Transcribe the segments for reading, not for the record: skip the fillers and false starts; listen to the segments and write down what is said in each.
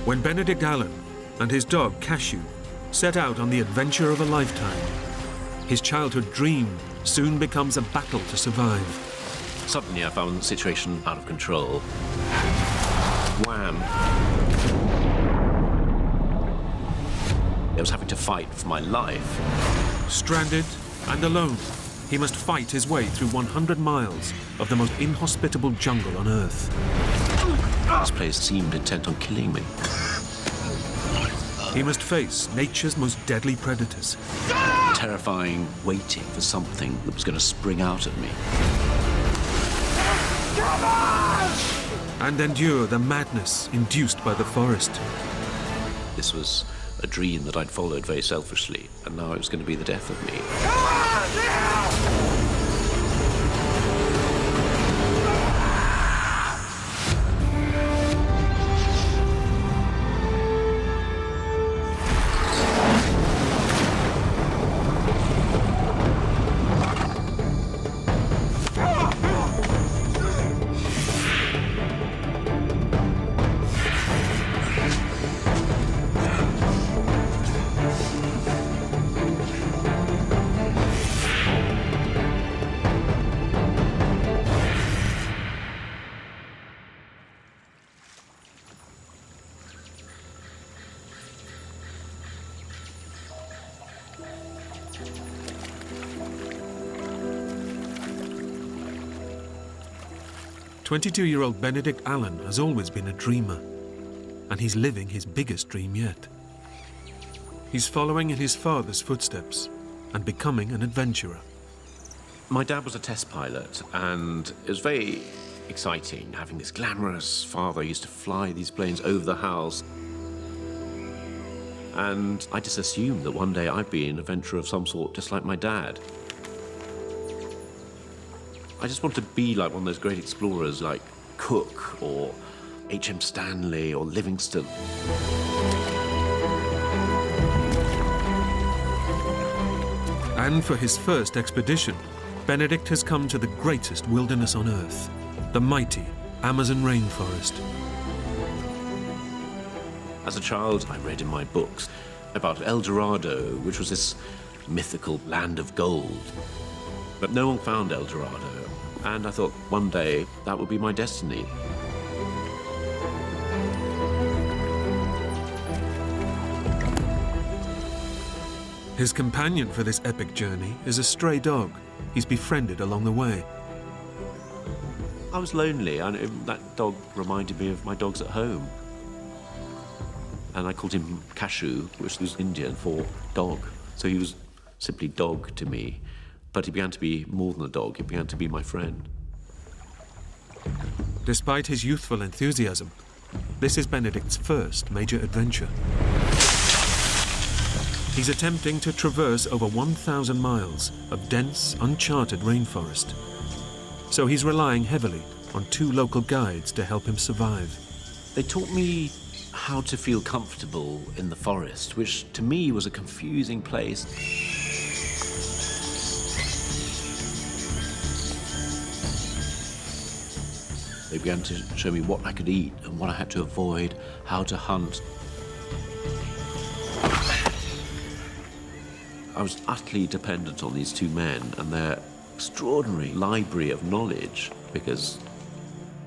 when Benedict Allen and his dog Cashew set out on the adventure of a lifetime. His childhood dream soon becomes a battle to survive. Suddenly I found the situation out of control. Wham! I was having to fight for my life. Stranded and alone, he must fight his way through 100 miles of the most inhospitable jungle on Earth. This place seemed intent on killing me. He must face nature's most deadly predators. Terrifying, waiting for something that was going to spring out at me. Come on! And endure the madness induced by the forest. This was a dream that I'd followed very selfishly, and now it was going to be the death of me. Come on, now! 22-year-old Benedict Allen has always been a dreamer, and he's living his biggest dream yet. He's following in his father's footsteps and becoming an adventurer. My dad was a test pilot, and it was very exciting having this glamorous father. He used to fly these planes over the house. And I just assumed that one day I'd be an adventurer of some sort, just like my dad. I just wanted to be like one of those great explorers like Cook or H.M. Stanley or Livingston. And for his first expedition, Benedict has come to the greatest wilderness on Earth, the mighty Amazon rainforest. As a child, I read in my books about El Dorado, which was this mythical land of gold. But no one found El Dorado, and I thought one day that would be my destiny. His companion for this epic journey is a stray dog he's befriended along the way. I was lonely, and that dog reminded me of my dogs at home. And I called him Cashew, which was Indian for dog. So he was simply dog to me. But he began to be more than a dog, he began to be my friend. Despite his youthful enthusiasm, this is Benedict's first major adventure. He's attempting to traverse over 1,000 miles of dense, uncharted rainforest. So he's relying heavily on 2 local guides to help him survive. They taught me how to feel comfortable in the forest, which to me was a confusing place. They began to show me what I could eat and what I had to avoid, how to hunt. I was utterly dependent on these 2 men and their extraordinary library of knowledge, because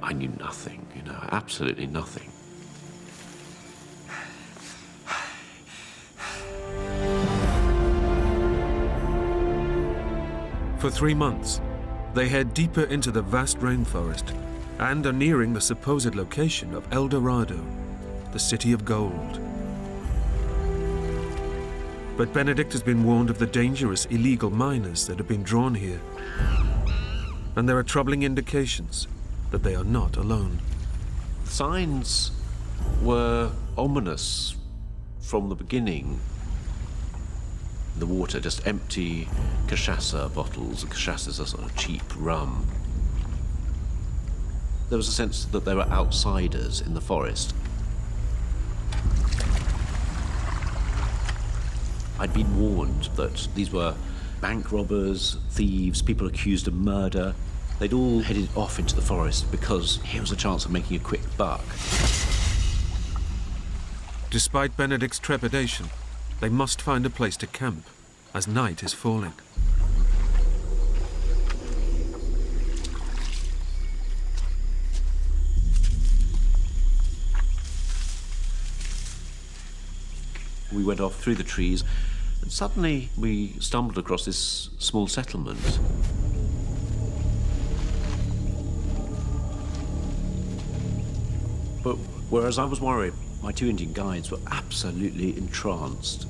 I knew nothing, absolutely nothing. For 3 months, they head deeper into the vast rainforest and are nearing the supposed location of El Dorado, the city of gold. But Benedict has been warned of the dangerous illegal miners that have been drawn here. And there are troubling indications that they are not alone. The signs were ominous from the beginning. The water, just empty cachaça bottles. Cachaça's a sort of cheap rum. There was a sense that there were outsiders in the forest. I'd been warned that these were bank robbers, thieves, people accused of murder. They'd all headed off into the forest because here was a chance of making a quick buck. Despite Benedict's trepidation, they must find a place to camp, as night is falling. We went off through the trees, and suddenly we stumbled across this small settlement. But whereas I was worried, my two Indian guides were absolutely entranced.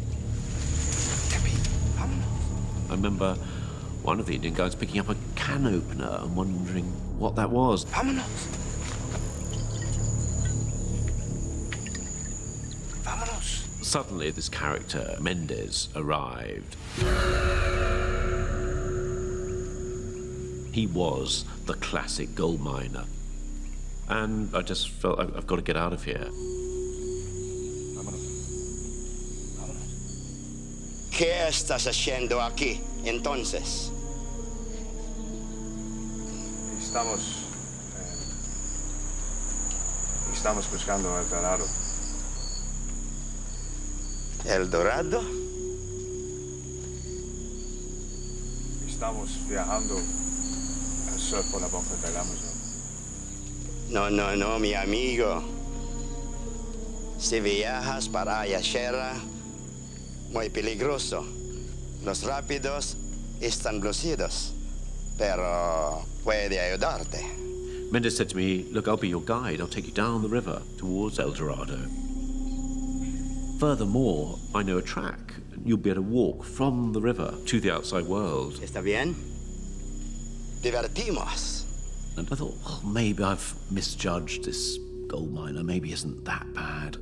I remember one of the Indian guides picking up a can opener and wondering what that was. Suddenly, this character, Mendez, arrived. He was the classic gold miner. And I just felt I've got to get out of here. ¿Qué estás haciendo aquí, entonces? Estamos buscando El Dorado. ¿El Dorado? Estamos viajando al sur por la boca del Amazon. No, mi amigo. Si viajas para allá, muy peligroso. Los rápidos están lucidos, pero puede ayudarte. Mendez said to me, look, I'll be your guide. I'll take you down the river towards El Dorado. Furthermore, I know a track. You'll be able to walk from the river to the outside world. ¿Está bien? Divertimos. And I thought, well, maybe I've misjudged this gold miner. Maybe he isn't that bad.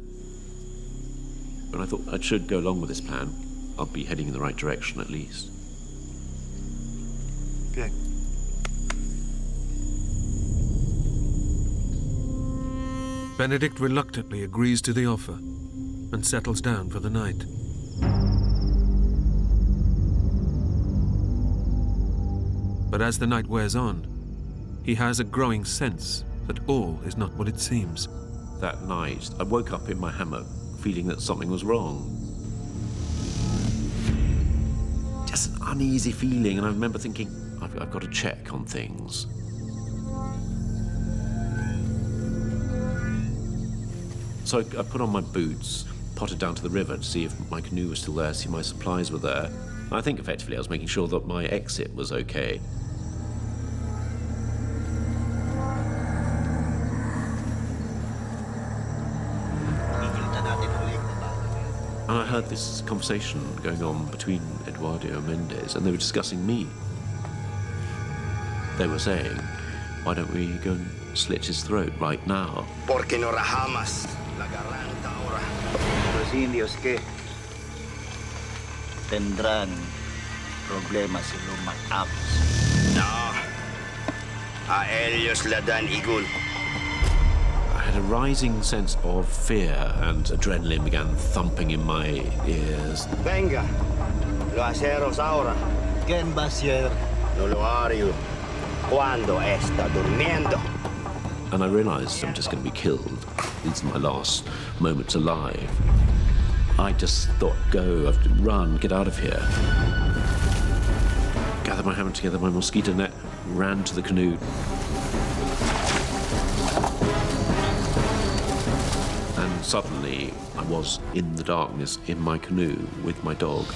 But I thought I should go along with this plan. I'll be heading in the right direction at least. Bien. Benedict reluctantly agrees to the offer and settles down for the night. But as the night wears on, he has a growing sense that all is not what it seems. That night, I woke up in my hammock feeling that something was wrong. Just an uneasy feeling, and I remember thinking, I've got to check on things. So I put on my boots, potted down to the river to see if my canoe was still there, see my supplies were there. I think effectively I was making sure that my exit was okay. And I heard this conversation going on between Eduardo and Mendez, and they were discussing me. They were saying, why don't we go and slit his throat right now? Porque no rajamos la garganta ahora. Los indios que tendrán problemas si lo matamos. No. A ellos le dan igual. I had a rising sense of fear, and adrenaline began thumping in my ears. Venga. Lo hacemos ahora. ¿Quién va a ser? No lo haré. Cuando está durmiendo. And I realized I'm just going to be killed. These are my last moments alive. I just thought, go, I have to run, get out of here. Gathered my hammer together, my mosquito net, ran to the canoe. And suddenly, I was in the darkness in my canoe with my dog.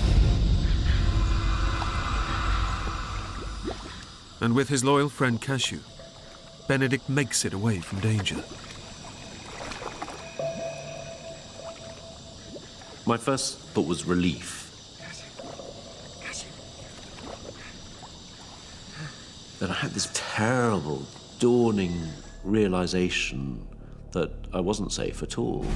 And with his loyal friend Cashew, Benedict makes it away from danger. My first thought was relief. Then I had this terrible, dawning realization that I wasn't safe at all.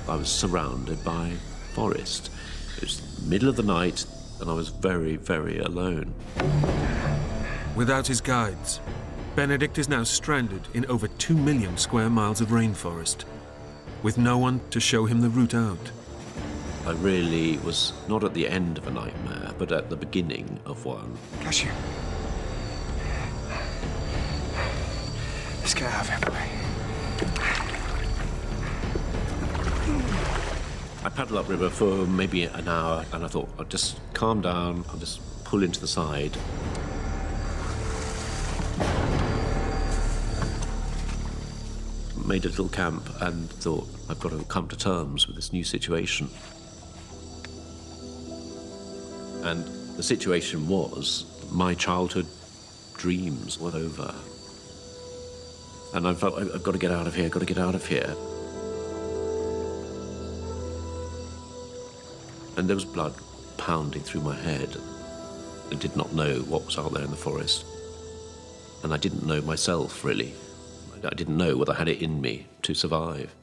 I was surrounded by forest. It was the middle of the night, and I was very, very alone. Without his guides, Benedict is now stranded in over 2 million square miles of rainforest, with no one to show him the route out. I really was not at the end of a nightmare, but at the beginning of one. Cashew. Let's get out of here, boy. I paddled upriver for maybe an hour, and I thought, I'll just calm down, I'll just pull into the side. Made a little camp and thought, I've got to come to terms with this new situation. And the situation was, my childhood dreams were over. And I felt, I've got to get out of here, got to get out of here. And there was blood pounding through my head. I did not know what was out there in the forest. And I didn't know myself, really. I didn't know whether I had it in me to survive.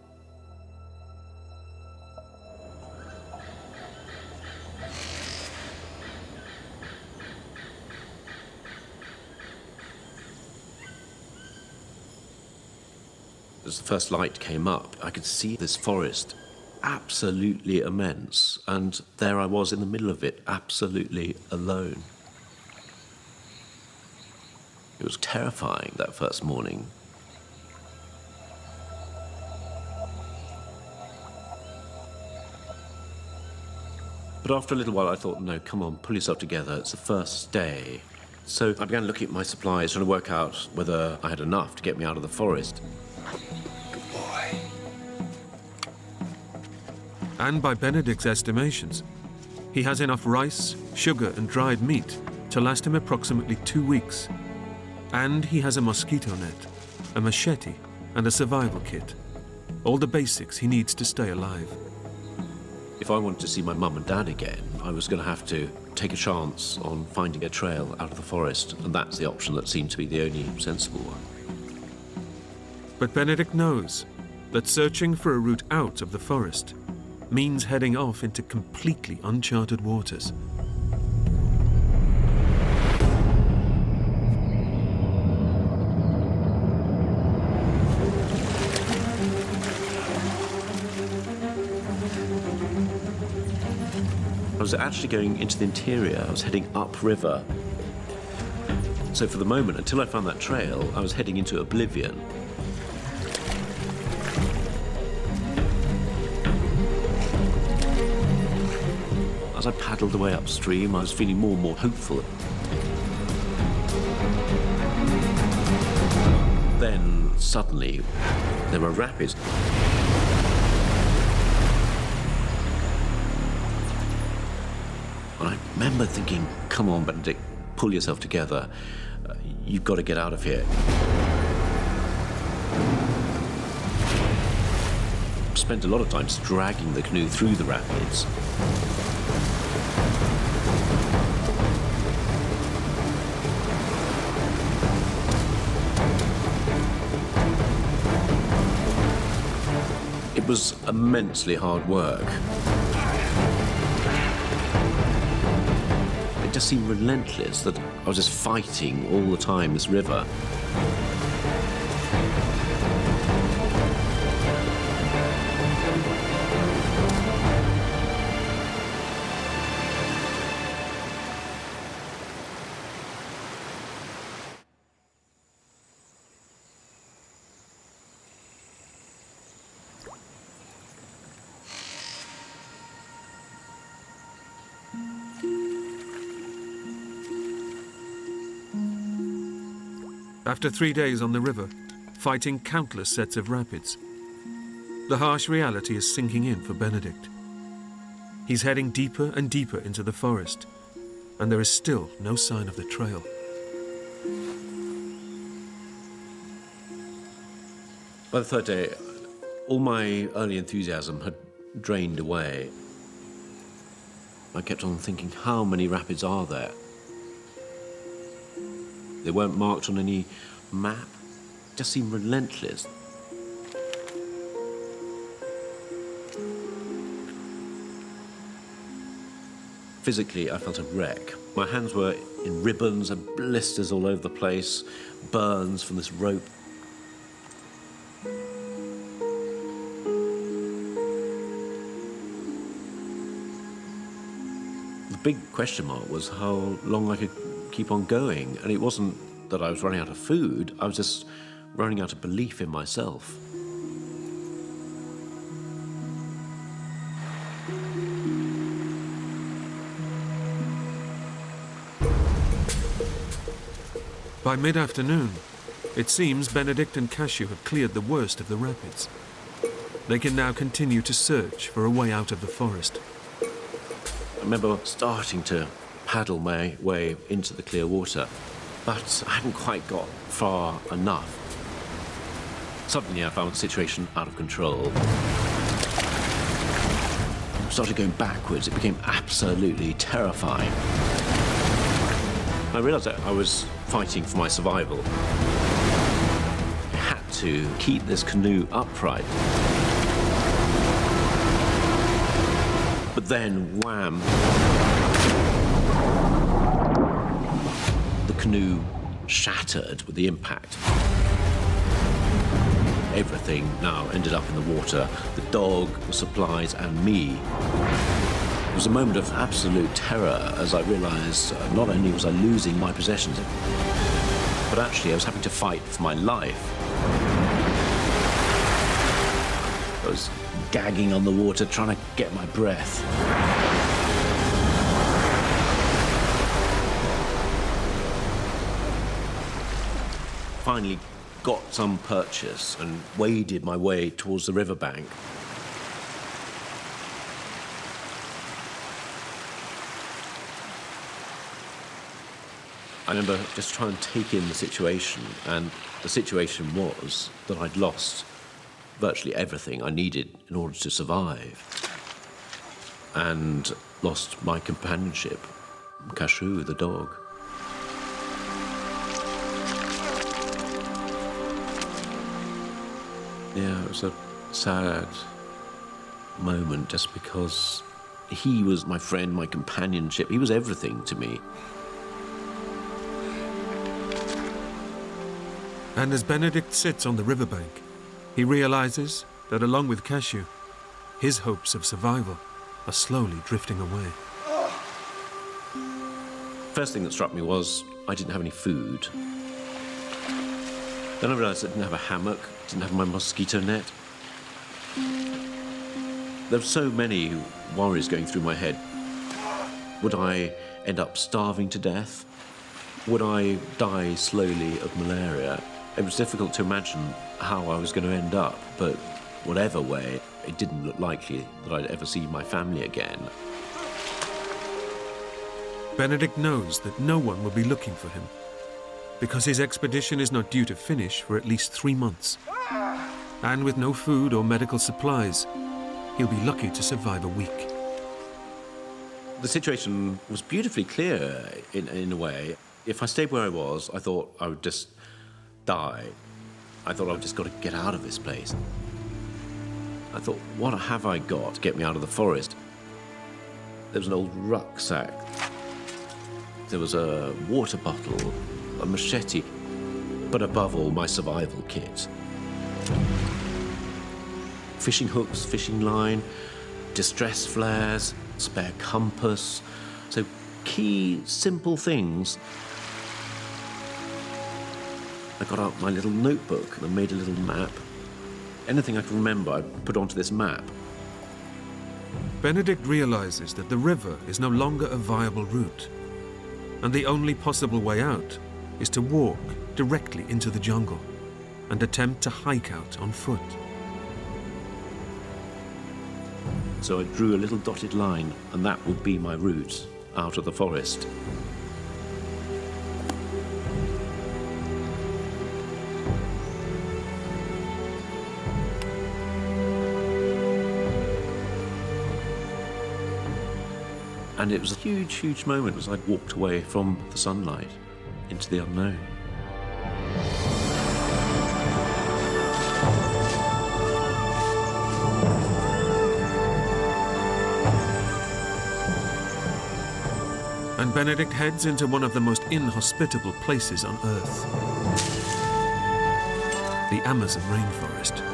As the first light came up, I could see this forest, absolutely immense, and there I was in the middle of it, absolutely alone. It was terrifying that first morning. But after a little while, I thought, no, come on, pull yourself together. It's the first day. So I began looking at my supplies, trying to work out whether I had enough to get me out of the forest. Good boy. And by Benedict's estimations, he has enough rice, sugar, and dried meat to last him approximately 2 weeks. And he has a mosquito net, a machete, and a survival kit. All the basics he needs to stay alive. If I wanted to see my mum and dad again, I was going to have to take a chance on finding a trail out of the forest, and that's the option that seemed to be the only sensible one. But Benedict knows that searching for a route out of the forest means heading off into completely uncharted waters. I was actually going into the interior. I was heading upriver. So for the moment, until I found that trail, I was heading into oblivion. As I paddled away upstream, I was feeling more and more hopeful. Then, suddenly, there were rapids. I remember thinking, come on, Benedict, pull yourself together. You've got to get out of here. Spent a lot of time dragging the canoe through the rapids. It was immensely hard work. It just seemed relentless that I was just fighting all the time this river. After 3 days on the river, fighting countless sets of rapids, the harsh reality is sinking in for Benedict. He's heading deeper and deeper into the forest, and there is still no sign of the trail. By the third day, all my early enthusiasm had drained away. I kept on thinking, how many rapids are there? They weren't marked on any map. It just seemed relentless. Physically, I felt a wreck. My hands were in ribbons and blisters all over the place, burns from this rope. The big question mark was how long I could keep on going, and it wasn't that I was running out of food, I was just running out of belief in myself. By mid-afternoon, it seems Benedict and Cashew have cleared the worst of the rapids. They can now continue to search for a way out of the forest. I remember starting to paddle my way into the clear water, but I hadn't quite got far enough. Suddenly I found the situation out of control. I started going backwards. It became absolutely terrifying. I realised that I was fighting for my survival. I had to keep this canoe upright. But then, wham! The canoe shattered with the impact. Everything now ended up in the water. The dog, the supplies, and me. It was a moment of absolute terror as I realised not only was I losing my possessions, but actually I was having to fight for my life. I was gagging on the water, trying to get my breath. Finally got some purchase and waded my way towards the riverbank. I remember just trying to take in the situation, and the situation was that I'd lost virtually everything I needed in order to survive, and lost my companionship, Cashew, the dog. Yeah, it was a sad moment just because he was my friend, my companionship. He was everything to me. And as Benedict sits on the riverbank, he realizes that along with Cashew, his hopes of survival are slowly drifting away. First thing that struck me was I didn't have any food. Then I realized I didn't have a hammock, didn't have my mosquito net. There were so many worries going through my head. Would I end up starving to death? Would I die slowly of malaria? It was difficult to imagine how I was going to end up, but whatever way, it didn't look likely that I'd ever see my family again. Benedict knows that no one will be looking for him, because his expedition is not due to finish for at least 3 months. And with no food or medical supplies, he'll be lucky to survive a week. The situation was beautifully clear in a way. If I stayed where I was, I thought I would just die. I thought I've just got to get out of this place. I thought, what have I got to get me out of the forest? There was an old rucksack. There was a water bottle, a machete, but above all, my survival kit. Fishing hooks, fishing line, distress flares, spare compass. So key, simple things. I got out my little notebook and I made a little map. Anything I can remember, I put onto this map. Benedict realizes that the river is no longer a viable route, and the only possible way out is to walk directly into the jungle and attempt to hike out on foot. So I drew a little dotted line, and that would be my route out of the forest. And it was a huge, huge moment as I walked away from the sunlight into the unknown. And Benedict heads into one of the most inhospitable places on Earth, the Amazon rainforest.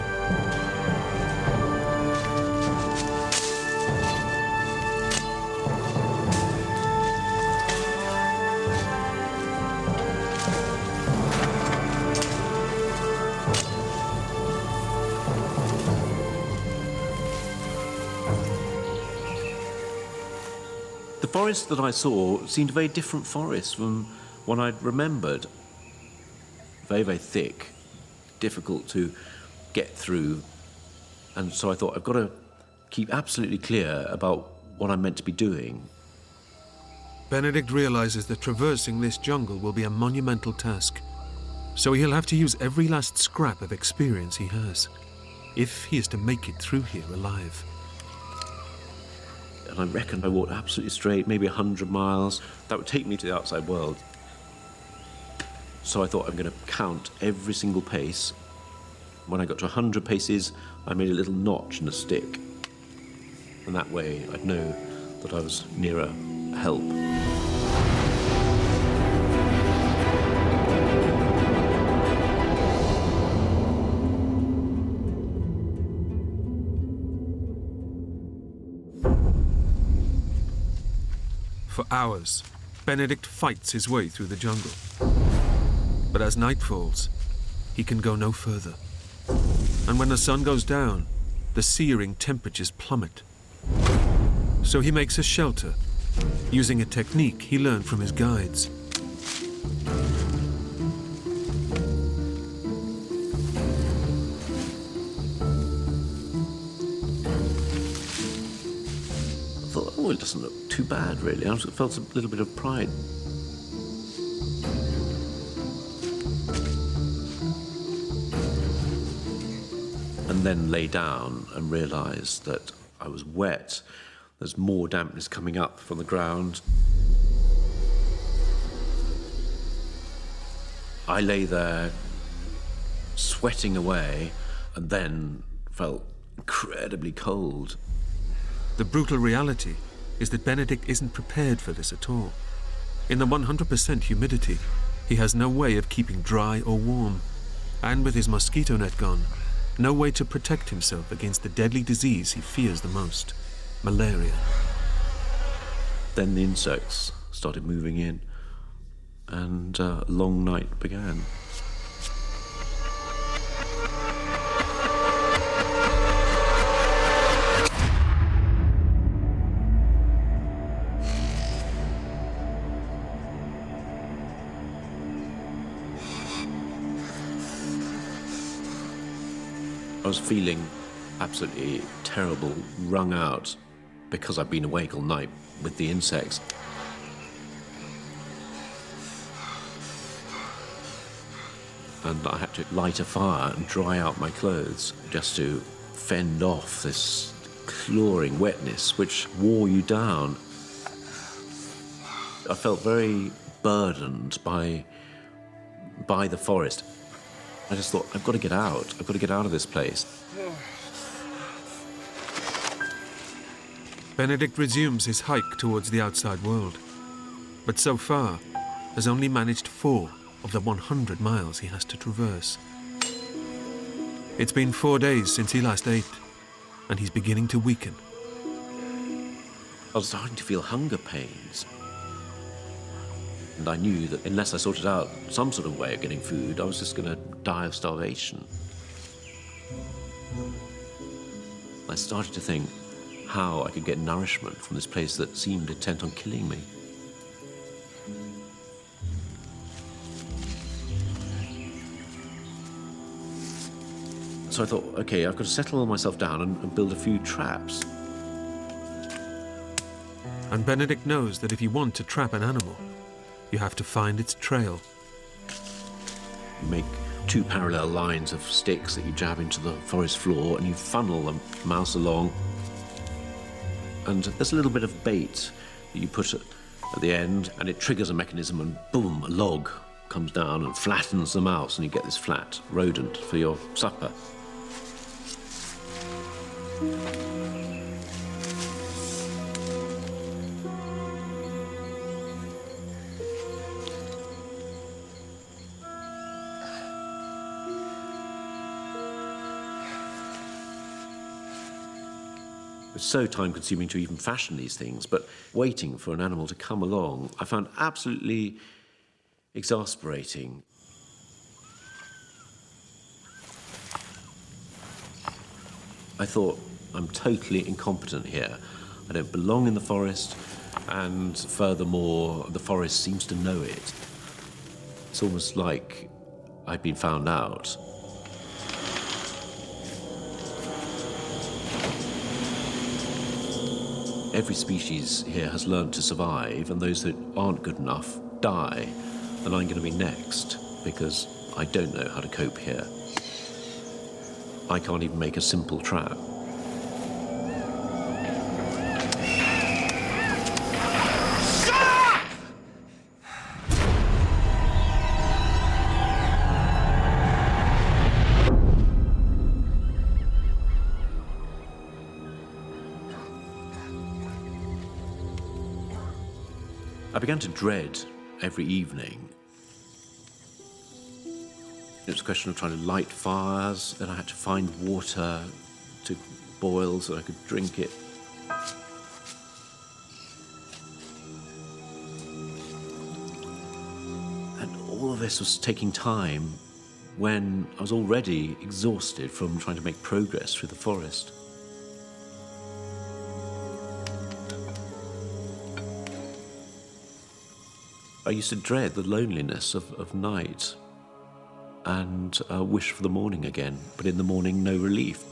The forest that I saw seemed a very different forest from one I'd remembered. very, very thick, difficult to get through. And so I thought, I've got to keep absolutely clear about what I'm meant to be doing. Benedict realizes that traversing this jungle will be a monumental task, so he'll have to use every last scrap of experience he has, if he is to make it through here alive. And I reckon I walked absolutely straight, maybe 100 miles. That would take me to the outside world. So I thought, I'm going to count every single pace. When I got to 100 paces, I made a little notch in a stick. And that way, I'd know that I was nearer help. For hours, Benedict fights his way through the jungle. But as night falls, he can go no further. And when the sun goes down, the searing temperatures plummet. So he makes a shelter, using a technique he learned from his guides. I thought, oh, it doesn't look too bad, really. I felt a little bit of pride. And then lay down and realised that I was wet. There's more dampness coming up from the ground. I lay there, sweating away, and then felt incredibly cold. The brutal reality is that Benedict isn't prepared for this at all. In the 100% humidity, he has no way of keeping dry or warm. And with his mosquito net gone, no way to protect himself against the deadly disease he fears the most, malaria. Then the insects started moving in, and a long night began. I was feeling absolutely terrible, wrung out, because I'd been awake all night with the insects. And I had to light a fire and dry out my clothes just to fend off this clawing wetness which wore you down. I felt very burdened by the forest. I just thought, I've got to get out. I've got to get out of this place. Benedict resumes his hike towards the outside world, but so far has only managed 4 of the 100 miles he has to traverse. It's been 4 days since he last ate, and he's beginning to weaken. I was starting to feel hunger pains. And I knew that unless I sorted out some sort of way of getting food, I was just going to die of starvation. I started to think how I could get nourishment from this place that seemed intent on killing me. So I thought, okay, I've got to settle myself down and build a few traps. And Benedict knows that if you want to trap an animal, you have to find its trail. You make 2 parallel lines of sticks that you jab into the forest floor, and you funnel the mouse along. And there's a little bit of bait that you put at the end, and it triggers a mechanism, and boom, a log comes down and flattens the mouse, and you get this flat rodent for your supper. It's so time-consuming to even fashion these things, but waiting for an animal to come along, I found absolutely exasperating. I thought, I'm totally incompetent here. I don't belong in the forest, and furthermore, the forest seems to know it. It's almost like I'd been found out. Every species here has learned to survive, and those that aren't good enough die. And I'm going to be next, because I don't know how to cope here. I can't even make a simple trap. I began to dread every evening. It was a question of trying to light fires, and I had to find water to boil so I could drink it. And all of this was taking time when I was already exhausted from trying to make progress through the forest. I used to dread the loneliness of night and wish for the morning again, but in the morning, no relief.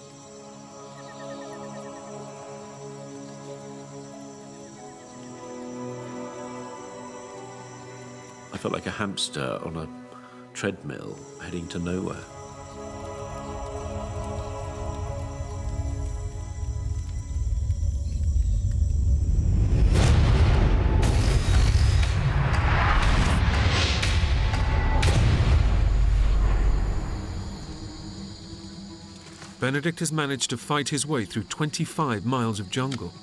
I felt like a hamster on a treadmill heading to nowhere. Benedict has managed to fight his way through 25 miles of jungle,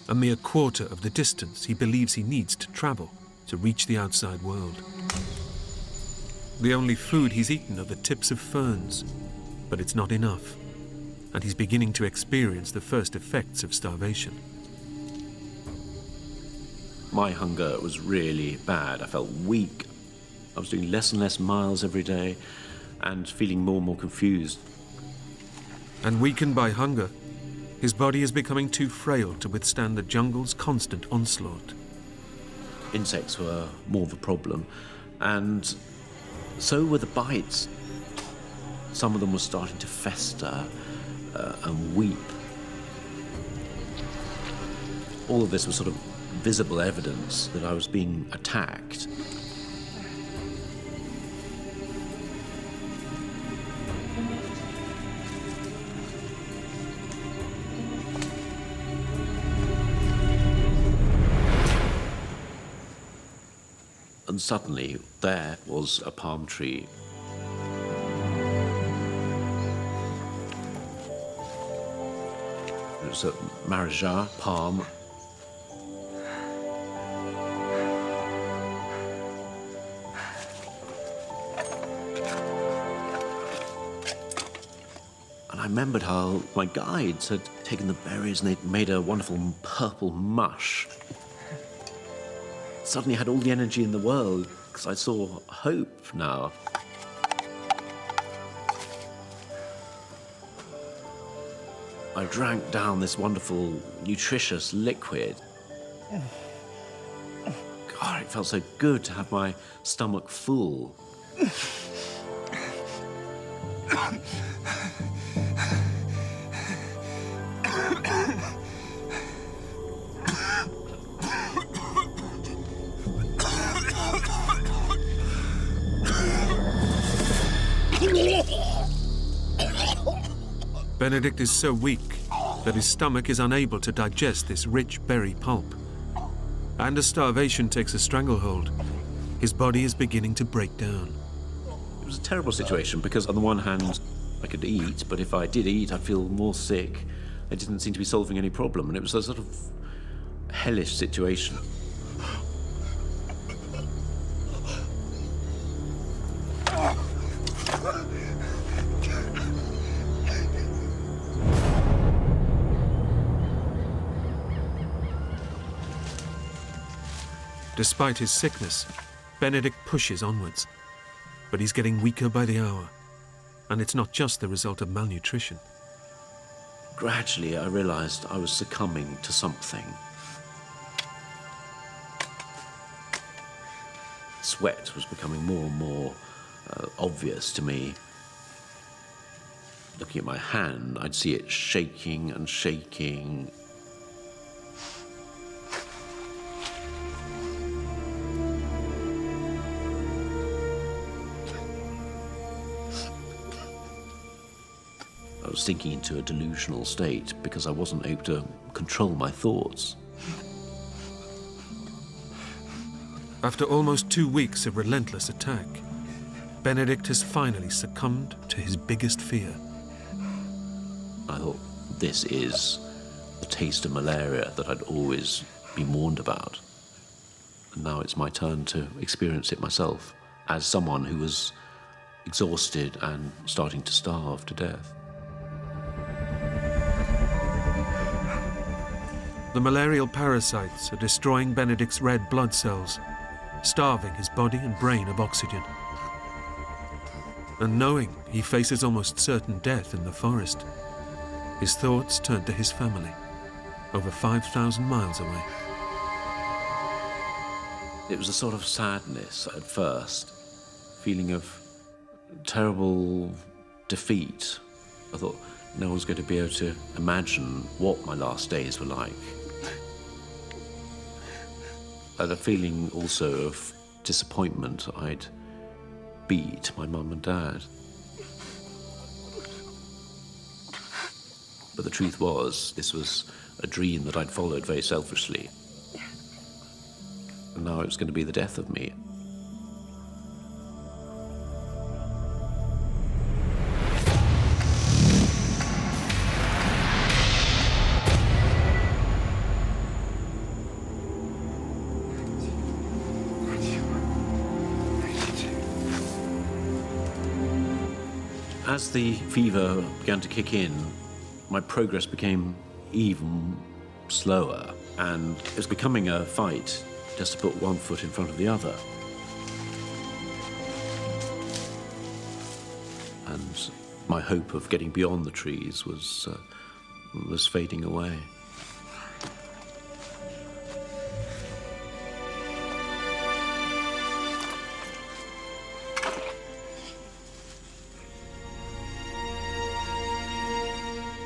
a mere quarter of the distance he believes he needs to travel to reach the outside world. The only food he's eaten are the tips of ferns, but it's not enough, and he's beginning to experience the first effects of starvation. My hunger was really bad. I felt weak. I was doing less and less miles every day and feeling more and more confused. And weakened by hunger, his body is becoming too frail to withstand the jungle's constant onslaught. Insects were more of a problem, and so were the bites. Some of them were starting to fester and weep. All of this was sort of visible evidence that I was being attacked. And suddenly, there was a palm tree. It was a Marija palm. And I remembered how my guides had taken the berries and they'd made a wonderful purple mush. Suddenly I had all the energy in the world because I saw hope now. I drank down this wonderful, nutritious liquid. God, it felt so good to have my stomach full. Benedict is so weak that his stomach is unable to digest this rich berry pulp. And as starvation takes a stranglehold, his body is beginning to break down. It was a terrible situation because on the one hand, I could eat, but if I did eat, I'd feel more sick. It didn't seem to be solving any problem, and it was a sort of hellish situation. Despite his sickness, Benedict pushes onwards, but he's getting weaker by the hour, and it's not just the result of malnutrition. Gradually, I realized I was succumbing to something. Sweat was becoming more and more obvious to me. Looking at my hand, I'd see it shaking and shaking. I was sinking into a delusional state because I wasn't able to control my thoughts. After almost 2 weeks of relentless attack, Benedict has finally succumbed to his biggest fear. I thought, this is the taste of malaria that I'd always been warned about. And now it's my turn to experience it myself as someone who was exhausted and starting to starve to death. The malarial parasites are destroying Benedict's red blood cells, starving his body and brain of oxygen. And knowing he faces almost certain death in the forest, his thoughts turn to his family, over 5,000 miles away. It was a sort of sadness at first, feeling of terrible defeat. I thought no one's going to be able to imagine what my last days were like. I had a feeling also of disappointment. I'd beat my mum and dad. But the truth was, this was a dream that I'd followed very selfishly. And now it was going to be the death of me. As the fever began to kick in, my progress became even slower, and it was becoming a fight just to put one foot in front of the other. And my hope of getting beyond the trees was fading away.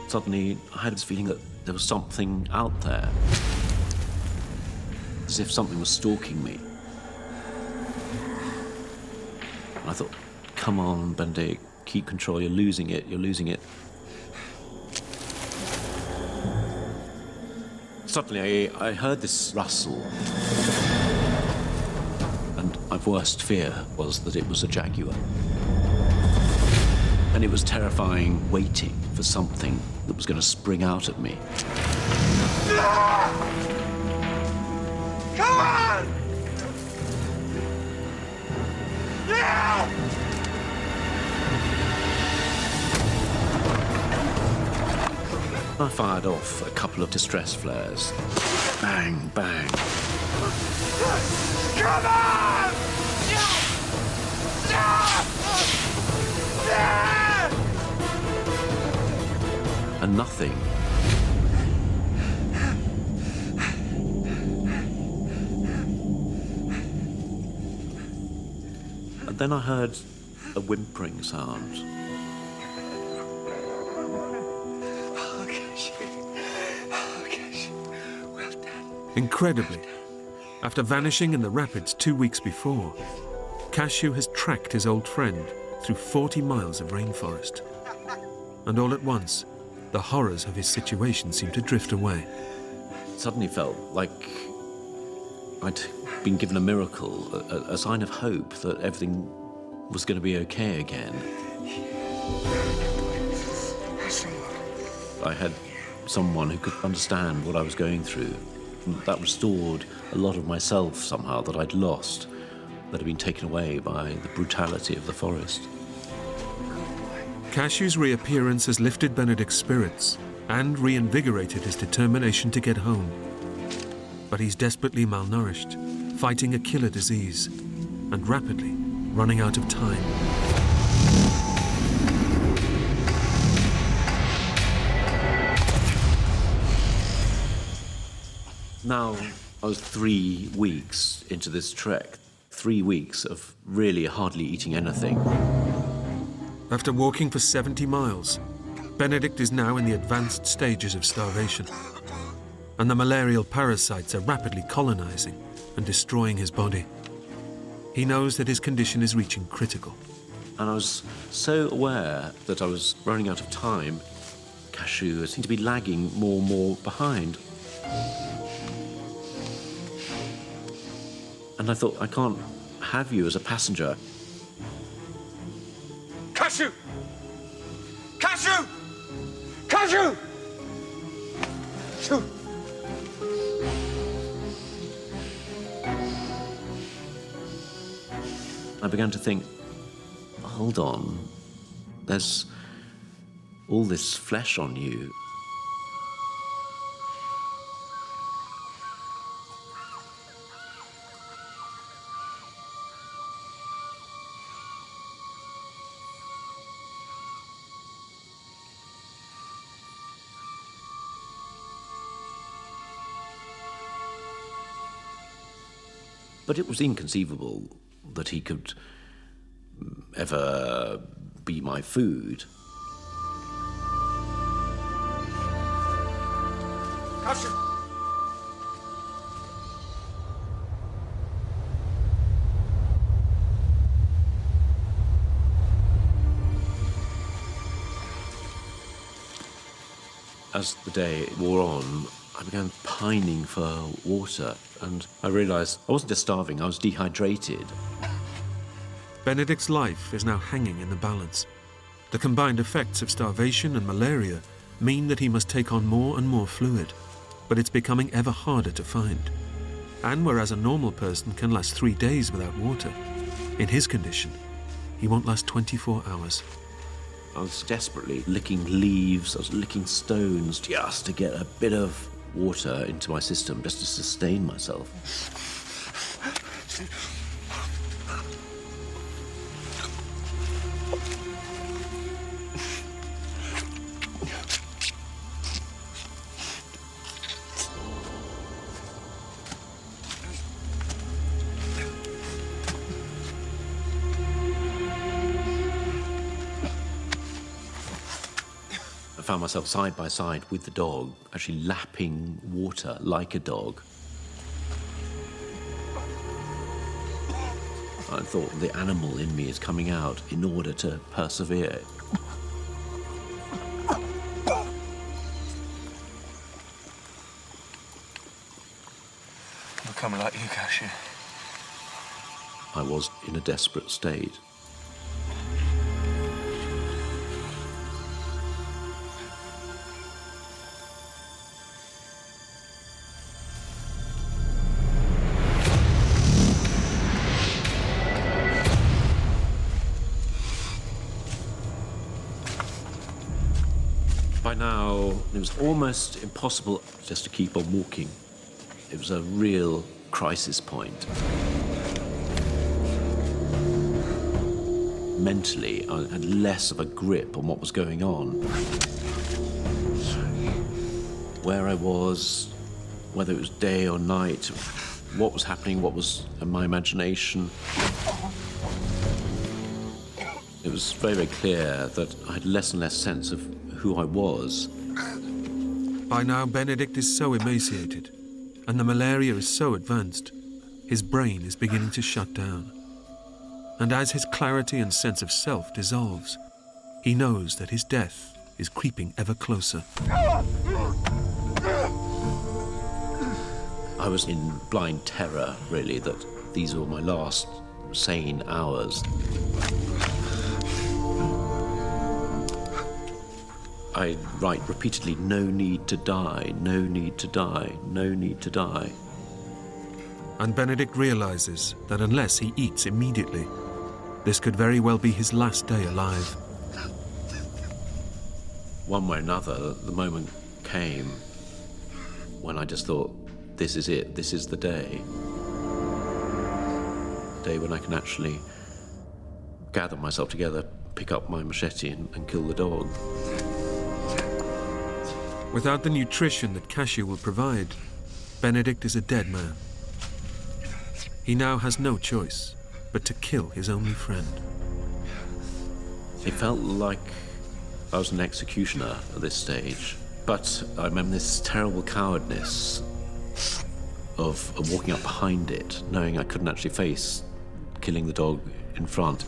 Suddenly, I had this feeling that there was something out there, as if something was stalking me. And I thought, come on, Benedict, keep control, you're losing it, you're losing it. Suddenly, I heard this rustle, and my worst fear was that it was a jaguar. And it was terrifying, waiting for something that was going to spring out at me. Come on! Yeah! I fired off a couple of distress flares. Bang, bang. Come on! And nothing. And then I heard a whimpering sound. Well done. Incredibly, after vanishing in the rapids 2 weeks before, Cashew has tracked his old friend through 40 miles of rainforest. And all at once, the horrors of his situation seem to drift away. Suddenly felt like I'd been given a miracle, a sign of hope that everything was going to be okay again. I had someone who could understand what I was going through. That restored a lot of myself somehow that I'd lost, that had been taken away by the brutality of the forest. Cashew's reappearance has lifted Benedict's spirits and reinvigorated his determination to get home. But he's desperately malnourished, fighting a killer disease, and rapidly running out of time. Now, I was 3 weeks into this trek, 3 weeks of really hardly eating anything. After walking for 70 miles, Benedict is now in the advanced stages of starvation, and the malarial parasites are rapidly colonizing and destroying his body. He knows that his condition is reaching critical. And I was so aware that I was running out of time. Cashew seemed to be lagging more and more behind. And I thought, I can't have you as a passenger. Cashew! Cashew! Cashew! Cashew! I began to think, hold on, there's all this flesh on you. But it was inconceivable that he could ever be my food. Cashew! As the day wore on, I began pining for water, and I realized I wasn't just starving, I was dehydrated. Benedict's life is now hanging in the balance. The combined effects of starvation and malaria mean that he must take on more and more fluid, but it's becoming ever harder to find. And whereas a normal person can last 3 days without water, in his condition, he won't last 24 hours. I was desperately licking leaves, I was licking stones just to get a bit of water into my system, just to sustain myself. I found myself side by side with the dog, actually lapping water like a dog. I thought the animal in me is coming out in order to persevere. Become like you, Cashew. I was in a desperate state. By now, it was almost impossible just to keep on walking. It was a real crisis point. Mentally, I had less of a grip on what was going on. Where I was, whether it was day or night, what was happening, what was in my imagination. It was very, very clear that I had less and less sense of who I was. By now, Benedict is so emaciated, and the malaria is so advanced, his brain is beginning to shut down. And as his clarity and sense of self dissolves, he knows that his death is creeping ever closer. I was in blind terror, really, that these were my last sane hours. I write repeatedly, no need to die, no need to die, no need to die. And Benedict realizes that unless he eats immediately, this could very well be his last day alive. One way or another, the moment came when I just thought, this is it, this is the day. The day when I can actually gather myself together, pick up my machete and kill the dog. Without the nutrition that Cashew will provide, Benedict is a dead man. He now has no choice but to kill his only friend. It felt like I was an executioner at this stage. But I remember this terrible cowardness of walking up behind it, knowing I couldn't actually face killing the dog in front.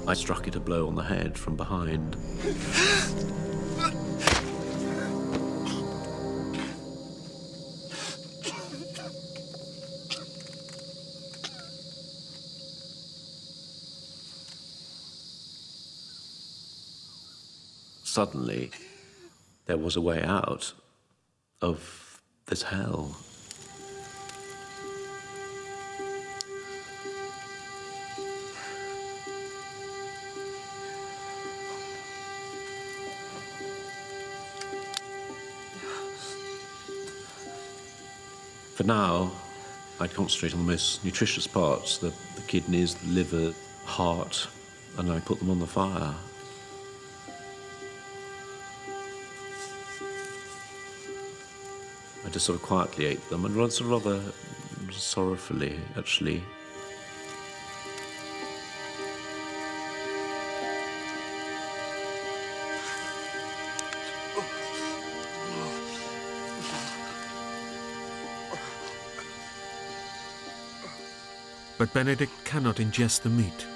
I struck it a blow on the head from behind. Suddenly, there was a way out of this hell. For now, I'd concentrate on the most nutritious parts, the kidneys, the liver, heart, and I put them on the fire. I just sort of quietly ate them, and rather sorrowfully, actually. But Benedict cannot ingest the meat.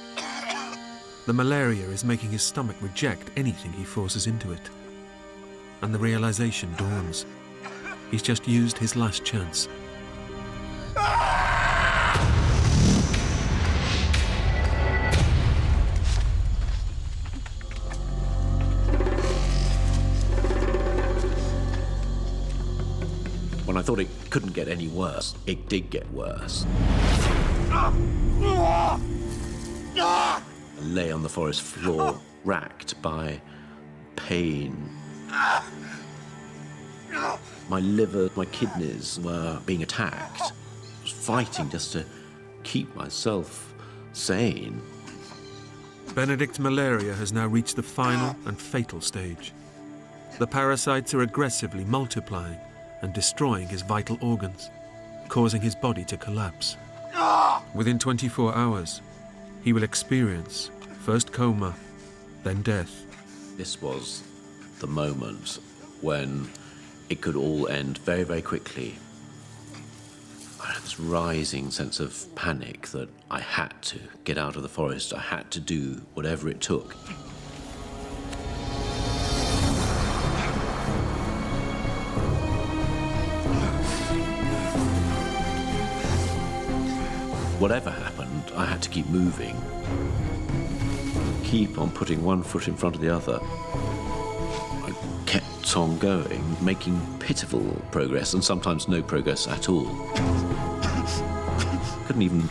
The malaria is making his stomach reject anything he forces into it. And the realization dawns. He's just used his last chance. When I thought it couldn't get any worse, it did get worse. I lay on the forest floor, racked by pain. My liver, my kidneys were being attacked. I was fighting just to keep myself sane. Benedict's malaria has now reached the final and fatal stage. The parasites are aggressively multiplying and destroying his vital organs, causing his body to collapse. Within 24 hours, he will experience first coma, then death. This was the moment when it could all end very, very quickly. I had this rising sense of panic that I had to get out of the forest. I had to do whatever it took. Whatever happened, I had to keep moving. Keep on putting one foot in front of the other. I kept on going, making pitiful progress, and sometimes no progress at all. Couldn't even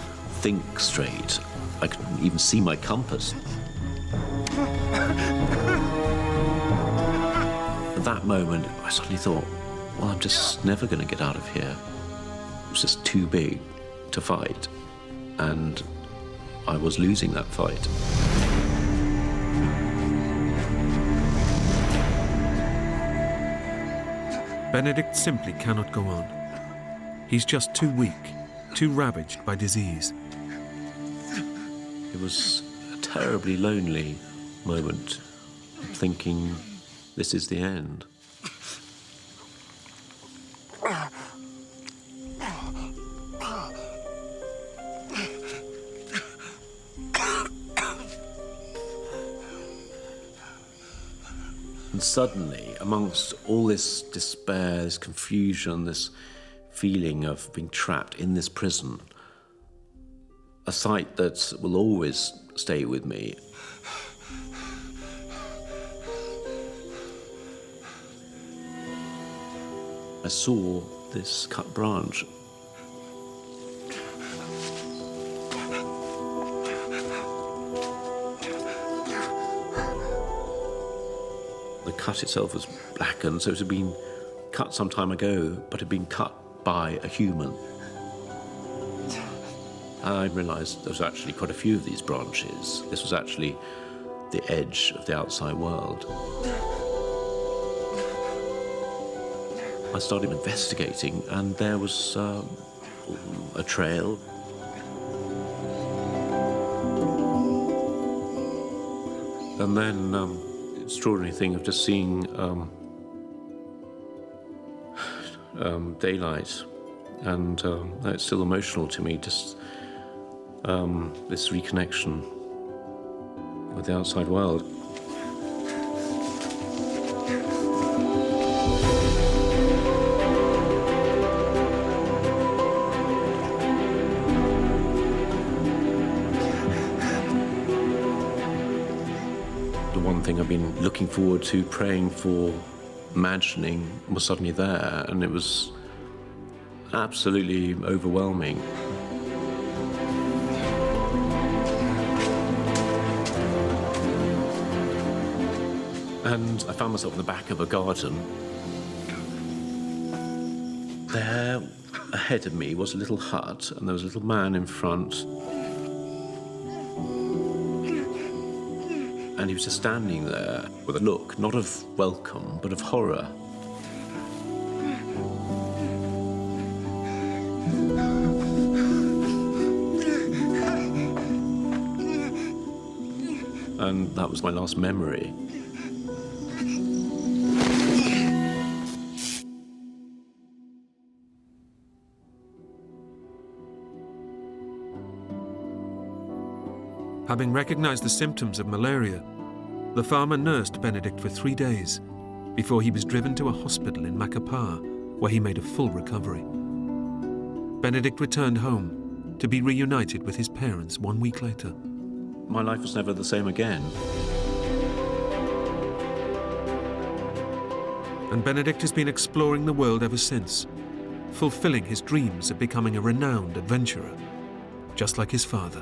think straight. I couldn't even see my compass. At that moment, I suddenly thought, well, I'm just never going to get out of here. It was just too big to fight. And I was losing that fight. Benedict simply cannot go on. He's just too weak, too ravaged by disease. It was a terribly lonely moment, thinking this is the end. And suddenly, amongst all this despair, this confusion, this feeling of being trapped in this prison, a sight that will always stay with me. I saw this cut branch. The cut itself was blackened, so it had been cut some time ago, but had been cut by a human. And I realised there was actually quite a few of these branches. This was actually the edge of the outside world. I started investigating, and there was a trail. And then extraordinary thing of just seeing daylight, and it's still emotional to me, just this reconnection with the outside world. The one thing I've been looking forward to, praying for, imagining, was suddenly there, and it was absolutely overwhelming. And I found myself in the back of a garden. There, ahead of me, was a little hut, and there was a little man in front. And he was just standing there with a look, not of welcome, but of horror. And that was my last memory. Having recognized the symptoms of malaria, the farmer nursed Benedict for 3 days before he was driven to a hospital in Macapá, where he made a full recovery. Benedict returned home to be reunited with his parents 1 week later. My life was never the same again. And Benedict has been exploring the world ever since, fulfilling his dreams of becoming a renowned adventurer, just like his father.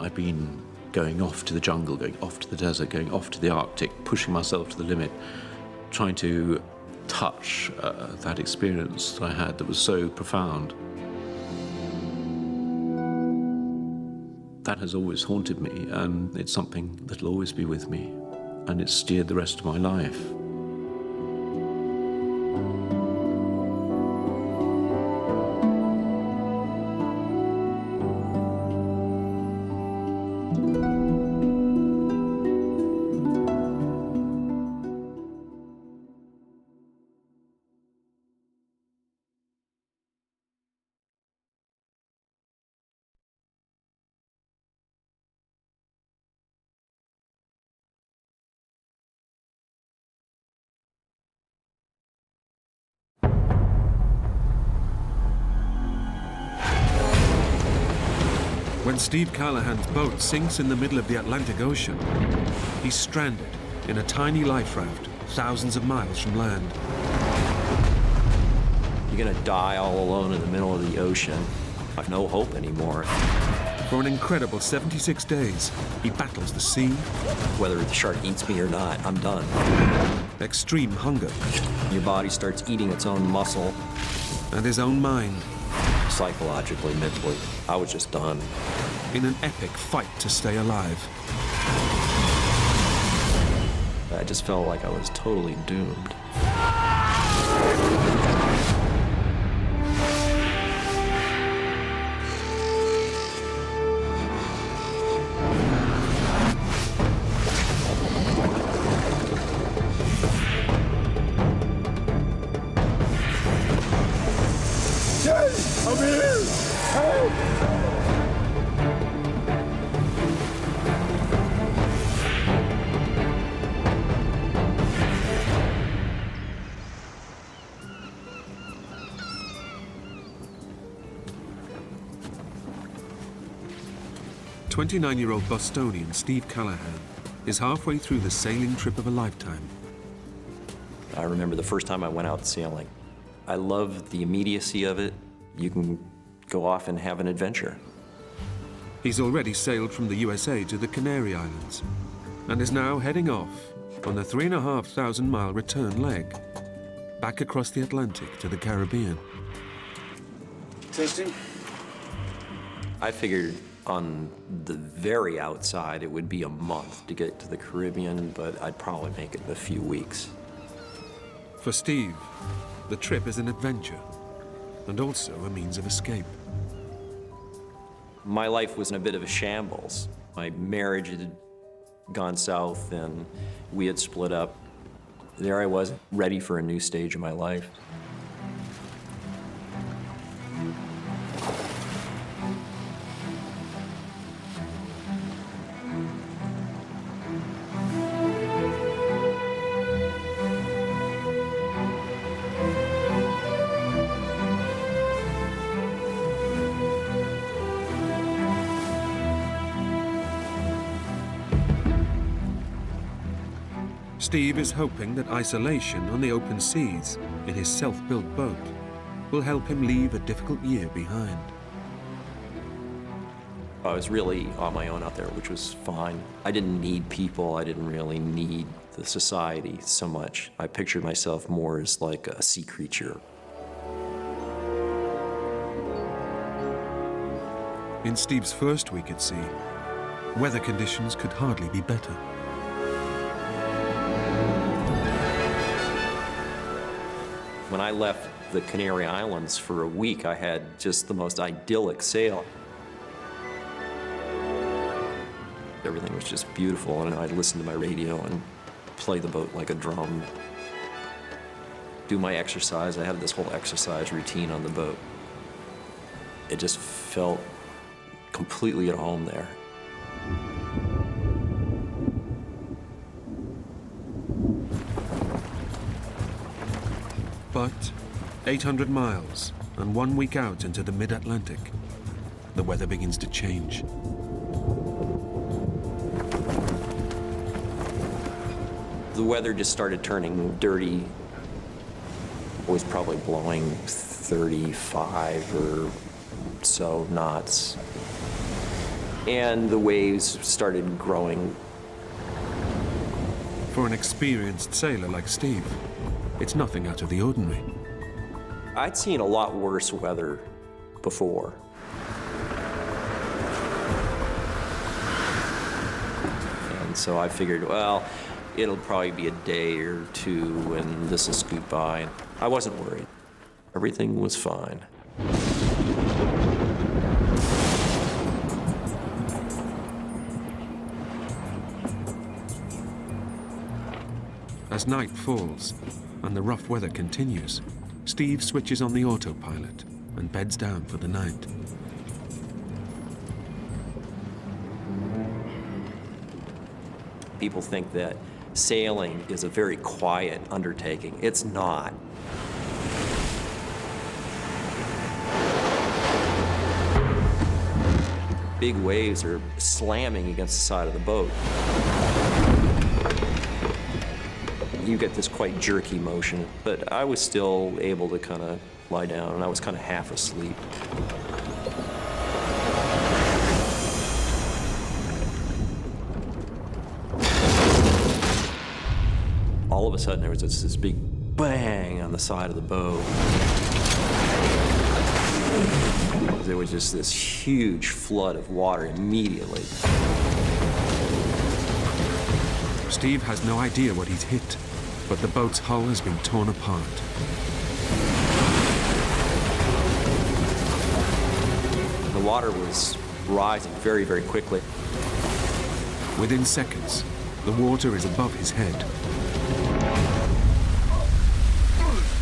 I've been going off to the jungle, going off to the desert, going off to the Arctic, pushing myself to the limit, trying to touch that experience that I had that was so profound. That has always haunted me, and it's something that'll always be with me, and it's steered the rest of my life. When Steve Callahan's boat sinks in the middle of the Atlantic Ocean, he's stranded in a tiny life raft thousands of miles from land. You're gonna die all alone in the middle of the ocean. I've no hope anymore. For an incredible 76 days, he battles the sea, Whether the shark eats me or not, I'm done. extreme hunger, Your body starts eating its own muscle. and his own mind Psychologically, mentally, I was just done. in an epic fight to stay alive. I just felt like I was totally doomed. I'm here! Help! 29-year-old Bostonian Steve Callahan is halfway through the sailing trip of a lifetime. I remember the first time I went out sailing. I love the immediacy of it. You can go off and have an adventure. He's already sailed from the USA to the Canary Islands and is now heading off on the 3,500-mile return leg back across the Atlantic to the Caribbean. Testing? I figured on the very outside it would be a month to get to the Caribbean, but I'd probably make it in a few weeks. For Steve, The trip is an adventure, and also a means of escape. My life was in a bit of a shambles. My marriage had gone south and we had split up. There I was, ready for a new stage of my life. Steve is hoping that isolation on the open seas in his self-built boat will help him leave a difficult year behind. I was really on my own out there, which was fine. I didn't need people. I didn't really need the society so much. I pictured myself more as like a sea creature. In Steve's first week at sea, weather conditions could hardly be better. When I left the Canary Islands for a week, I had just the most idyllic sail. Everything was just beautiful, and I'd listen to my radio and play the boat like a drum. Do my exercise. I had this whole exercise routine on the boat. It just felt completely at home there. But 800 miles and 1 week out into the mid-Atlantic, the weather begins to change. The weather just started turning dirty. It was probably blowing 35 or so knots. And the waves started growing. For an experienced sailor like Steve, it's nothing out of the ordinary. I'd seen a lot worse weather before. And so I figured, well, it'll probably be a day or two and this will scoot by. And I wasn't worried. Everything was fine. As night falls and the rough weather continues, Steve switches on the autopilot and beds down for the night. People think that sailing is a very quiet undertaking. It's not. Big waves are slamming against the side of the boat. You get this quite jerky motion, but I was still able to kind of lie down, and I was kind of half asleep. All of a sudden, there was this big bang on the side of the boat. There was just this huge flood of water immediately. Steve has no idea what he's hit, but the boat's hull has been torn apart. The water was rising very, very quickly. Within seconds, the water is above his head.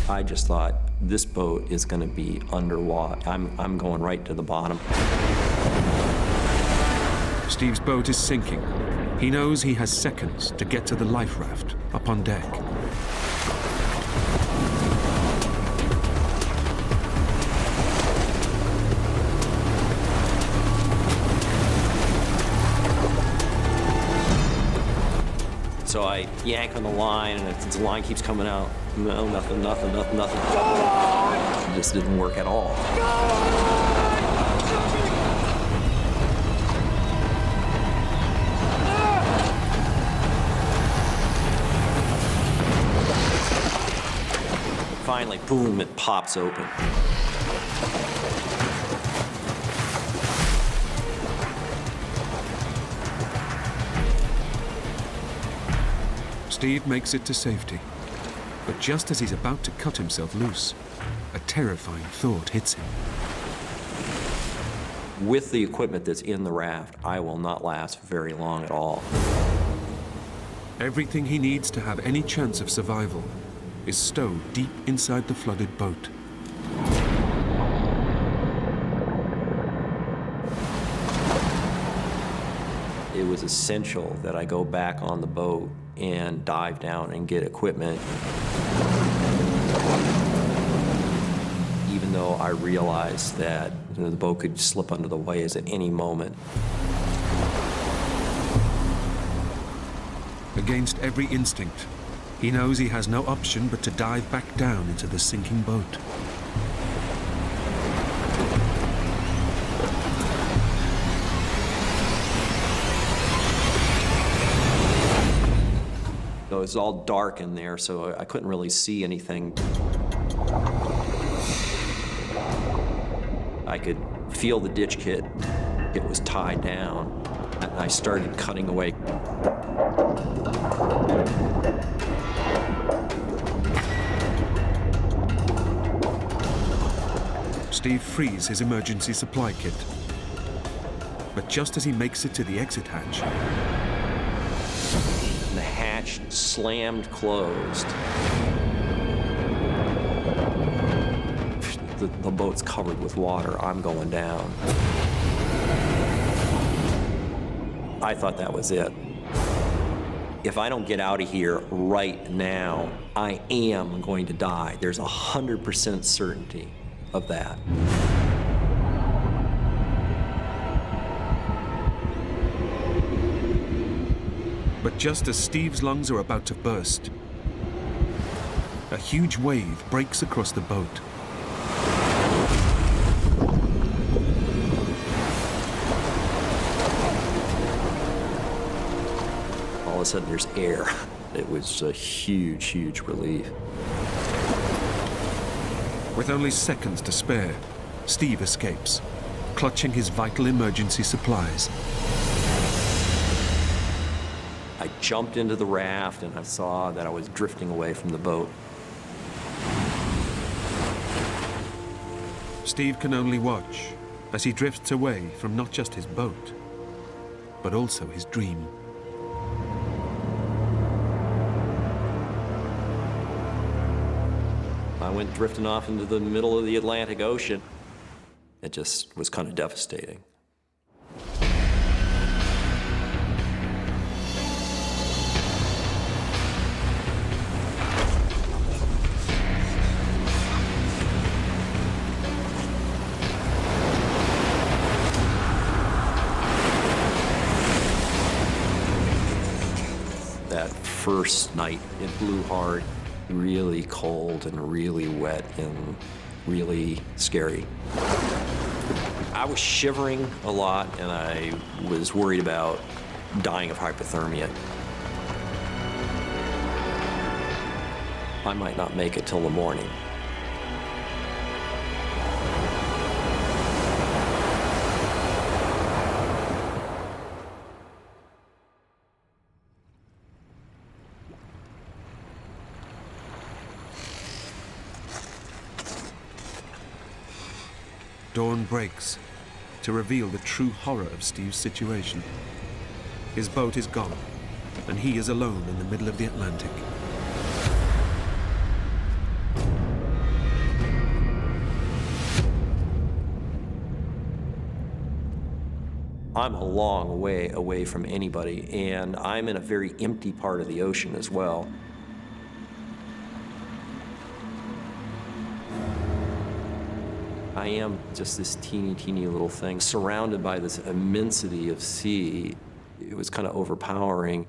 I just thought, this boat is going to be underwater. I'm going right to the bottom. Steve's boat is sinking. He knows he has seconds to get to the life raft up on deck. So I yank on the line, and the line keeps coming out. No, nothing. It just didn't work at all. Finally, boom, it pops open. Steve makes it to safety. But just as he's about to cut himself loose, a terrifying thought hits him. With the equipment that's in the raft, I will not last very long at all. Everything he needs to have any chance of survival is stowed deep inside the flooded boat. It was essential that I go back on the boat and dive down and get equipment. Even though I realized that the boat could slip under the waves at any moment. Against every instinct, he knows he has no option but to dive back down into the sinking boat. It was all dark in there, so I couldn't really see anything. I could feel the ditch kit. It was tied down, and I started cutting away. Steve frees his emergency supply kit. But just as he makes it to the exit hatch, The hatch slammed closed. The boat's covered with water. I'm going down. I thought that was it. If I don't get out of here right now, I am going to die. There's 100% certainty of that. but just as Steve's lungs are about to burst, a huge wave breaks across the boat. All of a sudden, there's air. It was a huge, huge relief. With only seconds to spare, Steve escapes, clutching his vital emergency supplies. I jumped into the raft and I saw that I was drifting away from the boat. Steve can only watch as he drifts away from not just his boat, but also his dream. I went drifting off into the middle of the Atlantic Ocean. It just was kind of devastating. That first night, it blew hard. Really cold and really wet and really scary. I was shivering a lot and I was worried about dying of hypothermia. I might not make it till the morning. Dawn breaks to reveal the true horror of Steve's situation. His boat is gone, and he is alone in the middle of the Atlantic. I'm a long way away from anybody, and I'm in a very empty part of the ocean as well. I am just this teeny little thing surrounded by this immensity of sea. It was kind of overpowering.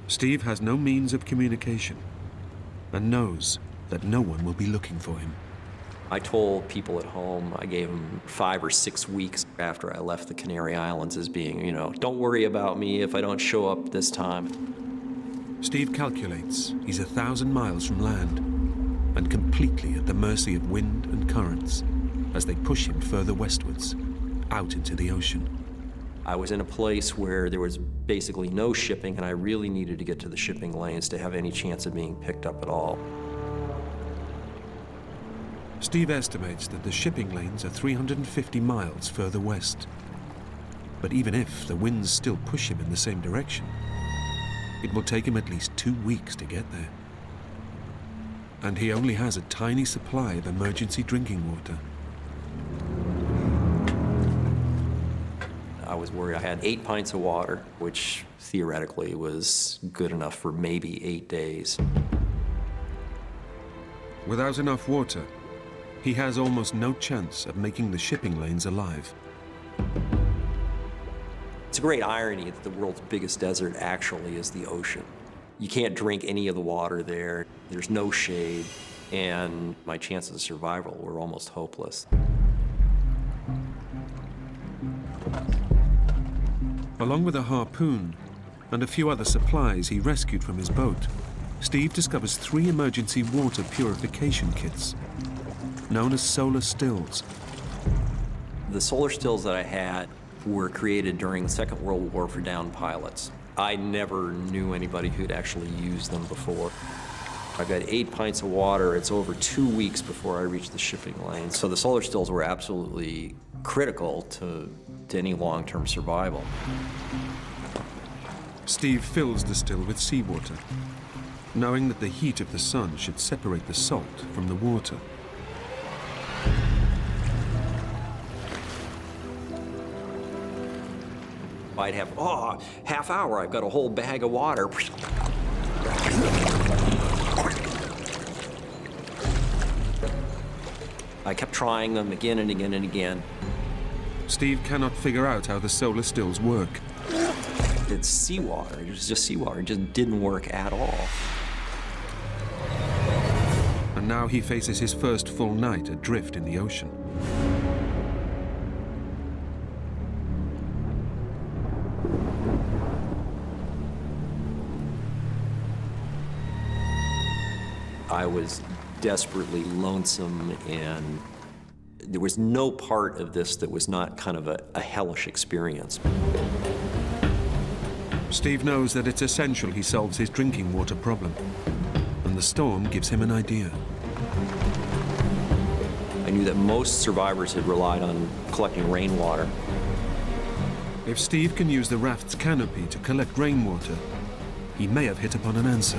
Steve has no means of communication and knows that no one will be looking for him. I told people at home, I gave them 5 or 6 weeks after I left the Canary Islands as being, don't worry about me if I don't show up this time. Steve calculates he's 1,000 miles from land and completely at the mercy of wind and currents as they push him further westwards, out into the ocean. I was in a place where there was basically no shipping, and I really needed to get to the shipping lanes to have any chance of being picked up at all. Steve estimates that the shipping lanes are 350 miles further west. But even if the winds still push him in the same direction, it will take him at least 2 weeks to get there. And he only has a tiny supply of emergency drinking water. I was worried. I had 8 pints of water, which theoretically was good enough for maybe 8 days. Without enough water, he has almost no chance of making the shipping lanes alive. It's a great irony that the world's biggest desert actually is the ocean. You can't drink any of the water there. There's no shade, and my chances of survival were almost hopeless. Along with a harpoon and a few other supplies he rescued from his boat, Steve discovers 3 emergency water purification kits, known as solar stills. The solar stills that I had were created during the Second World War for downed pilots. I never knew anybody who'd actually used them before. I've got 8 pints of water. It's over 2 weeks before I reach the shipping lane. So the solar stills were absolutely critical to any long-term survival. Steve fills the still with seawater, knowing that the heat of the sun should separate the salt from the water. I'd have, half hour, I've got a whole bag of water. I kept trying them again and again and again. Steve cannot figure out how the solar stills work. It's seawater. It was just seawater. It just didn't work at all. And now he faces his first full night adrift in the ocean. I was desperately lonesome, and there was no part of this that was not kind of a hellish experience. Steve knows that it's essential he solves his drinking water problem, and the storm gives him an idea. I knew that most survivors had relied on collecting rainwater. If Steve can use the raft's canopy to collect rainwater, he may have hit upon an answer.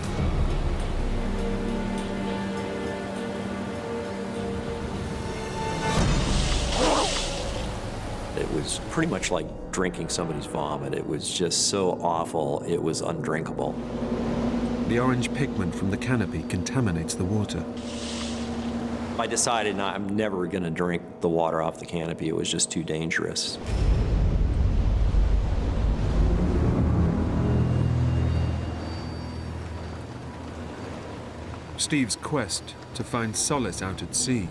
It was pretty much like drinking somebody's vomit. It was just so awful, it was undrinkable. The orange pigment from the canopy contaminates the water. I decided I'm never going to drink the water off the canopy. It was just too dangerous. Steve's quest to find solace out at sea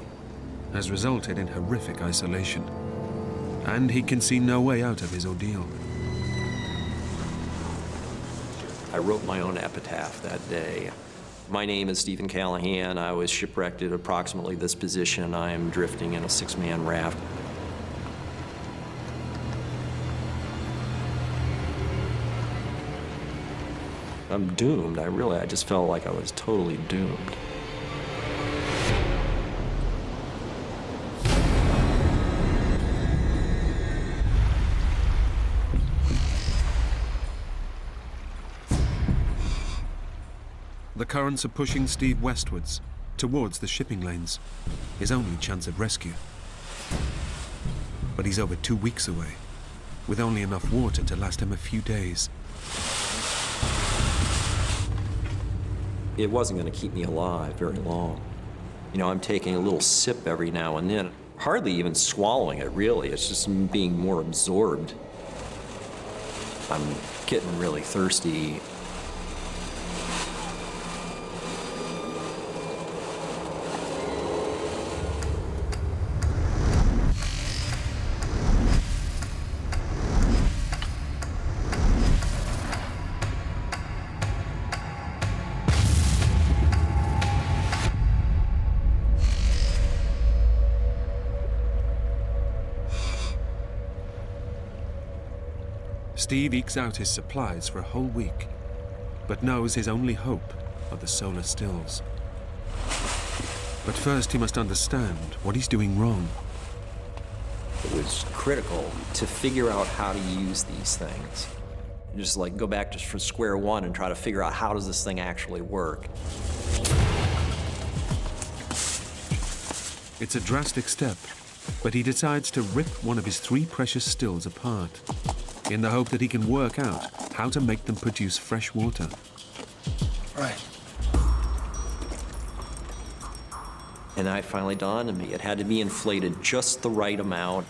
has resulted in horrific isolation, and he can see no way out of his ordeal. I wrote my own epitaph that day. My name is Stephen Callahan. I was shipwrecked at approximately this position. I am drifting in a 6-man raft. I'm doomed. I just felt like I was totally doomed. The currents are pushing Steve westwards, towards the shipping lanes, his only chance of rescue. But he's over 2 weeks away, with only enough water to last him a few days. It wasn't going to keep me alive very long. You know, I'm taking a little sip every now and then, hardly even swallowing it, really. It's just being more absorbed. I'm getting really thirsty. Steve ekes out his supplies for a whole week, but knows his only hope are the solar stills. But first he must understand what he's doing wrong. It was critical to figure out how to use these things. Just like go back just from square one and try to figure out how does this thing actually work. It's a drastic step, but he decides to rip one of his 3 precious stills apart, in the hope that he can work out how to make them produce fresh water. Right. And then it finally dawned on me, it had to be inflated just the right amount.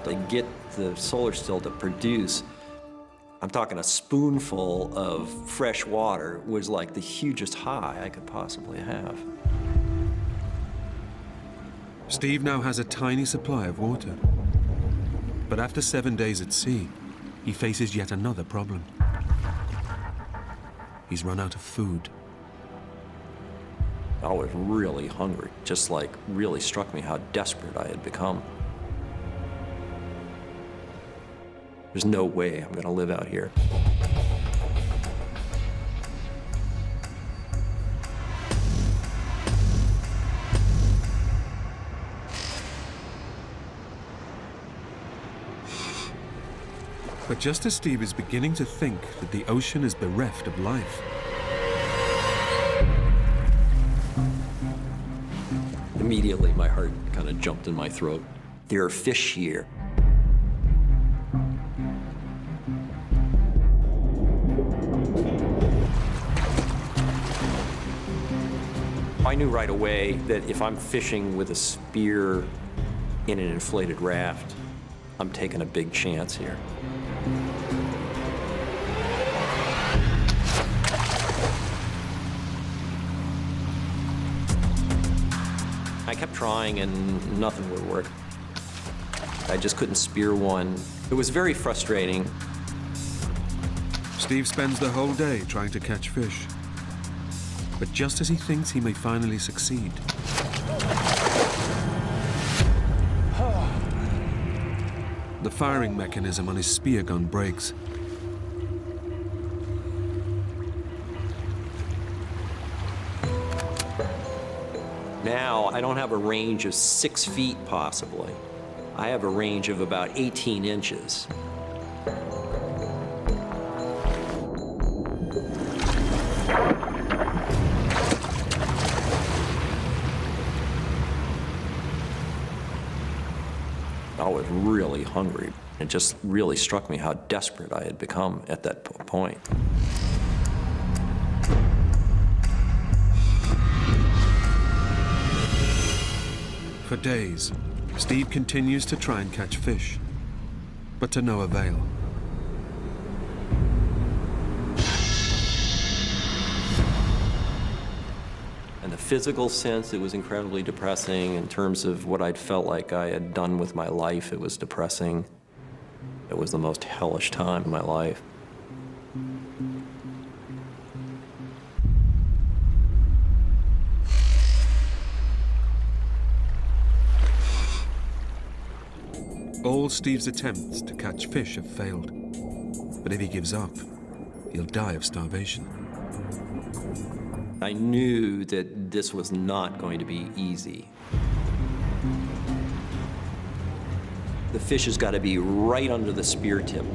To get the solar still to produce, I'm talking a spoonful of fresh water was like the hugest high I could possibly have. Steve now has a tiny supply of water. But after 7 days at sea, he faces yet another problem. He's run out of food. I was really hungry, just like really struck me how desperate I had become. There's no way I'm gonna live out here. But just as Steve is beginning to think that the ocean is bereft of life, immediately my heart kind of jumped in my throat. There are fish here. I knew right away that if I'm fishing with a spear in an inflated raft, I'm taking a big chance here. I kept trying and nothing would work. I just couldn't spear one. It was very frustrating. Steve spends the whole day trying to catch fish. But just as he thinks he may finally succeed, the firing mechanism on his spear gun breaks. Now, I don't have a range of 6 feet, possibly. I have a range of about 18 inches. I was really hungry. It just really struck me how desperate I had become at that point. For days, Steve continues to try and catch fish, but to no avail. In the physical sense, it was incredibly depressing. In terms of what I'd felt like I had done with my life, it was depressing. It was the most hellish time in my life. All Steve's attempts to catch fish have failed. But if he gives up, he'll die of starvation. I knew that this was not going to be easy. The fish has got to be right under the spear tip.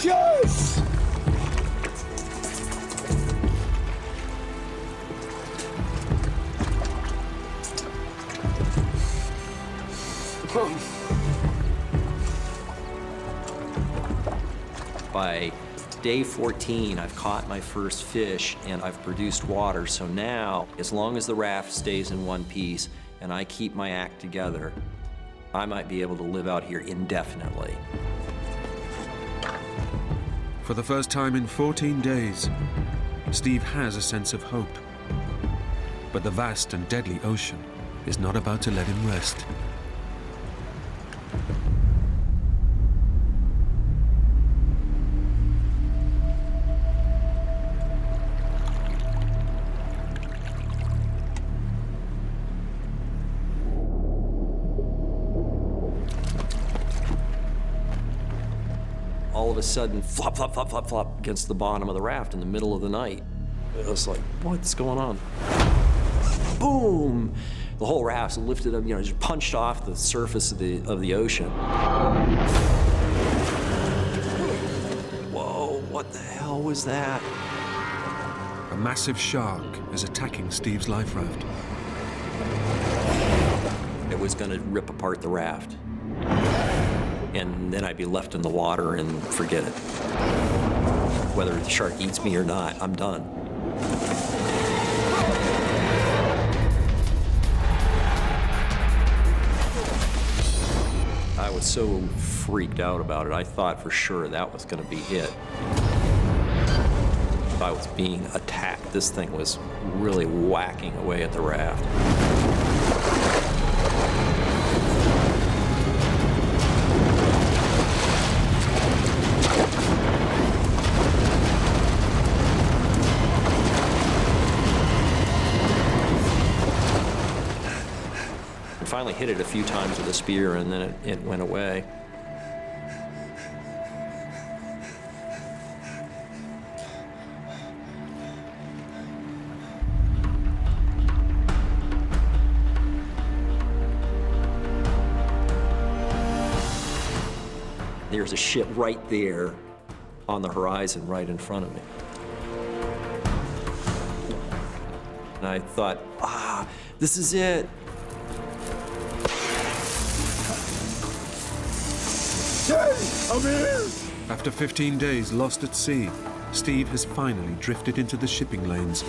Yes! By day 14, I've caught my first fish and I've produced water. So now, as long as the raft stays in one piece and I keep my act together, I might be able to live out here indefinitely. For the first time in 14 days, Steve has a sense of hope. But the vast and deadly ocean is not about to let him rest. All of a sudden, flop, flop, flop, flop, flop against the bottom of the raft in the middle of the night. It was like, what's going on? Boom! The whole raft's lifted up, just punched off the surface of the ocean. Whoa, what the hell was that? A massive shark is attacking Steve's life raft. It was gonna rip apart the raft. And then I'd be left in the water and forget it. Whether the shark eats me or not, I'm done. I was so freaked out about it. I thought for sure that was gonna be it. I was being attacked. This thing was really whacking away at the raft. Finally hit it a few times with a spear, and then it went away. There's a ship right there on the horizon right in front of me. And I thought, this is it. I'm here! After 15 days lost at sea, Steve has finally drifted into the shipping lanes.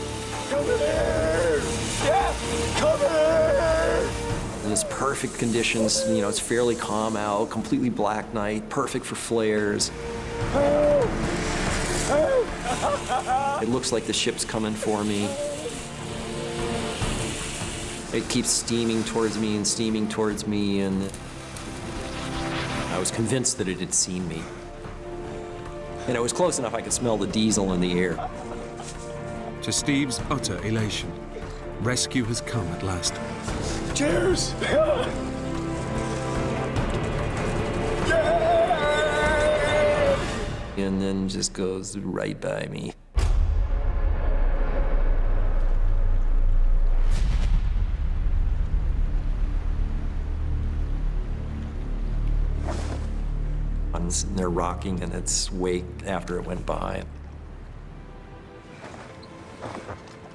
Come here! Yeah! Come here! And it's perfect conditions, it's fairly calm out, completely black night, perfect for flares. Help! Help! It looks like the ship's coming for me. It keeps steaming towards me, and I was convinced that it had seen me. And it was close enough I could smell the diesel in the air. To Steve's utter elation, rescue has come at last. Cheers! And then just goes right by me. I'm sitting there rocking in its wake after it went by.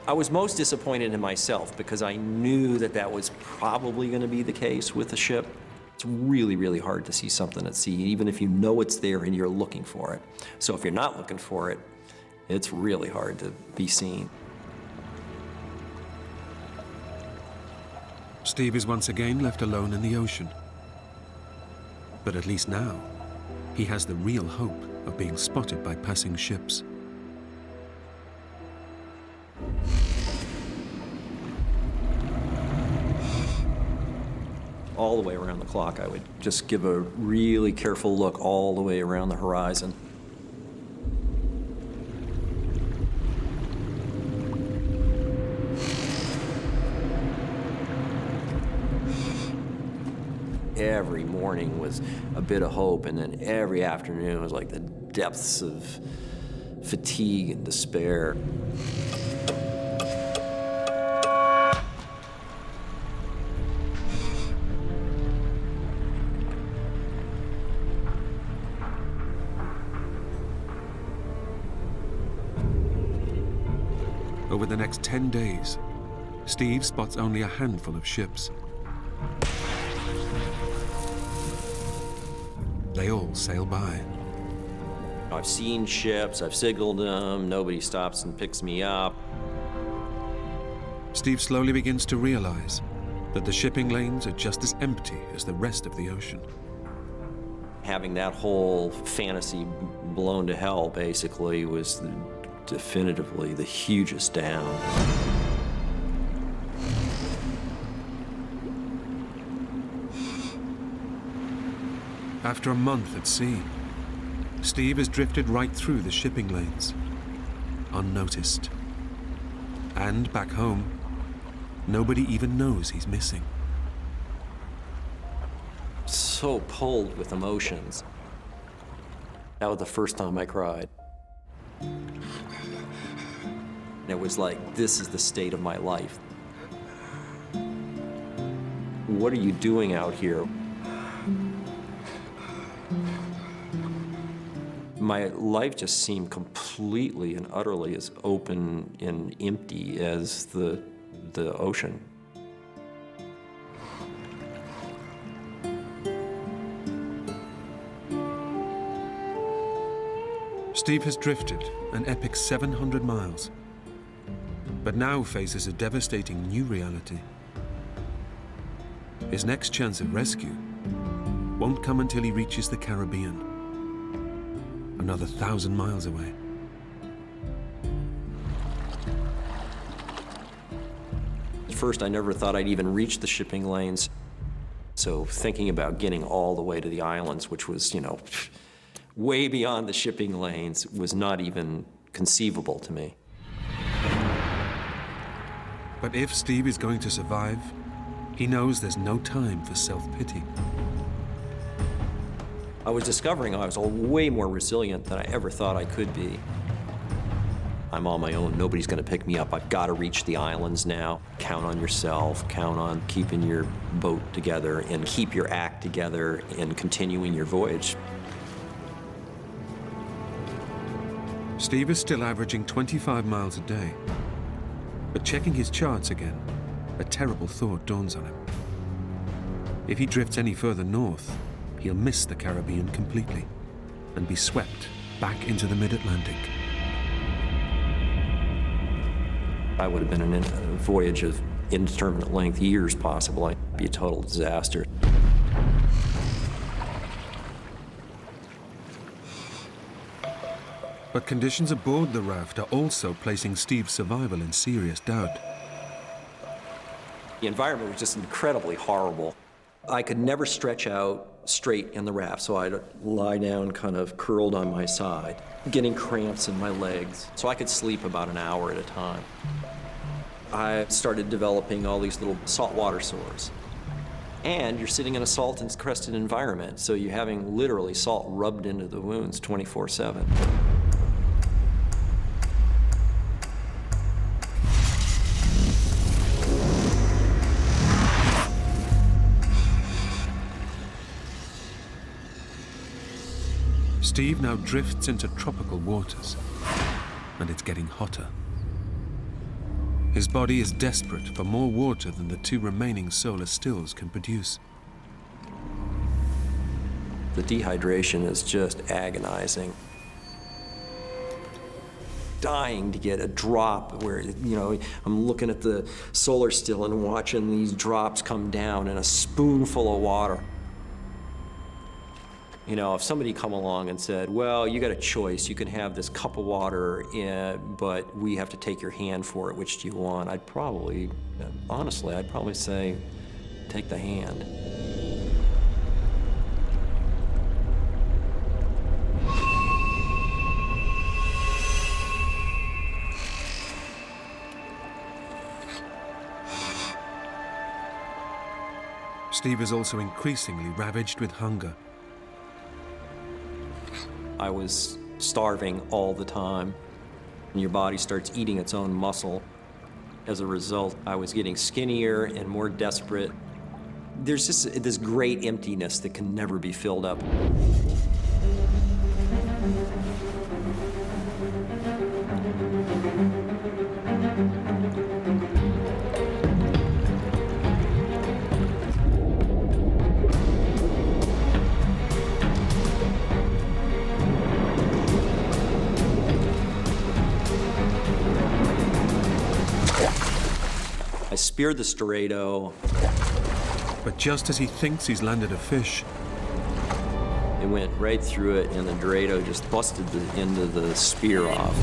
I was most disappointed in myself because I knew that was probably going to be the case with the ship. It's really, really hard to see something at sea, even if you know it's there and you're looking for it. So if you're not looking for it, it's really hard to be seen. Steve is once again left alone in the ocean. But at least now, he has the real hope of being spotted by passing ships. All the way around the clock, I would just give a really careful look all the way around the horizon. Every morning was a bit of hope, and then every afternoon was like the depths of fatigue and despair. Over the next 10 days, Steve spots only a handful of ships. they all sail by. I've seen ships, I've signaled them, nobody stops and picks me up. Steve slowly begins to realize that the shipping lanes are just as empty as the rest of the ocean. Having that whole fantasy blown to hell, basically, was definitively the hugest down. After a month at sea, Steve has drifted right through the shipping lanes, unnoticed. And back home, nobody even knows he's missing. So pulled with emotions. That was the first time I cried. It was like, this is the state of my life. What are you doing out here? My life just seemed completely and utterly as open and empty as the ocean. Steve has drifted an epic 700 miles, but now faces a devastating new reality. His next chance of rescue won't come until he reaches the Caribbean, another 1,000 miles away. At first, I never thought I'd even reach the shipping lanes. So thinking about getting all the way to the islands, which was, way beyond the shipping lanes, was not even conceivable to me. But if Steve is going to survive, he knows there's no time for self-pity. I was discovering I was way more resilient than I ever thought I could be. I'm on my own. Nobody's going to pick me up. I've got to reach the islands now. Count on yourself. Count on keeping your boat together and keep your act together and continuing your voyage. Steve is still averaging 25 miles a day. But checking his charts again, a terrible thought dawns on him. If he drifts any further north, he'll miss the Caribbean completely and be swept back into the mid-Atlantic. I would have been in a voyage of indeterminate length, years possibly. It'd be a total disaster. But conditions aboard the raft are also placing Steve's survival in serious doubt. The environment was just incredibly horrible. I could never stretch out straight in the raft, so I'd lie down kind of curled on my side, getting cramps in my legs, so I could sleep about an hour at a time. I started developing all these little saltwater sores. And you're sitting in a salt-encrusted environment, so you're having literally salt rubbed into the wounds 24/7. Steve now drifts into tropical waters, and it's getting hotter. His body is desperate for more water than the 2 remaining solar stills can produce. The dehydration is just agonizing. Dying to get a drop where, I'm looking at the solar still and watching these drops come down in a spoonful of water. If somebody come along and said, well, you got a choice, you can have this cup of water, but we have to take your hand for it, which do you want? I'd probably say, take the hand. Steve is also increasingly ravaged with hunger. I was starving all the time, and your body starts eating its own muscle. As a result, I was getting skinnier and more desperate. There's just this great emptiness that can never be filled up. speared the Storado. But just as he thinks he's landed a fish, It went right through it, and the Dorado just busted the end of the spear off.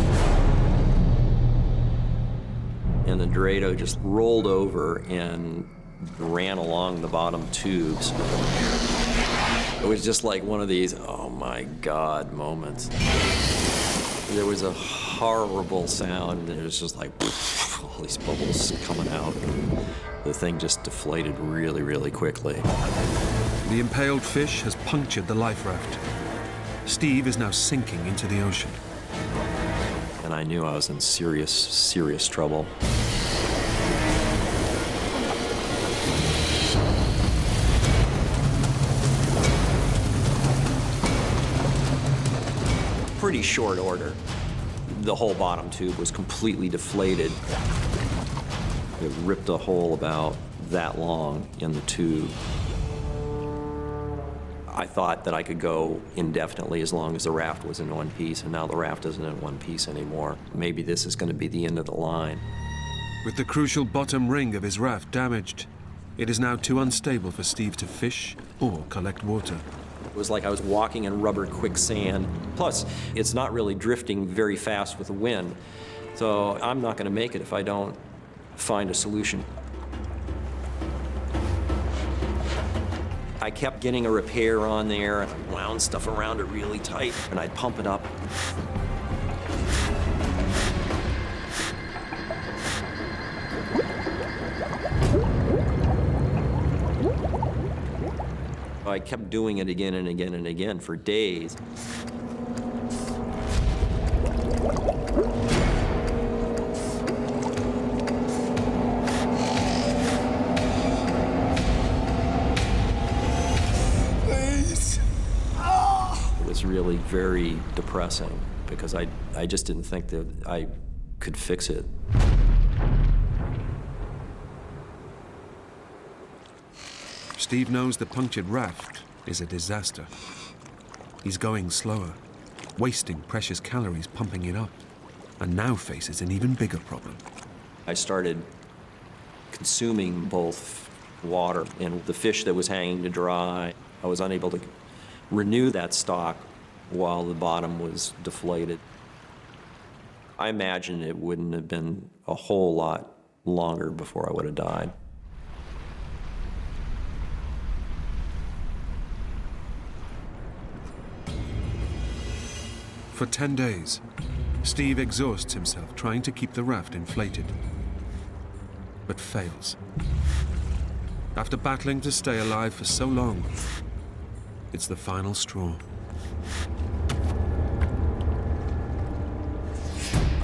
And the Dorado just rolled over and ran along the bottom tubes. It was just like one of these, oh my God, moments. There was a horrible sound, and it was just like, all these bubbles coming out. The thing just deflated really, really quickly. the impaled fish has punctured the life raft. Steve is now sinking into the ocean. And I knew I was in serious, serious trouble. Pretty short order. The whole bottom tube was completely deflated. It ripped a hole about that long in the tube. I thought that I could go indefinitely as long as the raft was in one piece, and now the raft isn't in one piece anymore. Maybe this is going to be the end of the line. With the crucial bottom ring of his raft damaged, it is now too unstable for Steve to fish or collect water. It was like I was walking in rubber quicksand. Plus, it's not really drifting very fast with the wind. So I'm not going to make it if I don't find a solution. I kept getting a repair on there, and I wound stuff around it really tight, and I'd pump it up. I kept doing it again and again and again for days. It was really very depressing because I just didn't think that I could fix it. Steve knows the punctured raft is a disaster. He's going slower, wasting precious calories pumping it up, and now faces an even bigger problem. I started consuming both water and the fish that was hanging to dry. I was unable to renew that stock while the bottom was deflated. I imagine it wouldn't have been a whole lot longer before I would have died. For 10 days, Steve exhausts himself trying to keep the raft inflated, but fails. After battling to stay alive for so long, it's the final straw.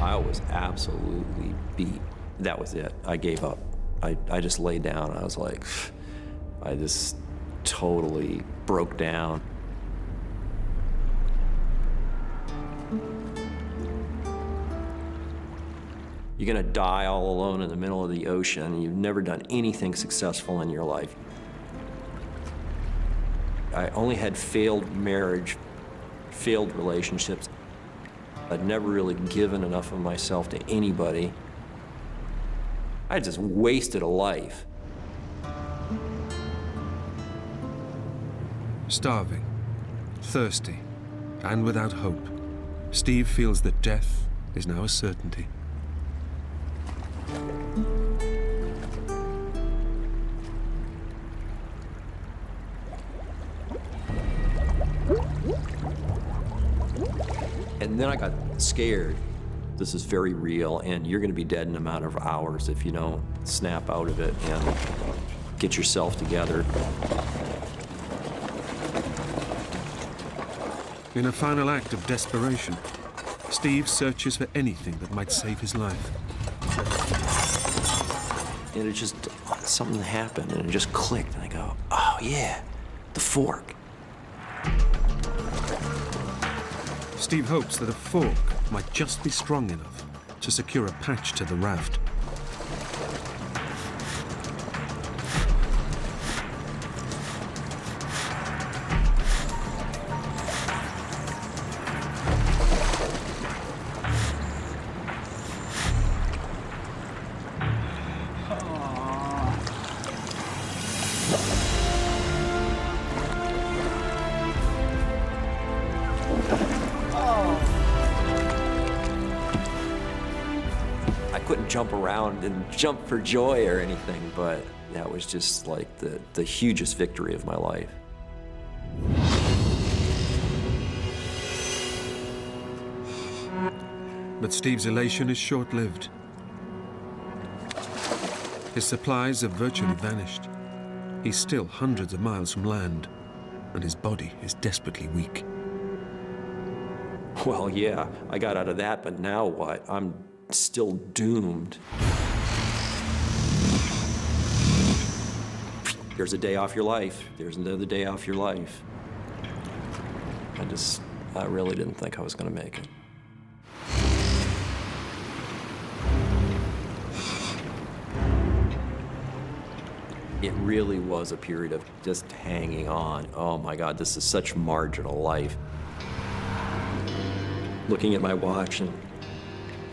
I was absolutely beat. That was it. I gave up. I just laid down. I was like, I just totally broke down. You're gonna die all alone in the middle of the ocean. You've never done anything successful in your life. I only had failed marriage, failed relationships. I'd never really given enough of myself to anybody. I just wasted a life. Starving, thirsty, and without hope, Steve feels that death is now a certainty. And then I got scared. This is very real, and you're going to be dead in a matter of hours if you don't snap out of it and get yourself together. In a final act of desperation, Steve searches for anything that might save his life. And it just, something happened, and it just clicked, and I go, oh yeah, the fork. Steve hopes that a fork might just be strong enough to secure a patch to the raft. jump around and jump for joy or anything, but that was just like the hugest victory of my life. But Steve's elation is short-lived. His supplies have virtually vanished. He's still hundreds of miles from land, and his body is desperately weak. Well, yeah, I got out of that, but now what? I'm still doomed. There's a day off your life. There's another day off your life. I really didn't think I was gonna make it. It really was a period of just hanging on. Oh my God, this is such marginal life. Looking at my watch and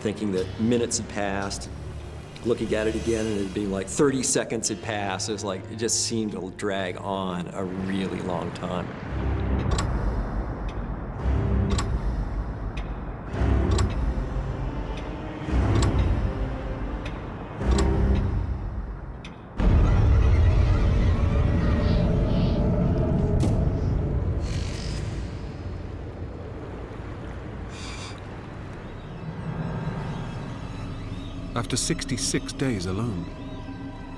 thinking that minutes had passed, looking at it again and it being like 30 seconds had passed. It was like, it just seemed to drag on a really long time. After 66 days alone,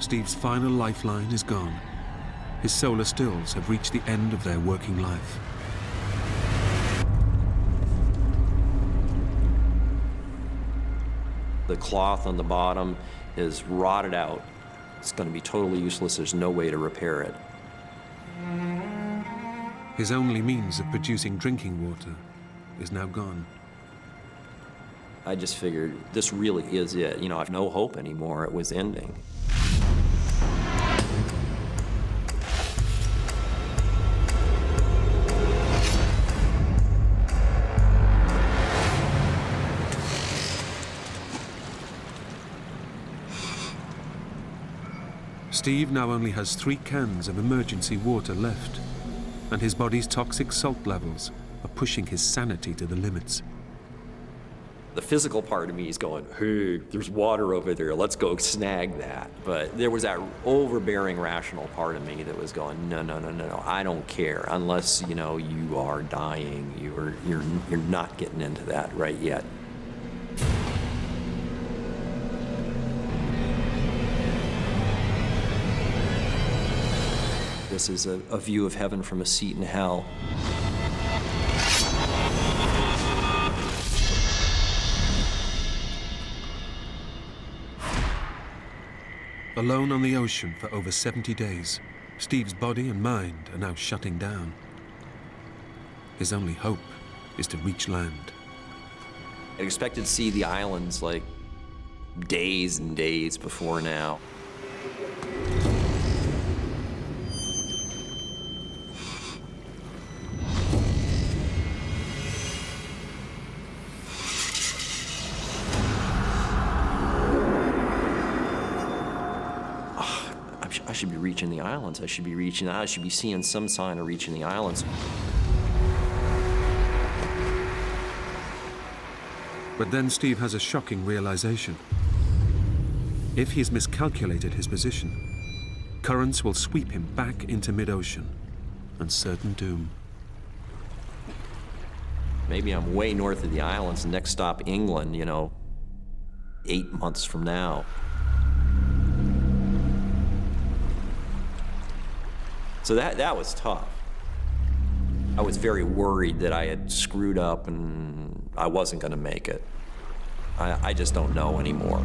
Steve's final lifeline is gone. His solar stills have reached the end of their working life. The cloth on the bottom is rotted out. It's going to be totally useless. There's no way to repair it. His only means of producing drinking water is now gone. I just figured this really is it. You know, I have no hope anymore. It was ending. Steve now only has 3 cans of emergency water left, and his body's toxic salt levels are pushing his sanity to the limits. The physical part of me is going, hey, there's water over there, let's go snag that. But there was that overbearing rational part of me that was going, no, I don't care. Unless, you know, you are dying, you're not getting into that right yet. This is a view of heaven from a seat in hell. Alone on the ocean for over 70 days, Steve's body and mind are now shutting down. His only hope is to reach land. I expected to see the islands like days and days before now. I should be reaching the islands. I should be seeing some sign of reaching the islands. But then Steve has a shocking realization. If he's miscalculated his position, currents will sweep him back into mid-ocean and certain doom. Maybe I'm way north of the islands, next stop England, you know, 8 months from now. So that was tough. I was very worried that I had screwed up and I wasn't going to make it. I just don't know anymore.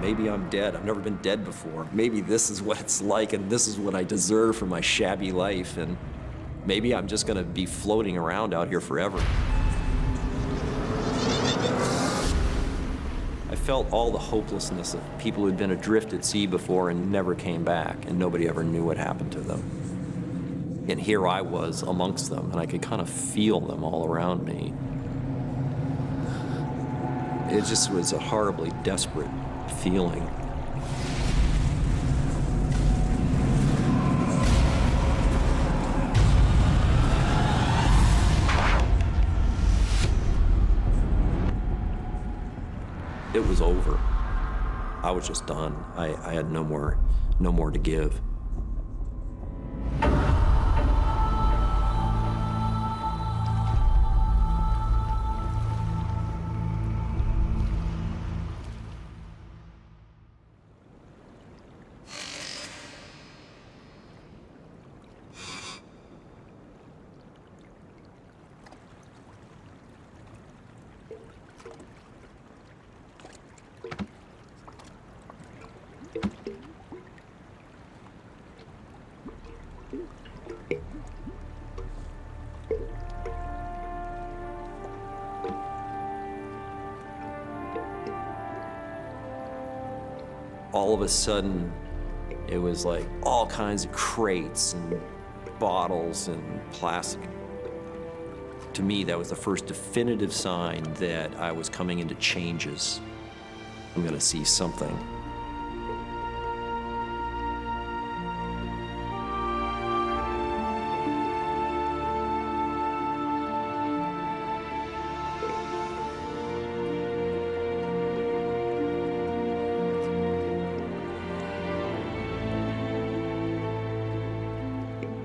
Maybe I'm dead. I've never been dead before. Maybe this is what it's like and this is what I deserve for my shabby life, and maybe I'm just gonna be floating around out here forever. felt all the hopelessness of people who'd been adrift at sea before and never came back, and nobody ever knew what happened to them. And here I was amongst them, and I could kind of feel them all around me. It just was a horribly desperate feeling. It was over. I was just done. I had no more to give. All of a sudden, it was like all kinds of crates and bottles and plastic. To me, that was the first definitive sign that I was coming into changes. I'm gonna see something.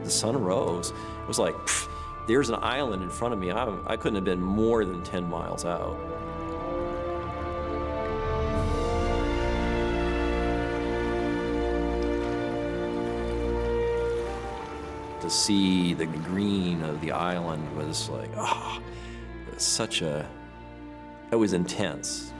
The sun rose. It was like, pff, there's an island in front of me. I couldn't have been more than 10 miles out. To see the green of the island was like, oh, it was intense.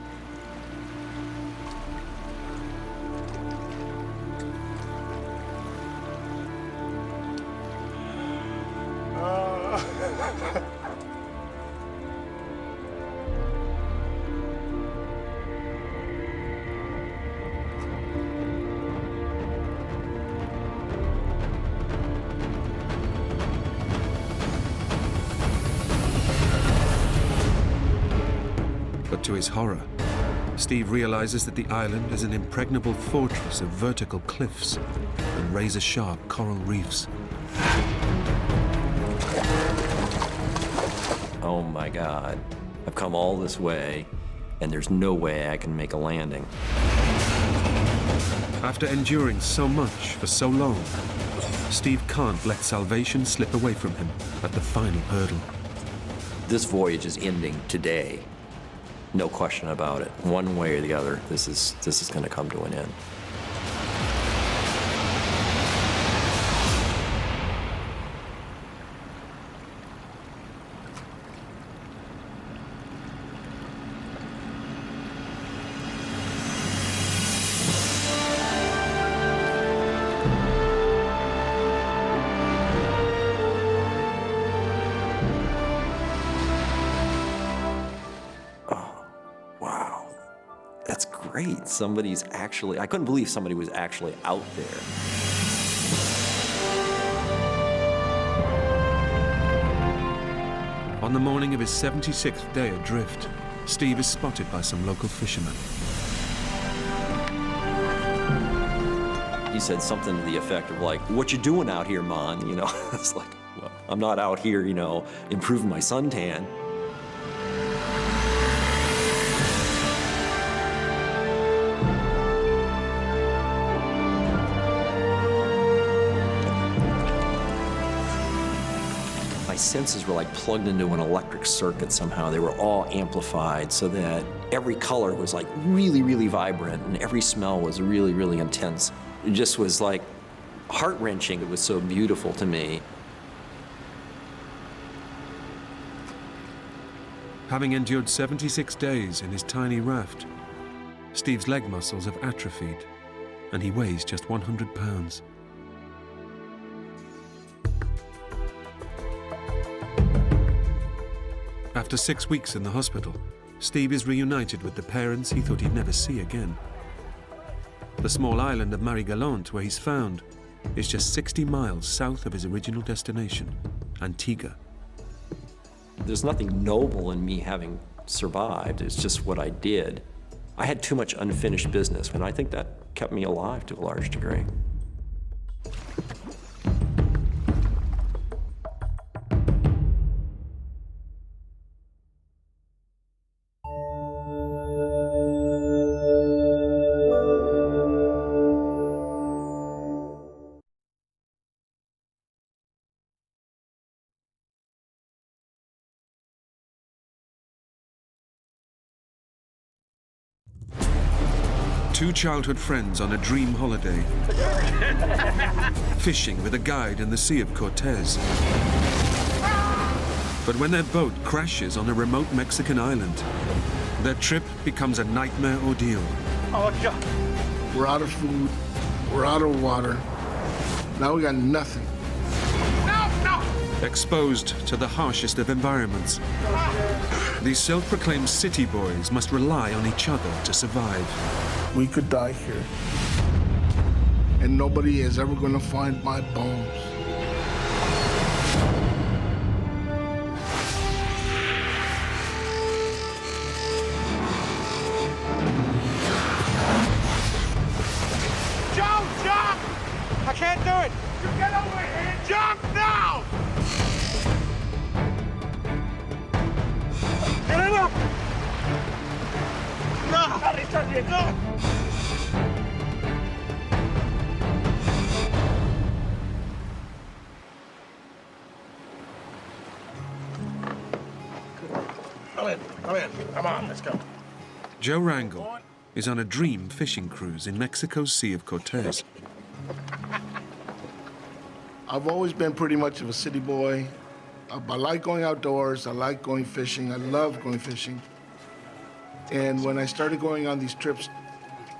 But to his horror, Steve realizes that the island is an impregnable fortress of vertical cliffs and razor-sharp coral reefs. Oh my God, I've come all this way, and there's no way I can make a landing. After enduring so much for so long, Steve can't let salvation slip away from him at the final hurdle. This voyage is ending today. No question about it. One way or the other, this is going to come to an end. Great, somebody's actually, I couldn't believe somebody was actually out there. On the morning of his 76th day adrift, Steve is spotted by some local fishermen. He said something to the effect of like, "What you doing out here, man?" You know, it's like, well, I'm not out here, you know, improving my suntan. My senses were like plugged into an electric circuit somehow. They were all amplified so that every color was like really, really vibrant and every smell was really, really intense. It just was like heart-wrenching. It was so beautiful to me. Having endured 76 days in his tiny raft, Steve's leg muscles have atrophied and he weighs just 100 pounds. After 6 weeks in the hospital, Steve is reunited with the parents he thought he'd never see again. The small island of Marie-Galante, where he's found, is just 60 miles south of his original destination, Antigua. There's nothing noble in me having survived. It's just what I did. I had too much unfinished business, and I think that kept me alive to a large degree. Two childhood friends on a dream holiday, fishing with a guide in the Sea of Cortez. But when their boat crashes on a remote Mexican island, their trip becomes a nightmare ordeal. We're out of food. We're out of water. Now we got nothing. Exposed to the harshest of environments, these self-proclaimed city boys must rely on each other to survive. We could die here. And nobody is ever going to find my bones. Jump! I can't do it! You get over here! Jump now! Get him up! No! Come on, let's go. Joe Rangel is on a dream fishing cruise in Mexico's Sea of Cortez. I've always been pretty much of a city boy. I like going outdoors. I like going fishing. I love going fishing. And when I started going on these trips,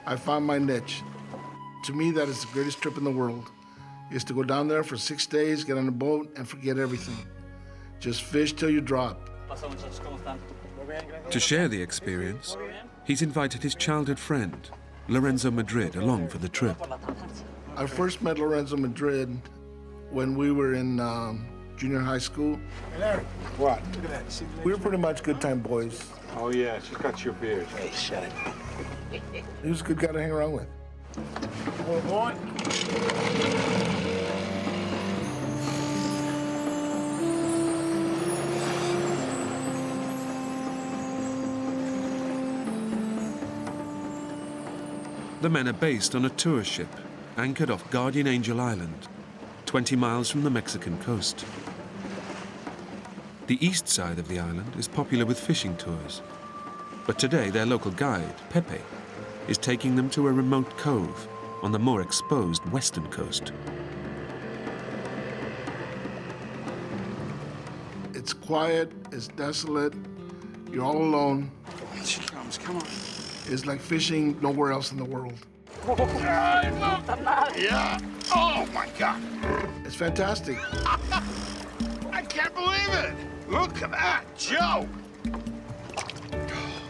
I found my niche. To me, that is the greatest trip in the world, is to go down there for 6 days, get on a boat, and forget everything. Just fish till you drop. To share the experience, he's invited his childhood friend, Lorenzo Madrid, along for the trip. I first met Lorenzo Madrid when we were in junior high school. Hey, Larry. What? Look at that. We were pretty much good time boys. Oh, yeah, she cut your beard. Hey, shut it. He was a good guy to hang around with. Oh, boy. The men are based on a tour ship anchored off Guardian Angel Island, 20 miles from the Mexican coast. The east side of the island is popular with fishing tours, but today their local guide, Pepe, is taking them to a remote cove on the more exposed western coast. It's quiet, it's desolate, you're all alone. She comes, come on. It's like fishing nowhere else in the world. Yeah. Oh, my God. It's fantastic. I can't believe it. Look at that, Joe.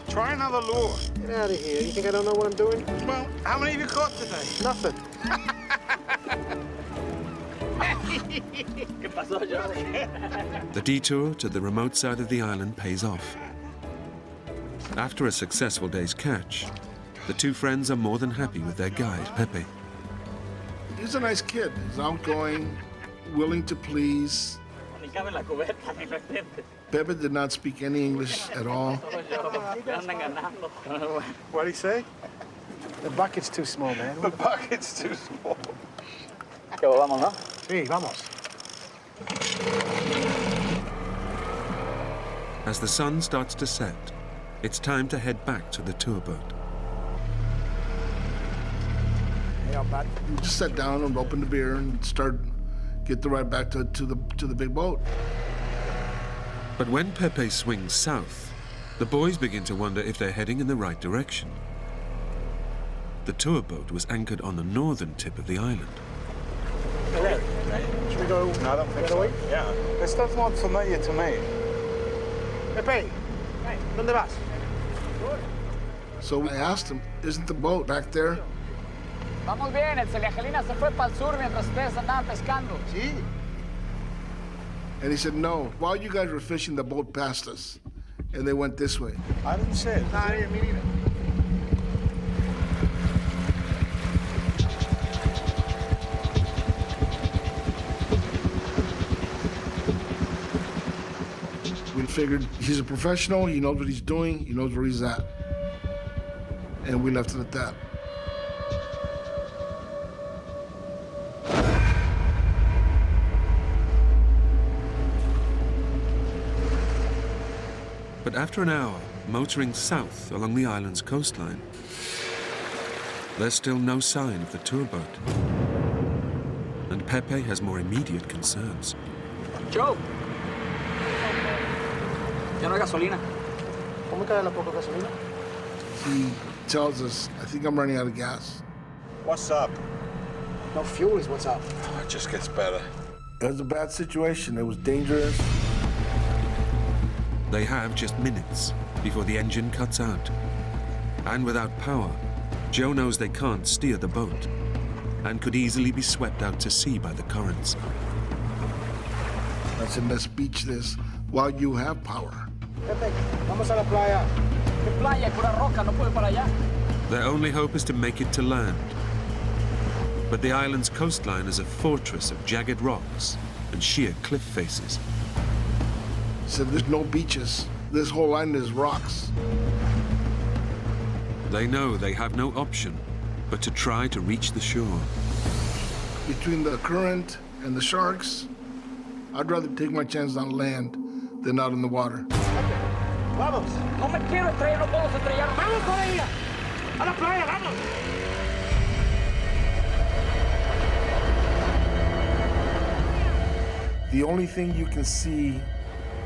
Try another lure. Get out of here. You think I don't know what I'm doing? Well, how many have you caught today? Nothing. The detour to the remote side of the island pays off. After a successful day's catch, the two friends are more than happy with their guide, Pepe. He's a nice kid. He's outgoing, willing to please. Pepe did not speak any English at all. What'd he say? The bucket's too small, man. The bucket's too small. Sí, vamos. As the sun starts to set, it's time to head back to the tour boat. We just sat down and opened the beer and get the ride back to the big boat. But when Pepe swings south, the boys begin to wonder if they're heading in the right direction. The tour boat was anchored on the northern tip of the island. Should we go? No, I don't think so. Yeah. This does not familiar to me. Pepe, ¿dónde vas? So I asked him, isn't the boat back there? Vamos bien, el Celiagelina se fue para el sur mientras ustedes andaban pescando. Sí. And he said, no, while you guys were fishing, the boat passed us. And they went this way. I didn't say it. Nah, me neither. We figured he's a professional, he knows what he's doing, he knows where he's at. And we left it at that. But after an hour, motoring south along the island's coastline, there's still no sign of the tour boat. And Pepe has more immediate concerns. Joe. Ya no hay gasolina. ¿Cómo queda la poca gasolina? He tells us, I think I'm running out of gas. What's up? No fuel is what's up. It just gets better. It was a bad situation, it was dangerous. They have just minutes before the engine cuts out. And without power, Joe knows they can't steer the boat and could easily be swept out to sea by the currents. I said, let's beach this while you have power. Pepe, vamos a la playa. ¿Qué playa? Pura roca, no puedo para allá. Their only hope is to make it to land. But the island's coastline is a fortress of jagged rocks and sheer cliff faces. He said, there's no beaches. This whole island is rocks. They know they have no option but to try to reach the shore. Between the current and the sharks, I'd rather take my chances on land than out in the water. Vamos. No me quiero estrellar, no puedo estrellar. ¡Vamos por ella! ¡A la playa, vamos! The only thing you can see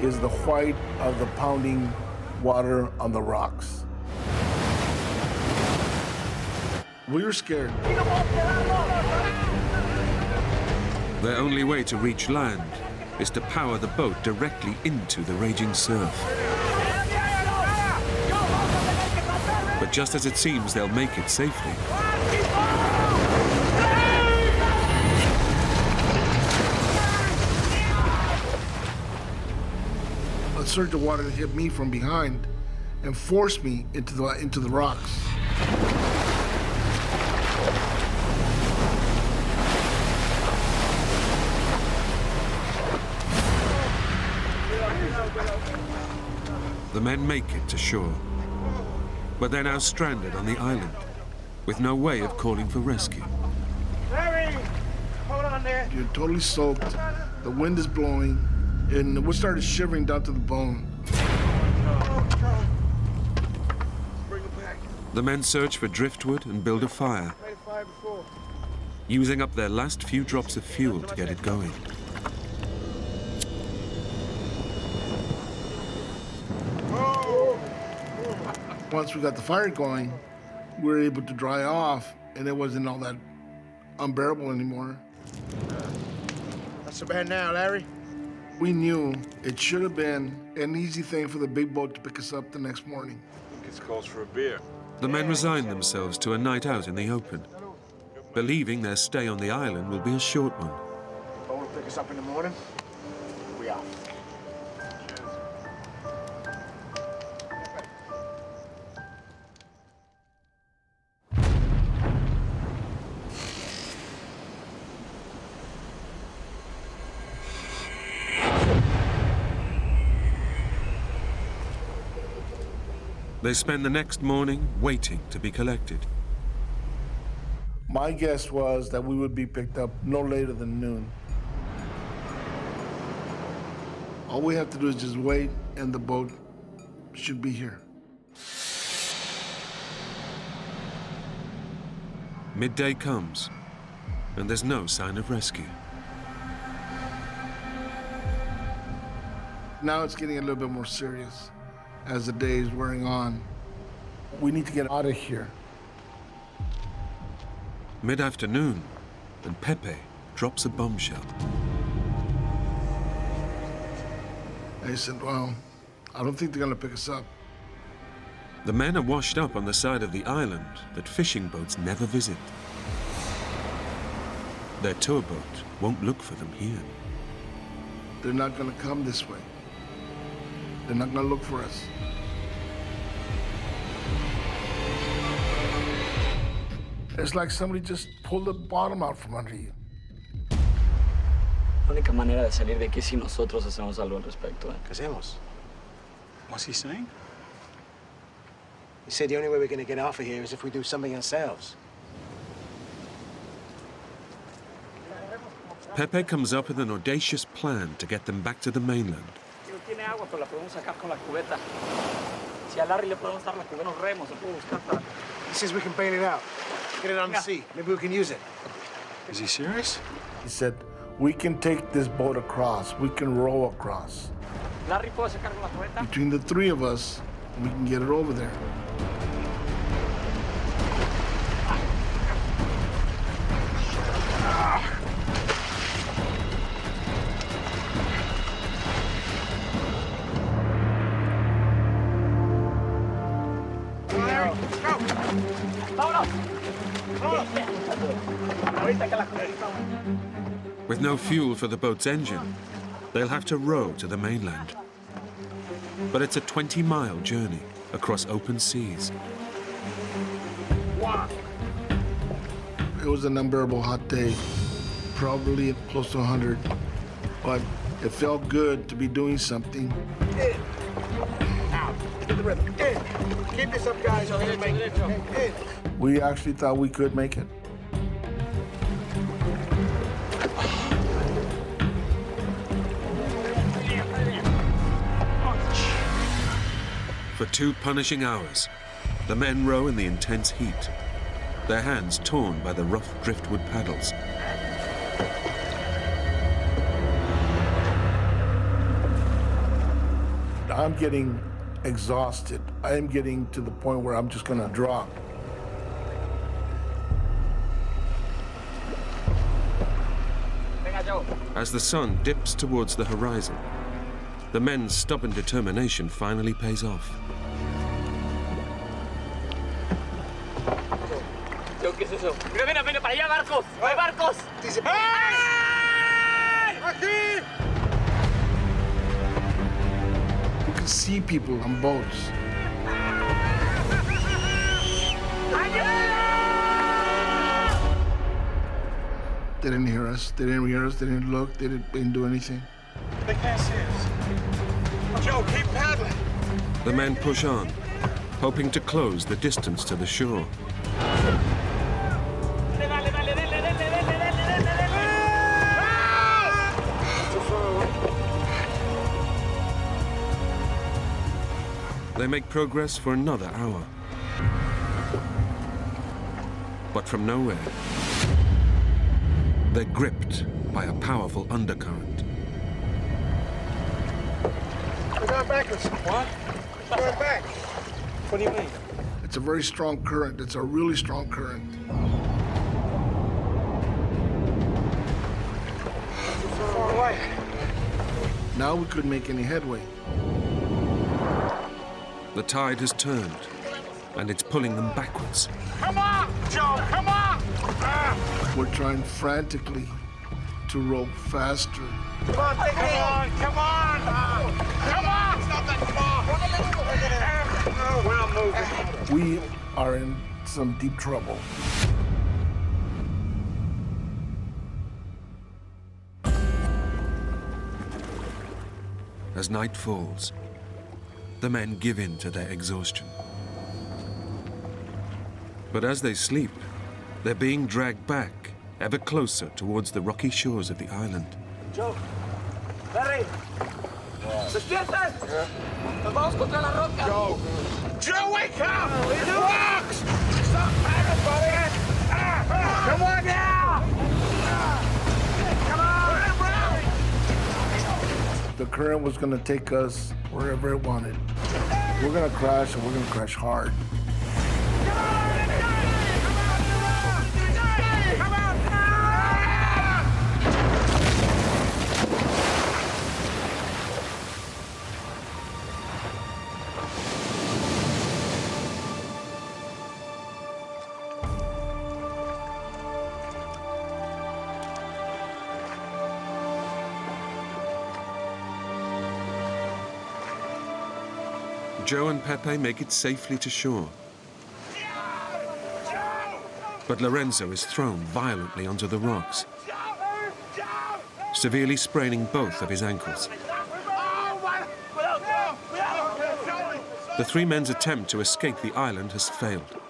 is the white of the pounding water on the rocks. We were scared. Their only way to reach land is to power the boat directly into the raging surf. But just as it seems they'll make it safely, A surge of water hit me from behind and forced me into the rocks. the men make it to shore. But they're now stranded on the island, with no way of calling for rescue. Larry! Hold on there. You're totally soaked, the wind is blowing, and we started shivering down to the bone. Bring it back. The men search for driftwood and build a fire, Made a fire before. using up their last few drops of fuel to get it going. Once we got the fire going, we were able to dry off, and it wasn't all that unbearable anymore. Not so bad now, Larry. We knew it should have been an easy thing for the big boat to pick us up the next morning. It's calls for a beer. The men resign themselves to a night out in the open, believing their stay on the island will be a short one. Boat will pick us up in the morning. We out. They spend the next morning waiting to be collected. My guess was that we would be picked up no later than noon. All we have to do is just wait, and the boat should be here. Midday comes, and there's no sign of rescue. Now it's getting a little bit more serious as the day is wearing on. We need to get out of here. Mid-afternoon, and Pepe drops a bombshell. I said, well, I don't think they're gonna pick us up. The men are washed up on the side of the island that fishing boats never visit. Their tour boat won't look for them here. They're not gonna come this way. They're not gonna look for us. It's like somebody just pulled the bottom out from under you. La única manera de salir de aquí es si nosotros hacemos algo al respecto. ¿Qué hacemos? What's he saying? He said the only way we're gonna get off of here is if we do something ourselves. Pepe comes up with an audacious plan to get them back to the mainland. Si no tiene agua, pero la podemos sacar con la cubeta. Si a Larry le podemos dar la cubeta, nos remos, se puede buscar para... He says we can bail it out. Get it on the sea. Maybe we can use it. Is he serious? He said, we can take this boat across. We can row across. Larry puede sacar con la cubeta. Between the three of us, we can get it over there. With no fuel for the boat's engine, they'll have to row to the mainland. But it's a 20-mile journey across open seas. It was an unbearable hot day, probably close to 100, but it felt good to be doing something. Out. Get the rhythm. Keep this up, guys. We actually thought we could make it. For 2 punishing hours, the men row in the intense heat, their hands torn by the rough driftwood paddles. I'm getting exhausted. I am getting to the point where I'm just gonna drop. As the sun dips towards the horizon, the men's stubborn determination finally pays off. ¿Qué es eso? Mira, para allá, barcos. ¡Hay barcos! Aquí! You can see people on boats. They didn't hear us. They didn't hear us. They didn't look. They didn't do anything. They can't see us. Joe, keep paddling. The men push on, hoping to close the distance to the shore. They make progress for another hour. But from nowhere, they're gripped by a powerful undercurrent. We're going backwards. What? We're going back. What do you mean? It's a very strong current. It's a really strong current. Too far away. Now we couldn't make any headway. The tide has turned, and it's pulling them backwards. Come on, Joe, come on! We're trying frantically to row faster. Come on, take it in. Come on! Come on! It's not that far! No, we're not moving. We are in some deep trouble. As night falls, the men give in to their exhaustion. But as they sleep, they're being dragged back ever closer towards the rocky shores of the island. Joe, Larry, despierten. Nos vamos contra la roca. Joe! Joe, wake up! It rocks! Stop paddling, buddy! Come on now! Come on! The current was gonna take us wherever it wanted. We're gonna crash, and we're gonna crash hard. Joe and Pepe make it safely to shore. But Lorenzo is thrown violently onto the rocks, severely spraining both of his ankles. The three men's attempt to escape the island has failed,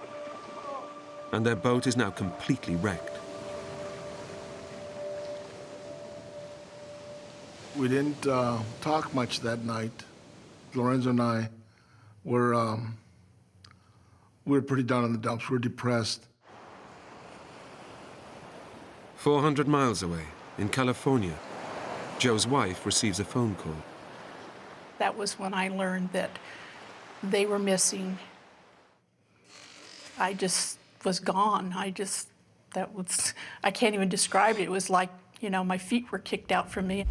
and their boat is now completely wrecked. We didn't talk much that night. Lorenzo and I were pretty down in the dumps. We were depressed. 400 miles away, in California, Joe's wife receives a phone call. That was when I learned that they were missing. I just was gone. I can't even describe it. It was like, you know, my feet were kicked out from me.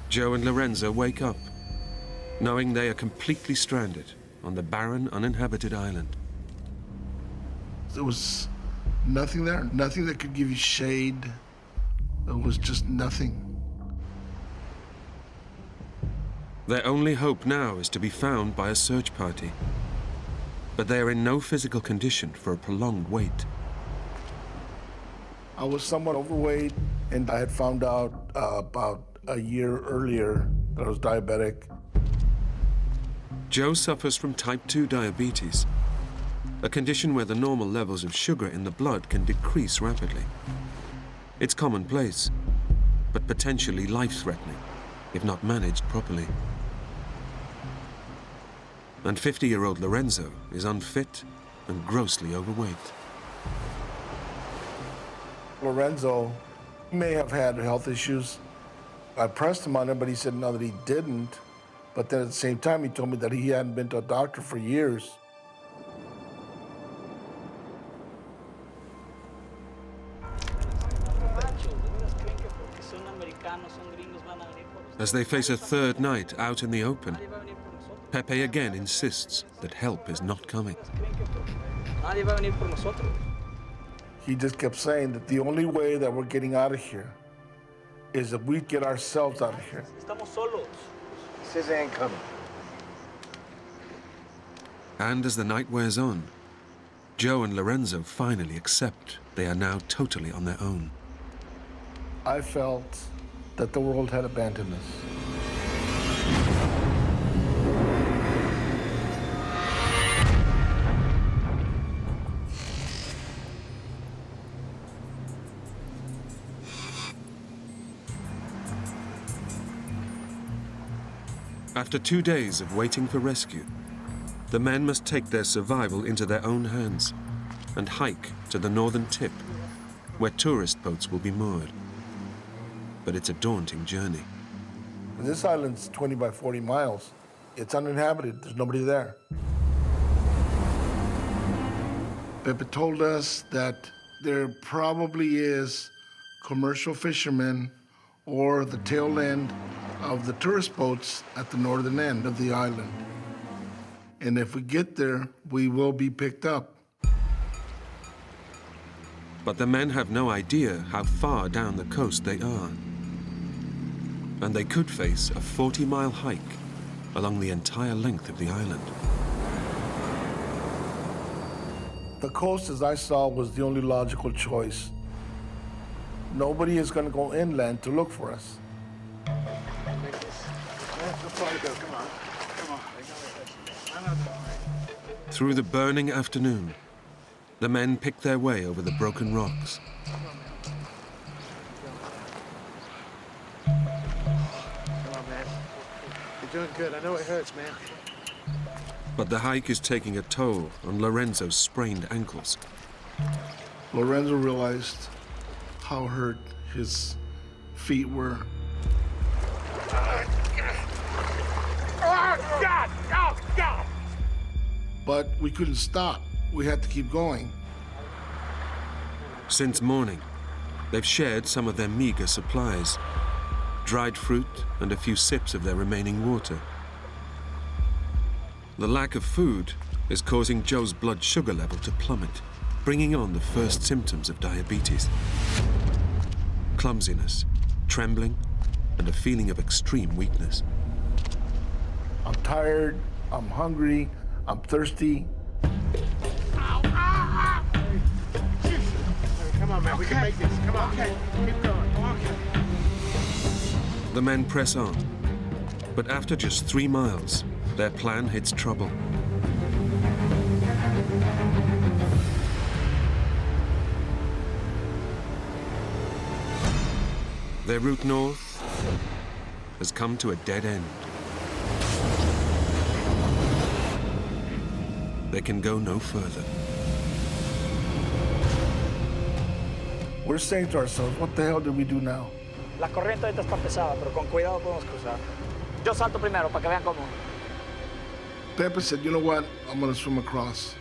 Joe and Lorenzo wake up, knowing they are completely stranded on the barren, uninhabited island. There was nothing there, nothing that could give you shade. There was just nothing. Their only hope now is to be found by a search party, but they are in no physical condition for a prolonged wait. I was somewhat overweight, and I had found out about a year earlier that I was diabetic. Joe suffers from type 2 diabetes, a condition where the normal levels of sugar in the blood can decrease rapidly. It's commonplace, but potentially life-threatening if not managed properly. And 50-year-old Lorenzo is unfit and grossly overweight. Lorenzo may have had health issues. I pressed him on it, but he said no, that he didn't. But then at the same time, he told me that he hadn't been to a doctor for years. As they face a third night out in the open, Pepe again insists that help is not coming. He just kept saying that the only way that we're getting out of here is if we get ourselves out of here. He says they ain't coming. And as the night wears on, Joe and Lorenzo finally accept they are now totally on their own. I felt that the world had abandoned us. After 2 days of waiting for rescue, the men must take their survival into their own hands and hike to the northern tip, where tourist boats will be moored. But it's a daunting journey. This island's 20 by 40 miles. It's uninhabited. There's nobody there. Pepe told us that there probably is commercial fishermen or the tail end of the tourist boats at the northern end of the island. And if we get there, we will be picked up. But the men have no idea how far down the coast they are. And they could face a 40-mile hike along the entire length of the island. The coast, as I saw, was the only logical choice. Nobody is going to go inland to look for us. Through the burning afternoon, the men pick their way over the broken rocks. Come on, man. You're doing good. I know it hurts, man. But the hike is taking a toll on Lorenzo's sprained ankles. Lorenzo realized how hurt his feet were. Oh, God! Oh, God! But we couldn't stop. We had to keep going. Since morning, they've shared some of their meager supplies, dried fruit and a few sips of their remaining water. The lack of food is causing Joe's blood sugar level to plummet, bringing on the first symptoms of diabetes. Clumsiness, trembling, and a feeling of extreme weakness. I'm tired, I'm hungry, I'm thirsty. Come on, man, we can make this. Come on. Okay, keep going. Okay. The men press on, but after just 3 miles, their plan hits trouble. Their route north has come to a dead end. They can go no further. We're saying to ourselves, what the hell did we do now? La corriente ahorita está pesada, pero con cuidado podemos cruzar. Yo salto primero para que vean cómo. Pepe said, you know what? I'm gonna swim across.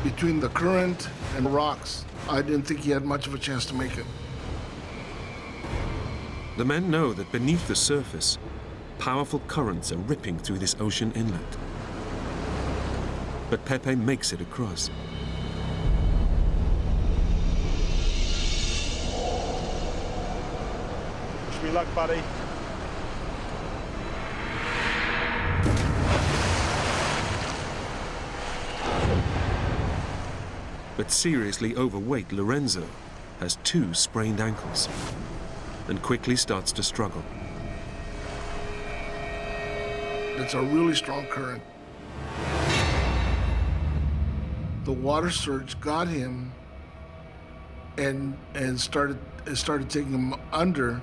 Between the current and rocks, I didn't think he had much of a chance to make it. The men know that beneath the surface, powerful currents are ripping through this ocean inlet. But Pepe makes it across. Wish me luck, buddy. But seriously overweight Lorenzo has 2 sprained ankles and quickly starts to struggle. It's a really strong current. The water surge got him and started taking him under.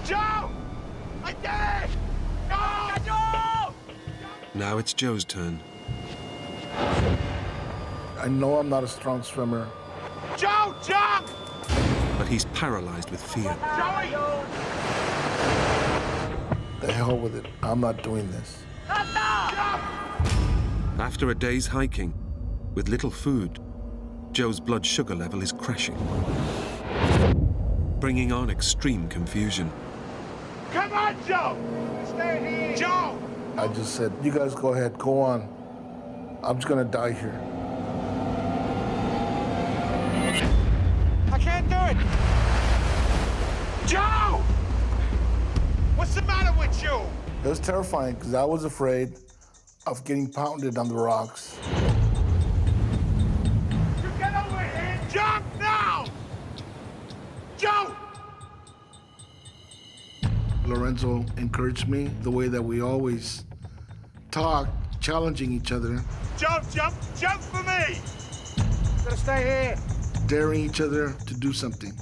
Joe! I did it! No! Now it's Joe's turn. I know I'm not a strong swimmer. Joe, jump! But he's paralyzed with fear. Joey! The hell with it. I'm not doing this. After a day's hiking, with little food, Joe's blood sugar level is crashing, bringing on extreme confusion. Come on, Joe! Stay here! Joe! I just said, you guys go ahead, go on. I'm just gonna die here. I can't do it! Joe! What's the matter with you? It was terrifying because I was afraid of getting pounded on the rocks. You get over here! Jump now! Joe! Lorenzo encouraged me the way that we always talk, challenging each other. Jump, jump, jump for me! You gotta stay here. Daring each other to do something.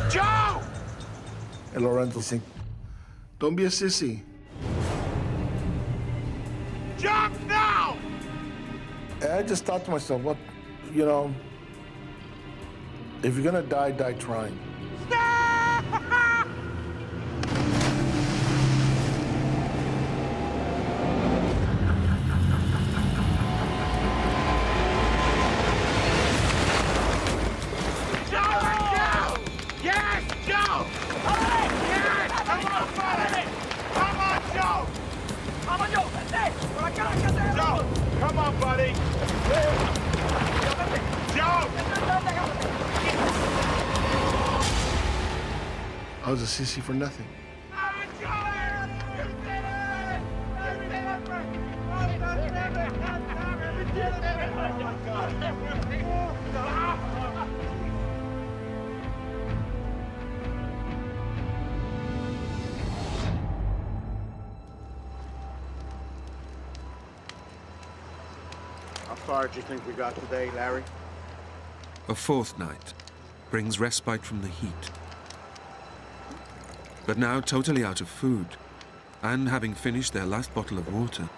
Joe! And Lorenzo said, don't be a sissy. Jump now! And I just thought to myself, what, you know, if you're gonna die, die trying. Come on, buddy. Joe! I was a sissy for nothing. How far do you think we got today, Larry? A 4th night brings respite from the heat. But now totally out of food, and having finished their last bottle of water,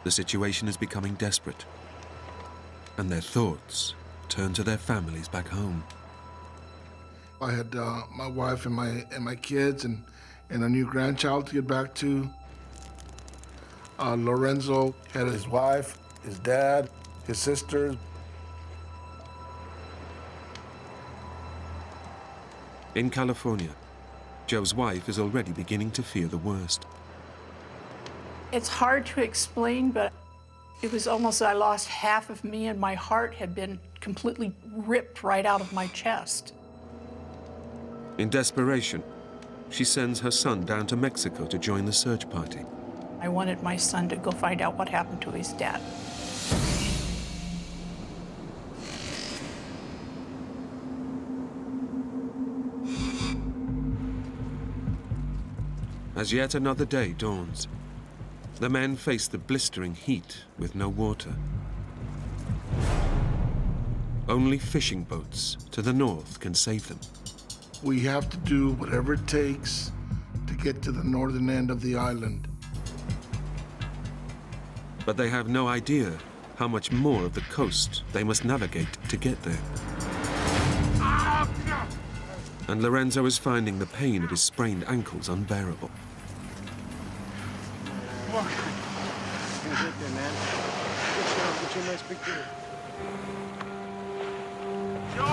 the situation is becoming desperate, and their thoughts return to their families back home. I had my wife and my kids and a new grandchild to get back to. Lorenzo had his wife, his dad, his sisters. In California, Joe's wife is already beginning to fear the worst. It's hard to explain, but it was almost I lost half of me and my heart had been completely ripped right out of my chest. In desperation, she sends her son down to Mexico to join the search party. I wanted my son to go find out what happened to his dad. As yet another day dawns, the men face the blistering heat with no water. Only fishing boats to the north can save them. We have to do whatever it takes to get to the northern end of the island. But they have no idea how much more of the coast they must navigate to get there. And Lorenzo is finding the pain of his sprained ankles unbearable. Come on. You're gonna get there, man. Get you a nice big dinner. Joe!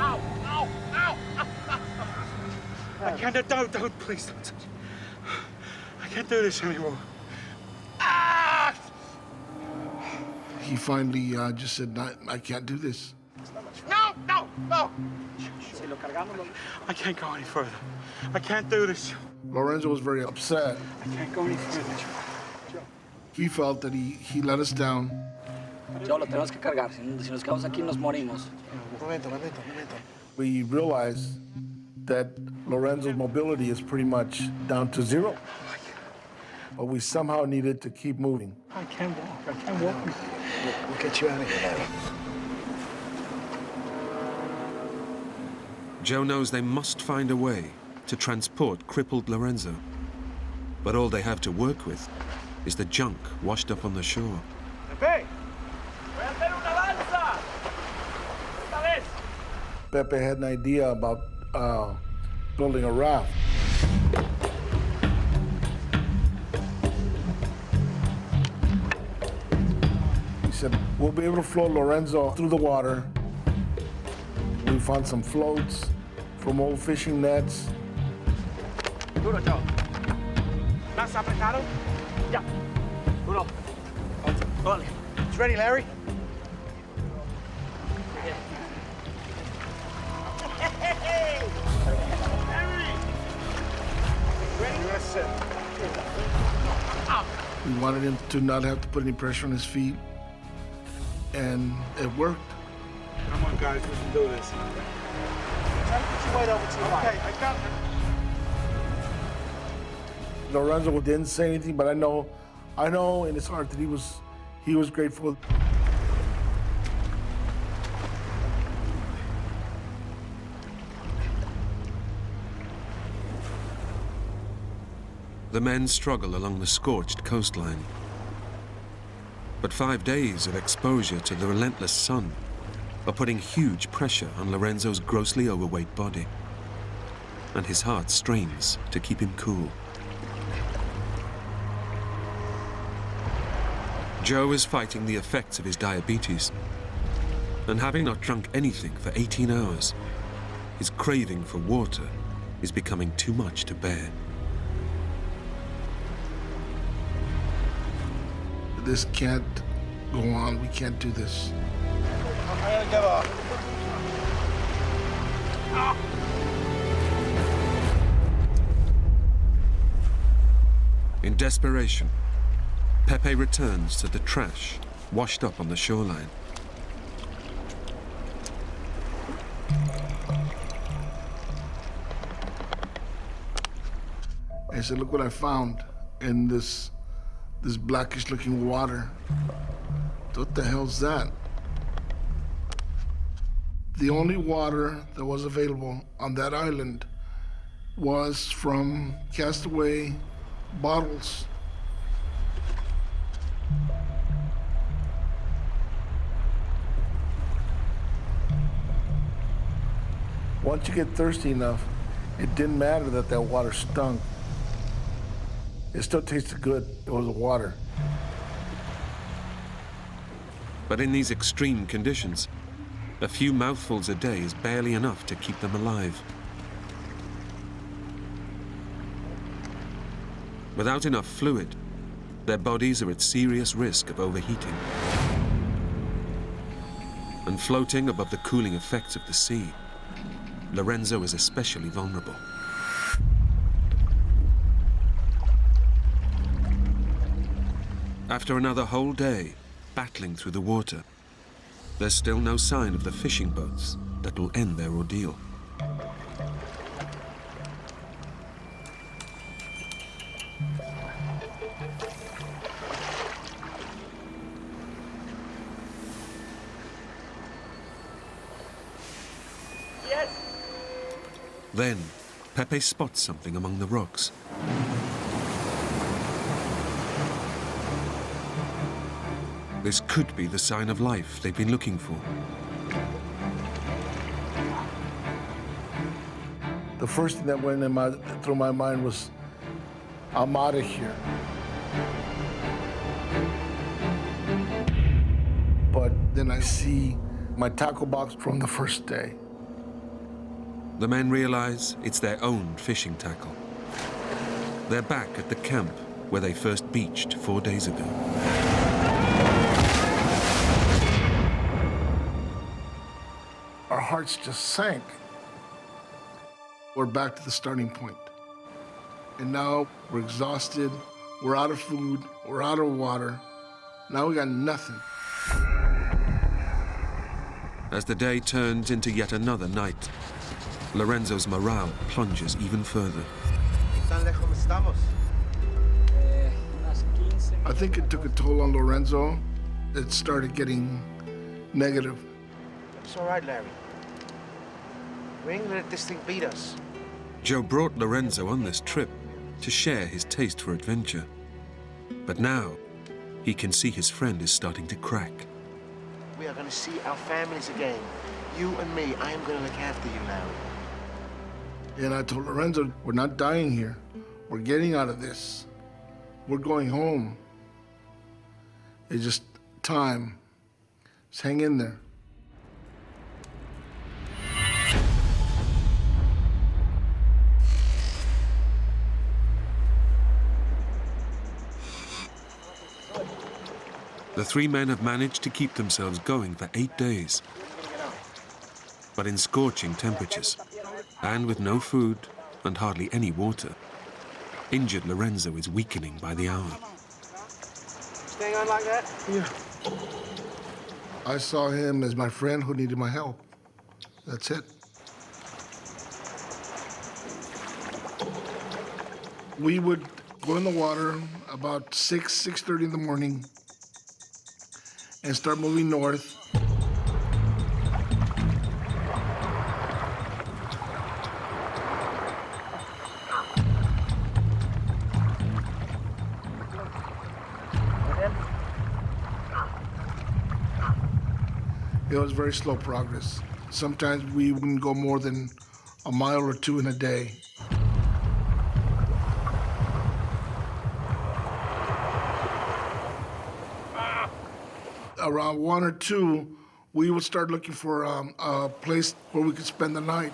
Ow! I can't, don't, please don't touch me. I can't do this anymore. He finally just said, "No, I can't do this." No! I can't go any further. I can't do this. Lorenzo was very upset. I can't go any further. He felt that he let us down. Joe, lo tenemos que cargar. Si nos quedamos aquí, nos morimos. Momento. We realized that Lorenzo's mobility is pretty much down to zero. But we somehow needed to keep moving. I can't walk. We'll get you out of here, Larry. Joe knows they must find a way to transport crippled Lorenzo. But all they have to work with is the junk washed up on the shore. Pepe! Voy a hacer una lanza! Esta vez! Pepe had an idea about building a raft. He said, we'll be able to float Lorenzo through the water. We found some floats from old fishing nets. Duro, Joe. ¿Más apretado? Ya. Duro. Dale. It's ready, Larry? Yes, sir. We wanted him to not have to put any pressure on his feet. And it worked. Come on, guys, we can do this. Try to put your weight over to your right. Okay, I got it. Lorenzo didn't say anything, but I know in his heart that he was grateful. The men struggle along the scorched coastline. But 5 days of exposure to the relentless sun are putting huge pressure on Lorenzo's grossly overweight body. And his heart strains to keep him cool. Joe is fighting the effects of his diabetes. And having not drunk anything for 18 hours, his craving for water is becoming too much to bear. This can't go on. We can't do this. I gotta get off. In desperation, Pepe returns to the trash washed up on the shoreline. I said, look what I found in this blackish looking water. What the hell's that? The only water that was available on that island was from castaway bottles. Once you get thirsty enough, it didn't matter that that water stunk. It still tasted good. It was water. But in these extreme conditions, a few mouthfuls a day is barely enough to keep them alive. Without enough fluid, their bodies are at serious risk of overheating. And floating above the cooling effects of the sea, Lorenzo is especially vulnerable. After another whole day battling through the water, there's still no sign of the fishing boats that will end their ordeal. Yes. Then, Pepe spots something among the rocks. This could be the sign of life they've been looking for. The first thing that went through my mind was, I'm out of here. But then I see my tackle box from the first day. The men realize it's their own fishing tackle. They're back at the camp where they first beached 4 days ago. Our hearts just sank. We're back to the starting point. And now we're exhausted, we're out of food, we're out of water. Now we got nothing. As the day turns into yet another night, Lorenzo's morale plunges even further. I think it took a toll on Lorenzo. It started getting negative. It's all right, Larry. We ain't gonna let this thing beat us. Joe brought Lorenzo on this trip to share his taste for adventure. But now, he can see his friend is starting to crack. We are gonna see our families again. You and me, I am gonna look after you, Larry. And I told Lorenzo, we're not dying here. We're getting out of this. We're going home. It's just time. Just hang in there. The three men have managed to keep themselves going for 8 days. But in scorching temperatures, and with no food and hardly any water, injured Lorenzo is weakening by the hour. Staying on like that? Yeah. I saw him as my friend who needed my help. That's it. We would go in the water about 6:30 in the morning and start moving north. It was very slow progress. Sometimes we wouldn't go more than a mile or two in a day. Around 1 or 2, we would start looking for a place where we could spend the night.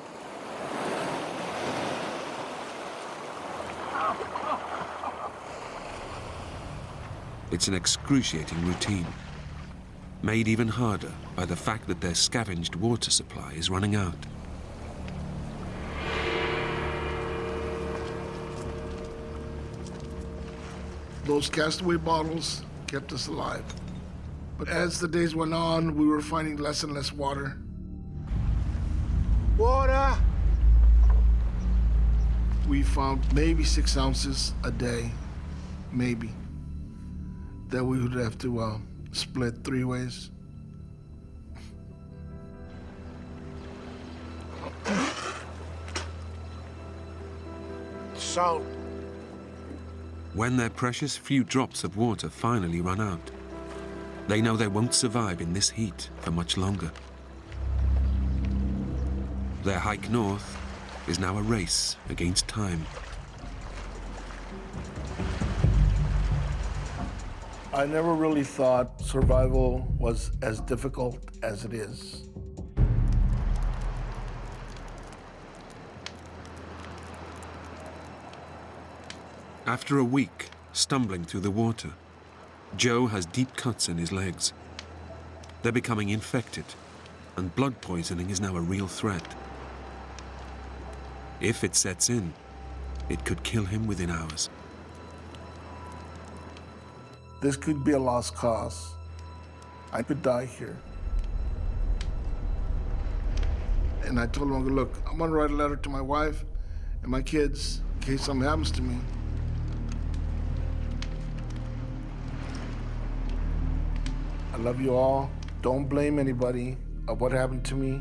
It's an excruciating routine, made even harder by the fact that their scavenged water supply is running out. Those castaway bottles kept us alive. But as the days went on, we were finding less and less water. Water! We found maybe 6 ounces a day, maybe, that we would have to split 3 ways. Salt. When their precious few drops of water finally run out, they know they won't survive in this heat for much longer. Their hike north is now a race against time. I never really thought survival was as difficult as it is. After a week stumbling through the water, Joe has deep cuts in his legs. They're becoming infected, and blood poisoning is now a real threat. If it sets in, it could kill him within hours. This could be a lost cause. I could die here. And I told him, look, I'm gonna write a letter to my wife and my kids in case something happens to me. I love you all. Don't blame anybody of what happened to me.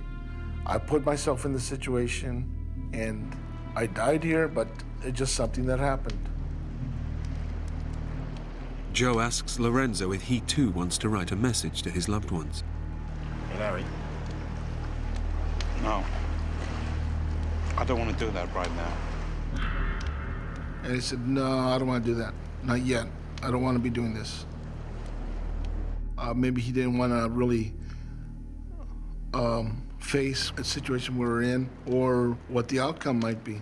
I put myself in the situation and I died here, but it's just something that happened. Joe asks Lorenzo if he too wants to write a message to his loved ones. Hey, Larry. No. I don't want to do that right now. And he said, no, I don't want to do that. Not yet. I don't want to be doing this. Maybe he didn't want to really face a situation we're in or what the outcome might be.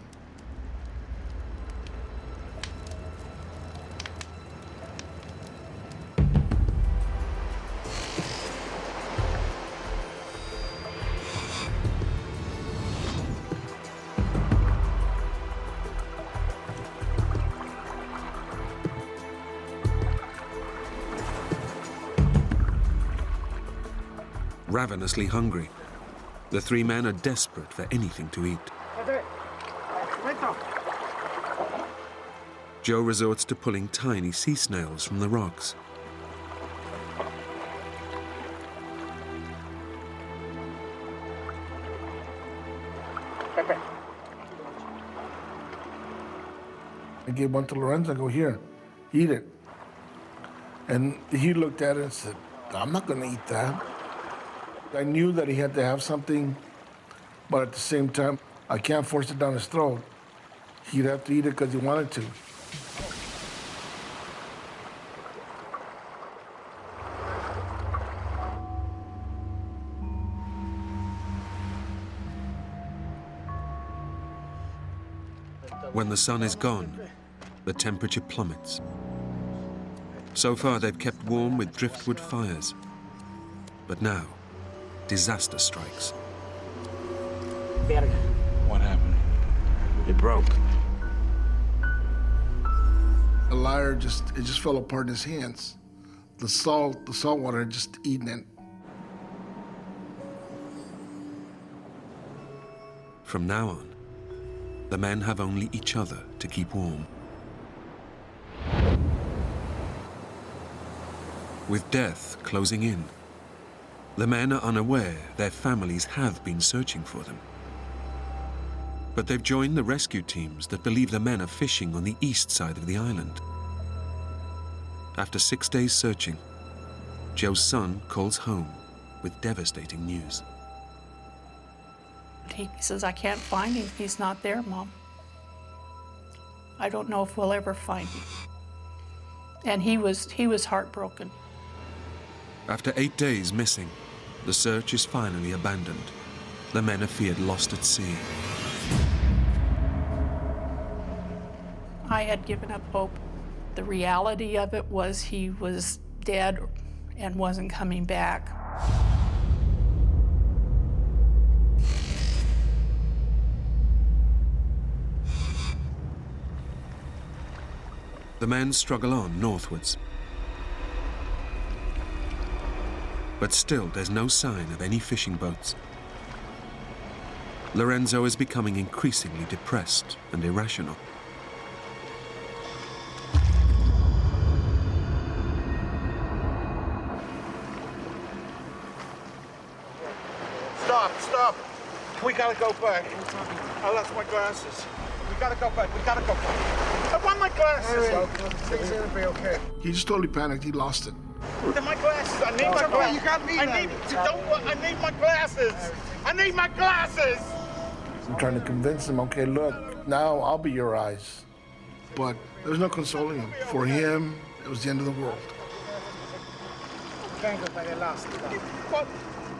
Ravenously hungry, the three men are desperate for anything to eat. Joe resorts to pulling tiny sea snails from the rocks. I gave one to Lorenzo, I go, here, eat it. And he looked at it and said, I'm not gonna eat that. I knew that he had to have something, but at the same time, I can't force it down his throat. He'd have to eat it because he wanted to. When the sun is gone, the temperature plummets. So far, they've kept warm with driftwood fires. But now, disaster strikes. What happened? It broke. The lyre it just fell apart in his hands. The salt water had just eaten it. From now on, the men have only each other to keep warm. With death closing in, the men are unaware their families have been searching for them. But they've joined the rescue teams that believe the men are fishing on the east side of the island. After 6 days searching, Joe's son calls home with devastating news. He says, I can't find him. He's not there, Mom. I don't know if we'll ever find him. And he was heartbroken. After 8 days missing, the search is finally abandoned. The men are feared lost at sea. I had given up hope. The reality of it was he was dead and wasn't coming back. The men struggle on northwards. But still, there's no sign of any fishing boats. Lorenzo is becoming increasingly depressed and irrational. Stop! We gotta go back. I lost my glasses. We gotta go back. I want my glasses. Things are gonna be okay. He just totally panicked. He lost it. They're my glasses. I need my glasses. You got me. I need my glasses. I need my glasses. I'm trying to convince him, okay, look, now I'll be your eyes. But there's no consoling him. For him, it was the end of the world.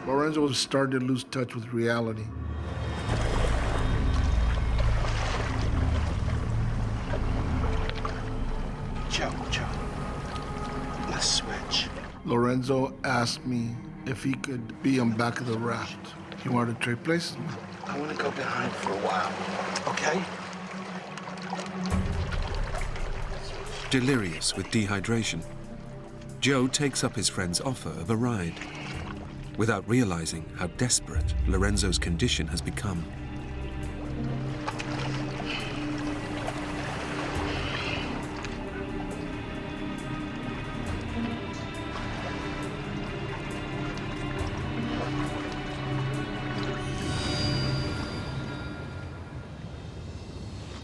Lorenzo was starting to lose touch with reality. Joe, let's switch. Lorenzo asked me if he could be on back of the raft. He wanted to trade places with me. I want to go behind for a while, okay? Delirious with dehydration, Joe takes up his friend's offer of a ride, without realizing how desperate Lorenzo's condition has become.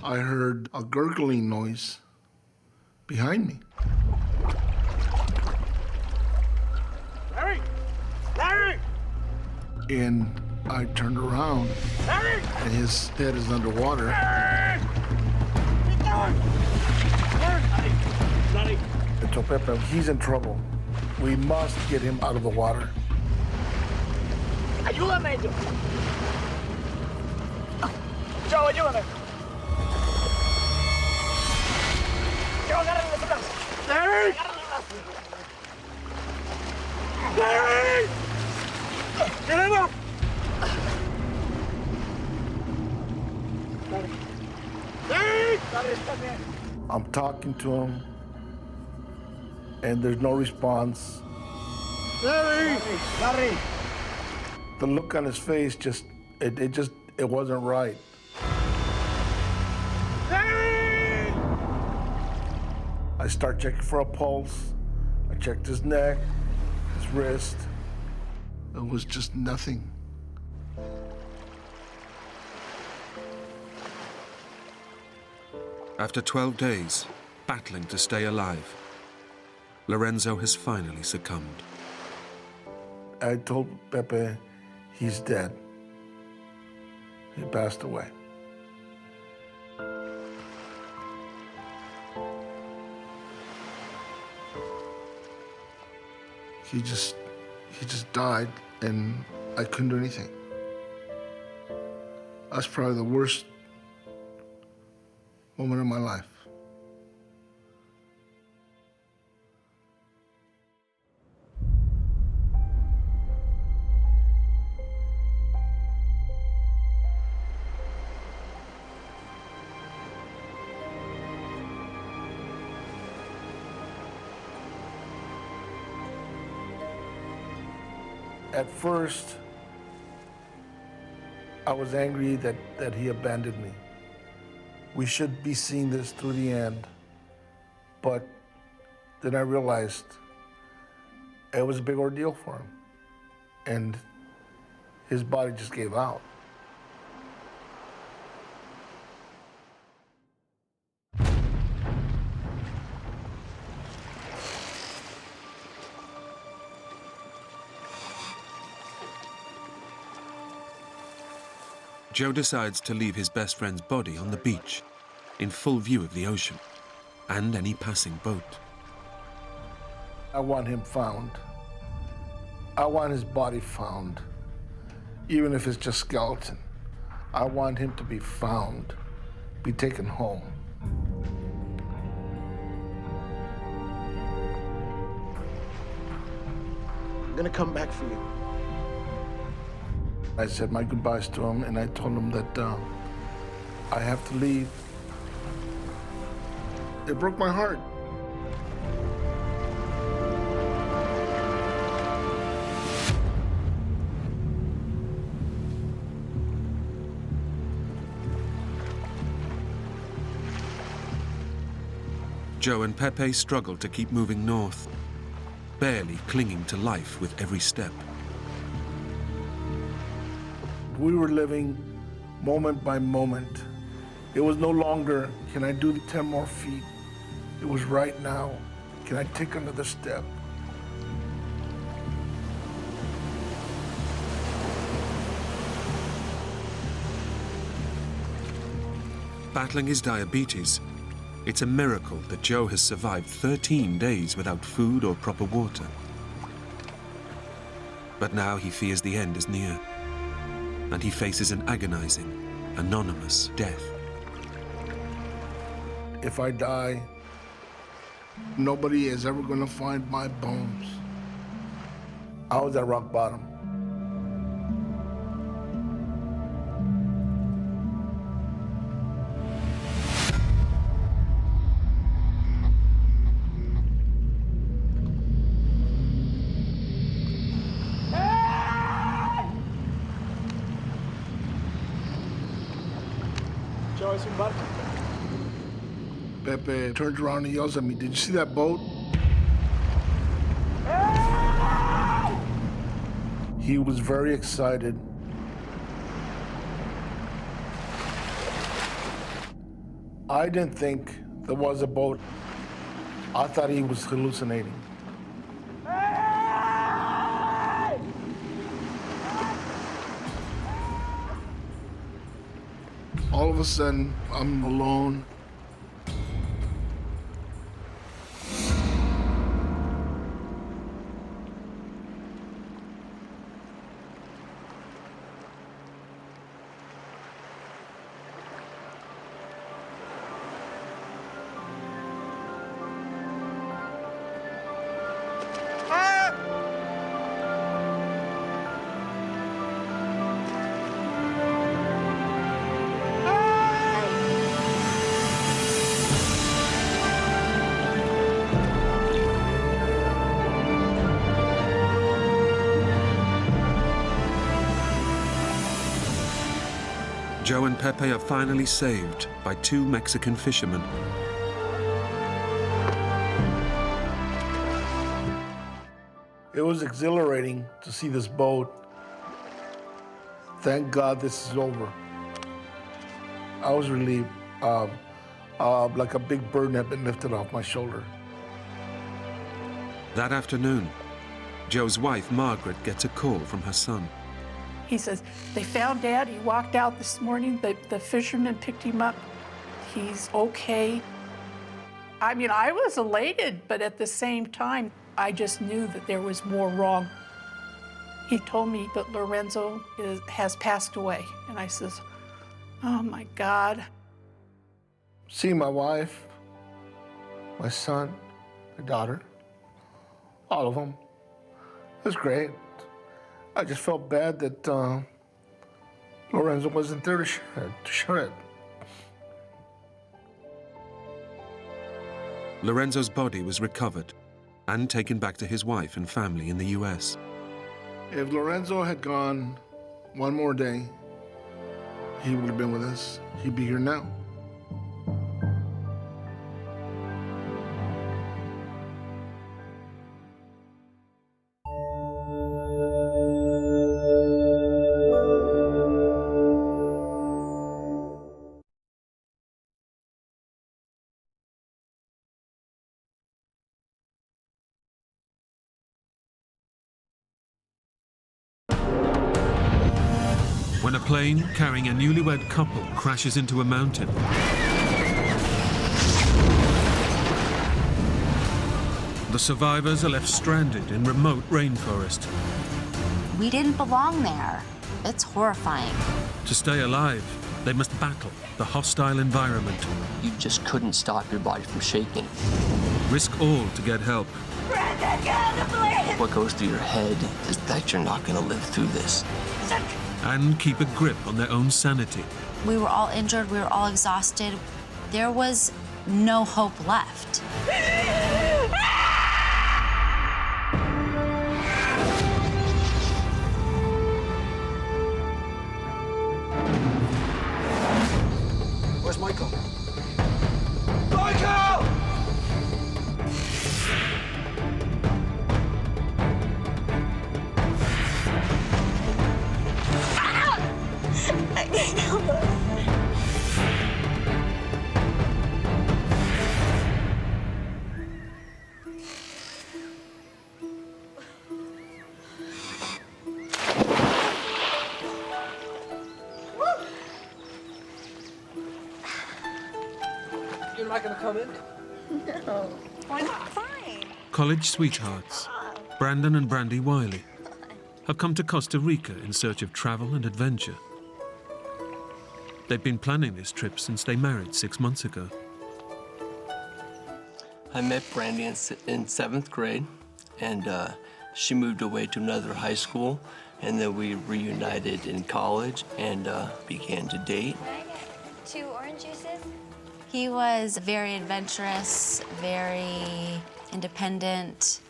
I heard a gurgling noise behind me. Larry! Larry! And I turned around, Larry! and his head is underwater. Larry! What are you doing? Larry! Larry! I told Pepe, he's in trouble. We must get him out of the water. Ayúdame, Joe. Joe, ayúdame. Joe, agárrame los brazos. Larry! Larry! Get him up! Larry! I'm talking to him, and there's no response. Larry! Larry! The look on his face it wasn't right. Larry! I start checking for a pulse. I checked his neck, his wrist. It was just nothing. After 12 days, battling to stay alive, Lorenzo has finally succumbed. I told Pepe he's dead. He passed away. He just died, and I couldn't do anything. That's probably the worst moment of my life. At first, I was angry that he abandoned me. We should be seeing this through the end. But then I realized it was a big ordeal for him. And his body just gave out. Joe decides to leave his best friend's body on the beach, in full view of the ocean and any passing boat. I want him found. I want his body found, even if it's just skeleton. I want him to be found, be taken home. I'm gonna come back for you. I said my goodbyes to him, and I told him that I have to leave. It broke my heart. Joe and Pepe struggle to keep moving north, barely clinging to life with every step. We were living moment by moment. It was no longer, can I do the 10 more feet? It was right now, can I take another step? Battling his diabetes, it's a miracle that Joe has survived 13 days without food or proper water. But now he fears the end is near, and he faces an agonizing, anonymous death. If I die, nobody is ever going to find my bones. I was at rock bottom. Joe, es un barco. Pepe turns around and yells at me, "Did you see that boat?" He was very excited. I didn't think there was a boat. I thought he was hallucinating. All of a sudden, I'm alone. Joe and Pepe are finally saved by two Mexican fishermen. It was exhilarating to see this boat. Thank God this is over. I was relieved, like a big burden had been lifted off my shoulder. That afternoon, Joe's wife, Margaret, gets a call from her son. He says, they found Dad. He walked out this morning. The fisherman picked him up. He's okay. I mean, I was elated, but at the same time, I just knew that there was more wrong. He told me that Lorenzo has passed away. And I says, oh my God. Seeing my wife, my son, my daughter, all of them, it was great. I just felt bad that Lorenzo wasn't there to share it. Lorenzo's body was recovered and taken back to his wife and family in the US. If Lorenzo had gone one more day, he would have been with us. He'd be here now. When a plane carrying a newlywed couple crashes into a mountain, the survivors are left stranded in remote rainforest. We didn't belong there. It's horrifying. To stay alive, they must battle the hostile environment. You just couldn't stop your body from shaking. Risk all to get help. Brenda, get out of the plane! What goes through your head is that you're not going to live through this. And keep a grip on their own sanity. We were all injured. We were all exhausted. There was no hope left. Where's Michael? Michael! not gonna come in? No. Why not? Fine. College sweethearts, Brandon and Brandy Wiley, have come to Costa Rica in search of travel and adventure. They've been planning this trip since they married 6 months ago. I met Brandy in 7th grade, and she moved away to another high school, and then we reunited in college and began to date. Can I get 2 orange juices? He was very adventurous, very independent.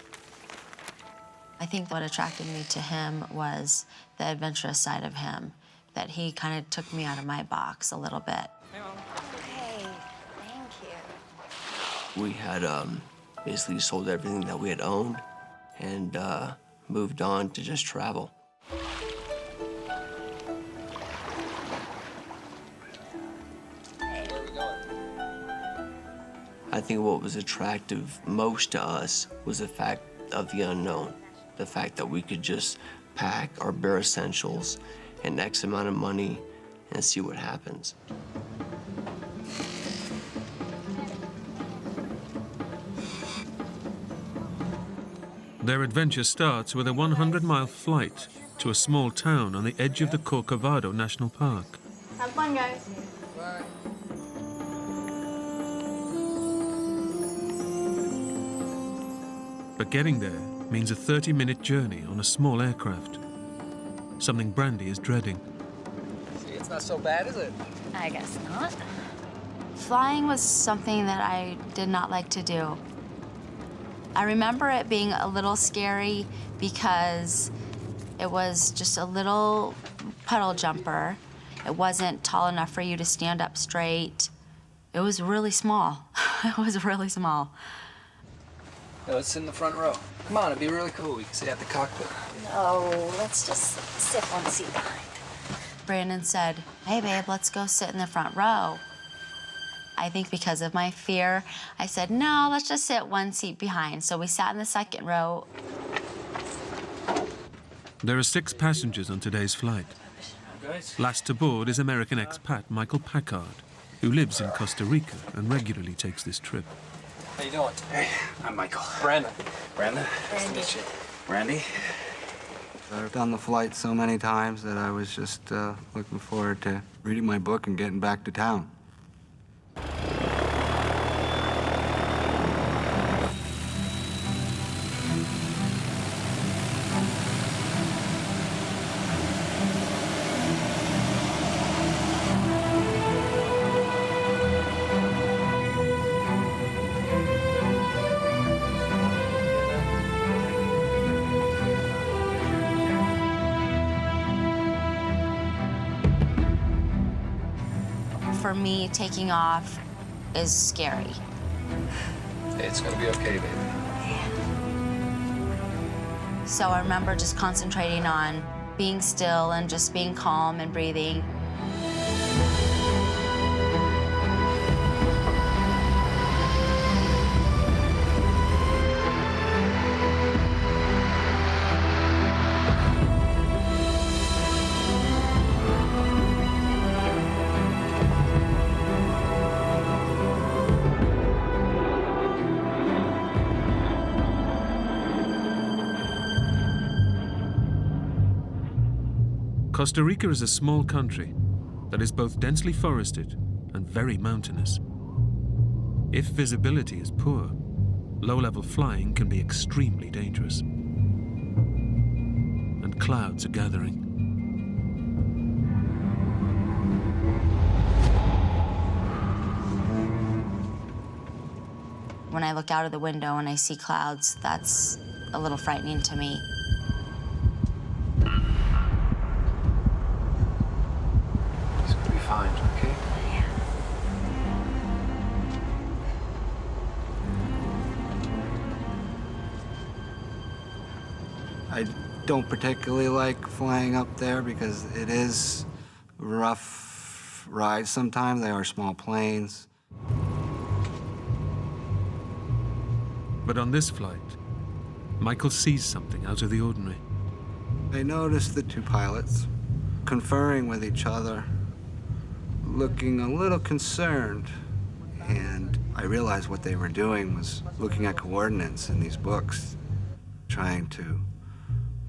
I think what attracted me to him was the adventurous side of him, that he kind of took me out of my box a little bit. Okay, thank you. We had basically sold everything that we had owned and moved on to just travel. I think what was attractive most to us was the fact of the unknown, the fact that we could just pack our bare essentials and X amount of money and see what happens. Their adventure starts with a 100-mile flight to a small town on the edge of the Corcovado National Park. Have fun, guys. Bye. But getting there means a 30-minute journey on a small aircraft, something Brandy is dreading. See, it's not so bad, is it? I guess not. Flying was something that I did not like to do. I remember it being a little scary because it was just a little puddle jumper. It wasn't tall enough for you to stand up straight. It was really small. It was really small. No, let's sit in the front row. Come on, it'd be really cool. We can sit at the cockpit. No, let's just sit one seat behind. Brandon said, "Hey, babe, let's go sit in the front row." I think because of my fear, I said, "No, let's just sit one seat behind." So we sat in the second row. There are 6 passengers on today's flight. Last to board is American expat Michael Packard, who lives in Costa Rica and regularly takes this trip. How you doing? Hey, I'm Michael. Brandon. Brandon? Nice to meet you. Brandy? I've done the flight so many times that I was just looking forward to reading my book and getting back to town. For me, taking off is scary. Hey, it's gonna be okay, baby. So I remember just concentrating on being still and just being calm and breathing. Costa Rica is a small country that is both densely forested and very mountainous. If visibility is poor, low-level flying can be extremely dangerous. And clouds are gathering. When I look out of the window and I see clouds, that's a little frightening to me. Fine, okay? I don't particularly like flying up there because it is rough rides sometimes. They are small planes. But on this flight, Michael sees something out of the ordinary. I noticed the 2 pilots conferring with each other, looking a little concerned, and I realized what they were doing was looking at coordinates in these books, trying to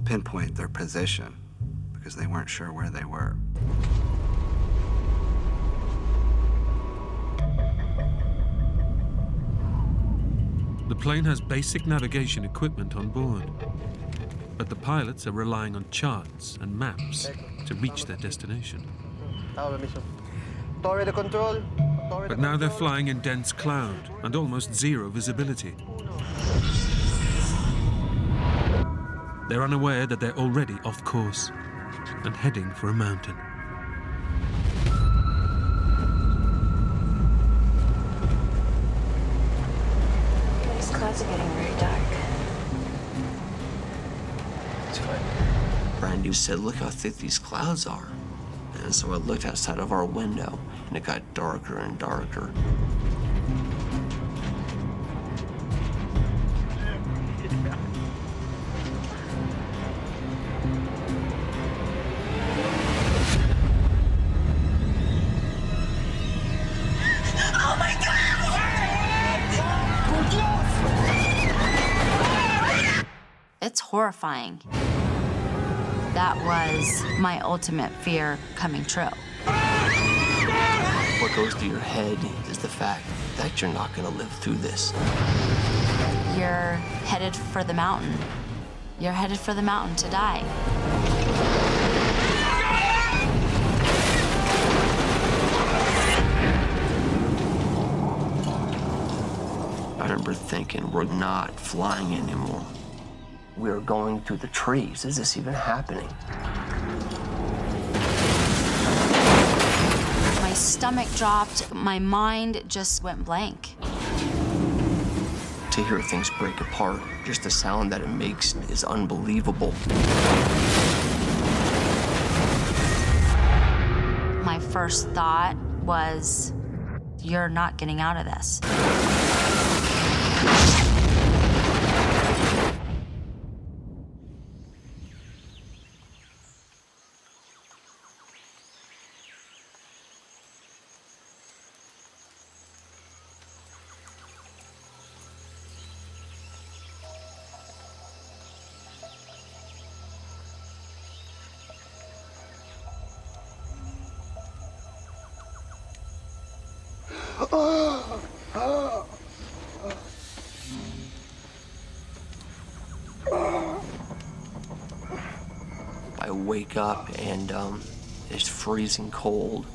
pinpoint their position because they weren't sure where they were. The plane has basic navigation equipment on board, but the pilots are relying on charts and maps to reach their destination. But now they're flying in dense cloud and almost zero visibility. They're unaware that they're already off course and heading for a mountain. These clouds are getting very dark. It's fine. Brandy said, look how thick these clouds are. And so I looked outside of our window, and it got darker and darker. Oh my God! It's horrifying. That was my ultimate fear coming true. What goes through your head is the fact that you're not gonna live through this. You're headed for the mountain. You're headed for the mountain to die. I remember thinking, we're not flying anymore. We're going through the trees. Is this even happening? My stomach dropped. My mind just went blank. To hear things break apart, just the sound that it makes is unbelievable. My first thought was, you're not getting out of this. I wake up and it's freezing cold,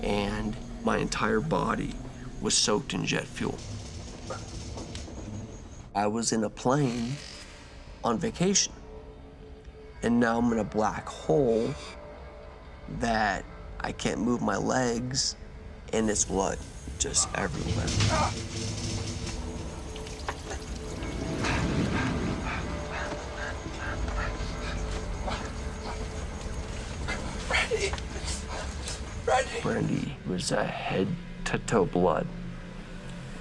and my entire body was soaked in jet fuel. I was in a plane on vacation, and now I'm in a black hole that I can't move my legs, and it's blood just everywhere. Brandy was head to toe blood.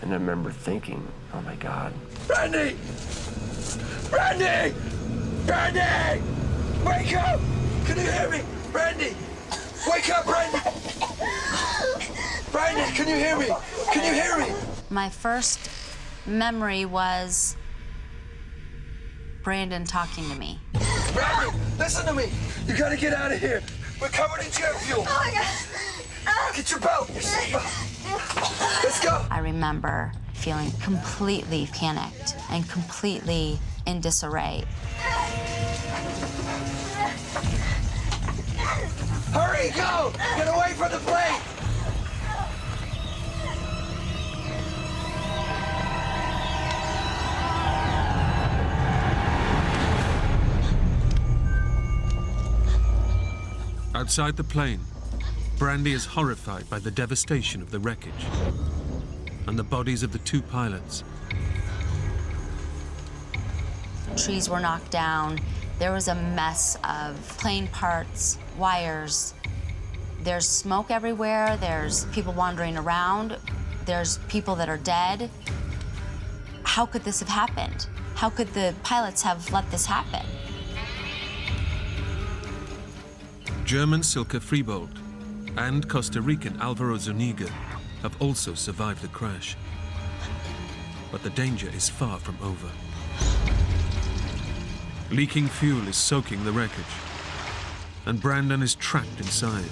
And I remember thinking, oh my God. Brandy! Brandy! Brandy! Wake up! Can you hear me? Brandy! Wake up, Brandy! Brandy, can you hear me? Can you hear me? My first memory was Brandon talking to me. Brandy, listen to me. You gotta get out of here. We're covered in jet fuel. Oh my God. Get your belt, your seatbelt. Let's go. I remember feeling completely panicked and completely in disarray. Hurry, go! Get away from the plane! Outside the plane, Brandy is horrified by the devastation of the wreckage and the bodies of the two pilots. Trees were knocked down. There was a mess of plane parts, wires. There's smoke everywhere. There's people wandering around. There's people that are dead. How could this have happened? How could the pilots have let this happen? German Silke Freebold and Costa Rican Alvaro Zuniga have also survived the crash. But the danger is far from over. Leaking fuel is soaking the wreckage, and Brandon is trapped inside.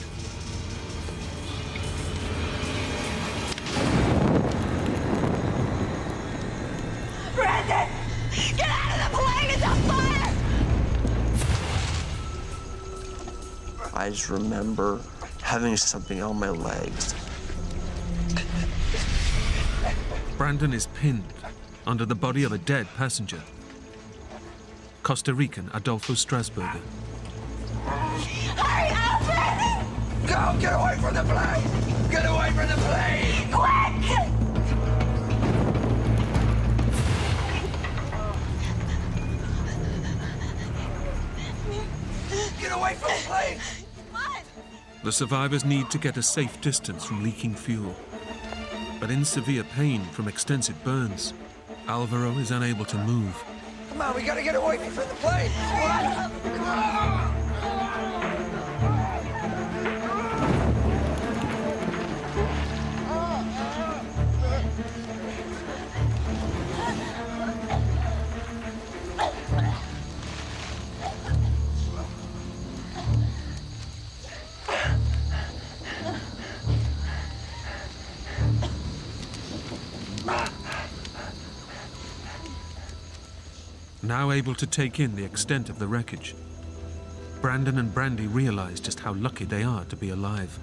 Brandon! Get out of the plane! It's on fire! I just remember having something on my legs. Brandon is pinned under the body of a dead passenger. Costa Rican Adolfo Strasburger. Hurry up, Brandon! Go! Get away from the plane! Get away from the plane! Quick! Get away from the plane! The survivors need to get a safe distance from leaking fuel. But in severe pain from extensive burns, Alvaro is unable to move. Come on, we gotta get away from the plane! Now able to take in the extent of the wreckage, Brandon and Brandy realize just how lucky they are to be alive.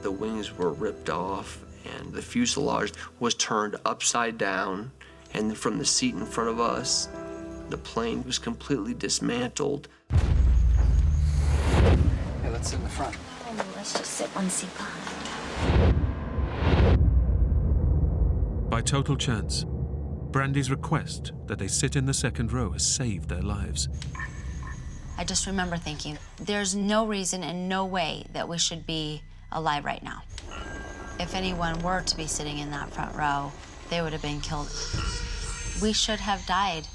The wings were ripped off, and the fuselage was turned upside down, and from the seat in front of us, the plane was completely dismantled. Hey, let's sit in the front. Oh, let's just sit one seat behind. By total chance, Brandy's request that they sit in the second row has saved their lives. I just remember thinking, there's no reason and no way that we should be alive right now. If anyone were to be sitting in that front row, they would have been killed. We should have died.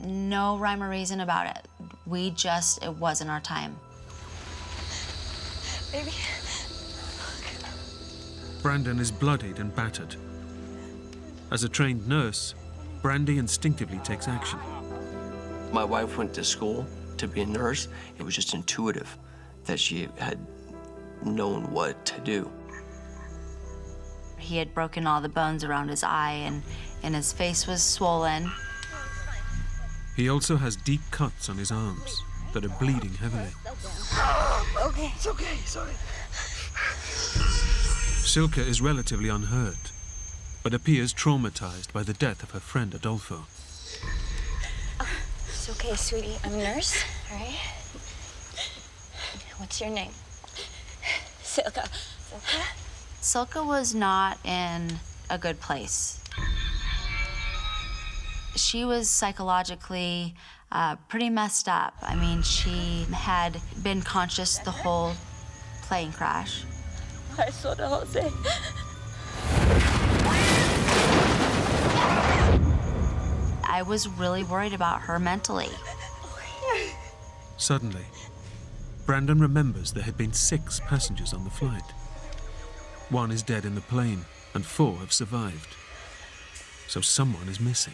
No rhyme or reason about it. It wasn't our time. Baby. Brandon is bloodied and battered. As a trained nurse, Brandy instinctively takes action. My wife went to school to be a nurse. It was just intuitive that she had known what to do. He had broken all the bones around his eye, and his face was swollen. He also has deep cuts on his arms that are bleeding heavily. Okay, it's okay, sorry. Silke is relatively unhurt, but appears traumatized by the death of her friend Adolfo. It's okay, sweetie. I'm a nurse, all right? What's your name? Silke. Silke was not in a good place. She was psychologically pretty messed up. I mean, she had been conscious the whole plane crash. I saw the Jose. I was really worried about her mentally. Suddenly, Brandon remembers there had been 6 passengers on the flight. 1 is dead in the plane, and 4 have survived. So someone is missing.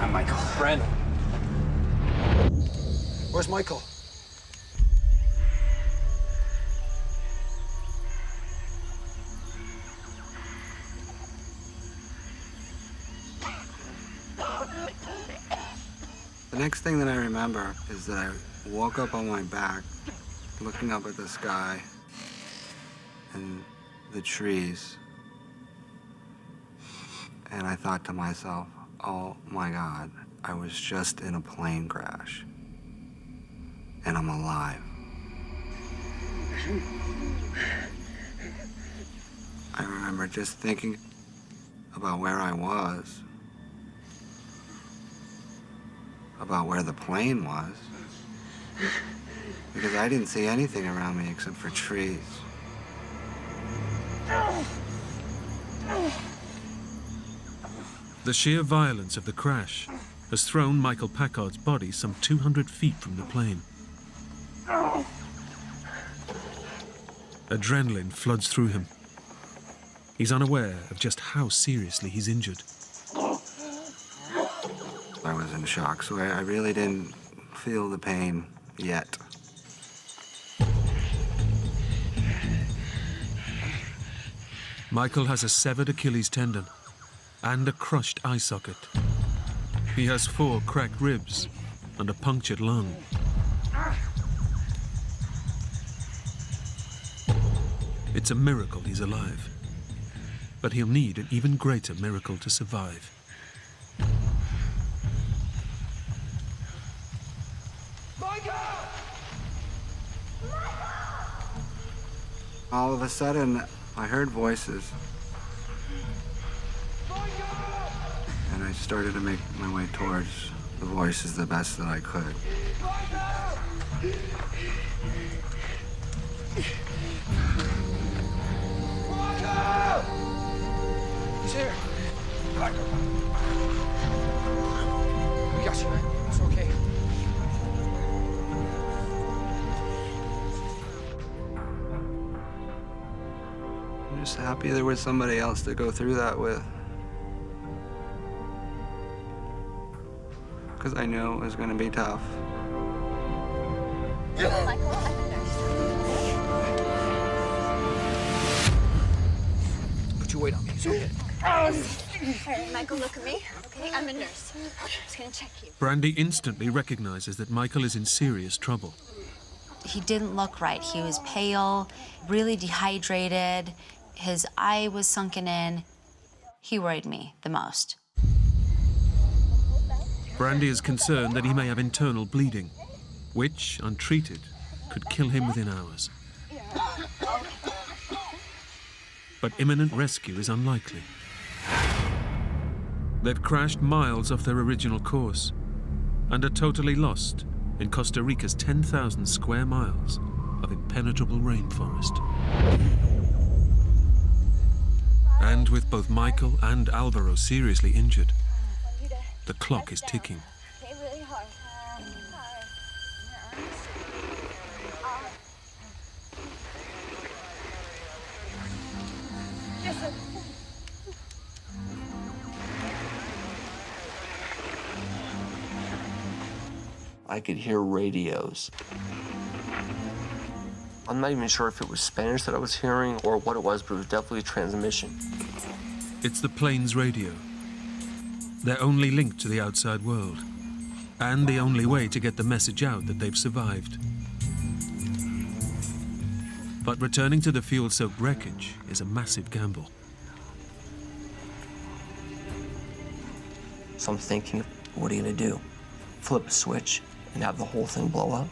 I'm Michael. Brandon. Where's Michael? The next thing that I remember is that I woke up on my back, looking up at the sky and the trees. And I thought to myself, oh my God, I was just in a plane crash. And I'm alive. I remember just thinking about where I was, about where the plane was, because I didn't see anything around me except for trees. The sheer violence of the crash has thrown Michael Packard's body some 200 feet from the plane. Adrenaline floods through him. He's unaware of just how seriously he's injured. I was in shock, so I really didn't feel the pain yet. Michael has a severed Achilles tendon and a crushed eye socket. He has 4 cracked ribs and a punctured lung. It's a miracle he's alive, but he'll need an even greater miracle to survive. All of a sudden, I heard voices. And I started to make my way towards the voices the best that I could. He's here. We got you, man. It's okay. I'm just happy there was somebody else to go through that with. Because I knew it was going to be tough. Michael, I'm a nurse. Put your weight on me. It's okay. All right, Michael, look at me. Okay, I'm a nurse. I'm just gonna check you. Brandy instantly recognizes that Michael is in serious trouble. He didn't look right. He was pale, really dehydrated. His eye was sunken in. He worried me the most. Brandy is concerned that he may have internal bleeding, which, untreated, could kill him within hours. But imminent rescue is unlikely. They've crashed miles off their original course and are totally lost in Costa Rica's 10,000 square miles of impenetrable rainforest. And with both Michael and Alvaro seriously injured, the clock is ticking. Okay, really hard. I could hear radios. I'm not even sure if it was Spanish that I was hearing or what it was, but it was definitely a transmission. It's the plane's radio. Their only link to the outside world, and the only way to get the message out that they've survived. But returning to the fuel-soaked wreckage is a massive gamble. So I'm thinking, what are you gonna do? Flip a switch and have the whole thing blow up?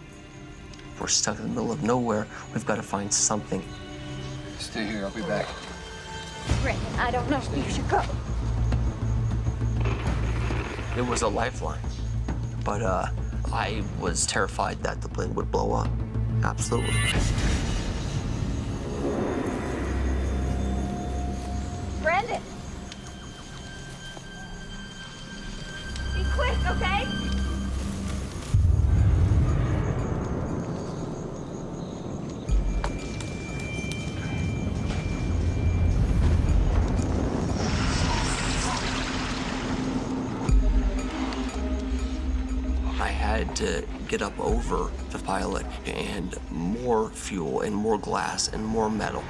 We're stuck in the middle of nowhere. We've got to find something. Stay here. I'll be back. Rick, I don't know if you should go. It was a lifeline, but I was terrified that the plane would blow up. Absolutely. Brandon! Be quick, okay? I had to get up over the pilot and more fuel and more glass and more metal.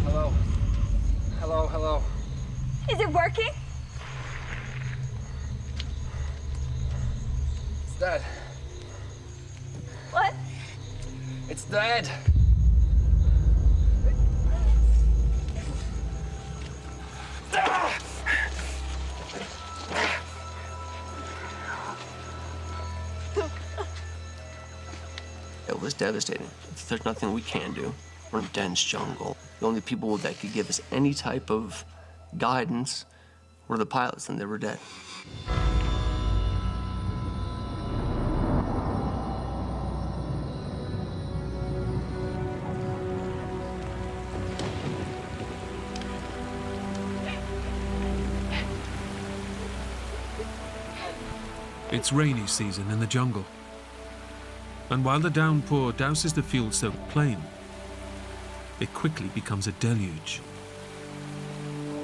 Hello. Hello, hello. Is it working? It's dead. What? It's dead. It was devastating. There's nothing we can do. We're in dense jungle. The only people that could give us any type of guidance were the pilots, and they were dead. It's rainy season in the jungle. And while the downpour douses the fuel-soaked plain, it quickly becomes a deluge.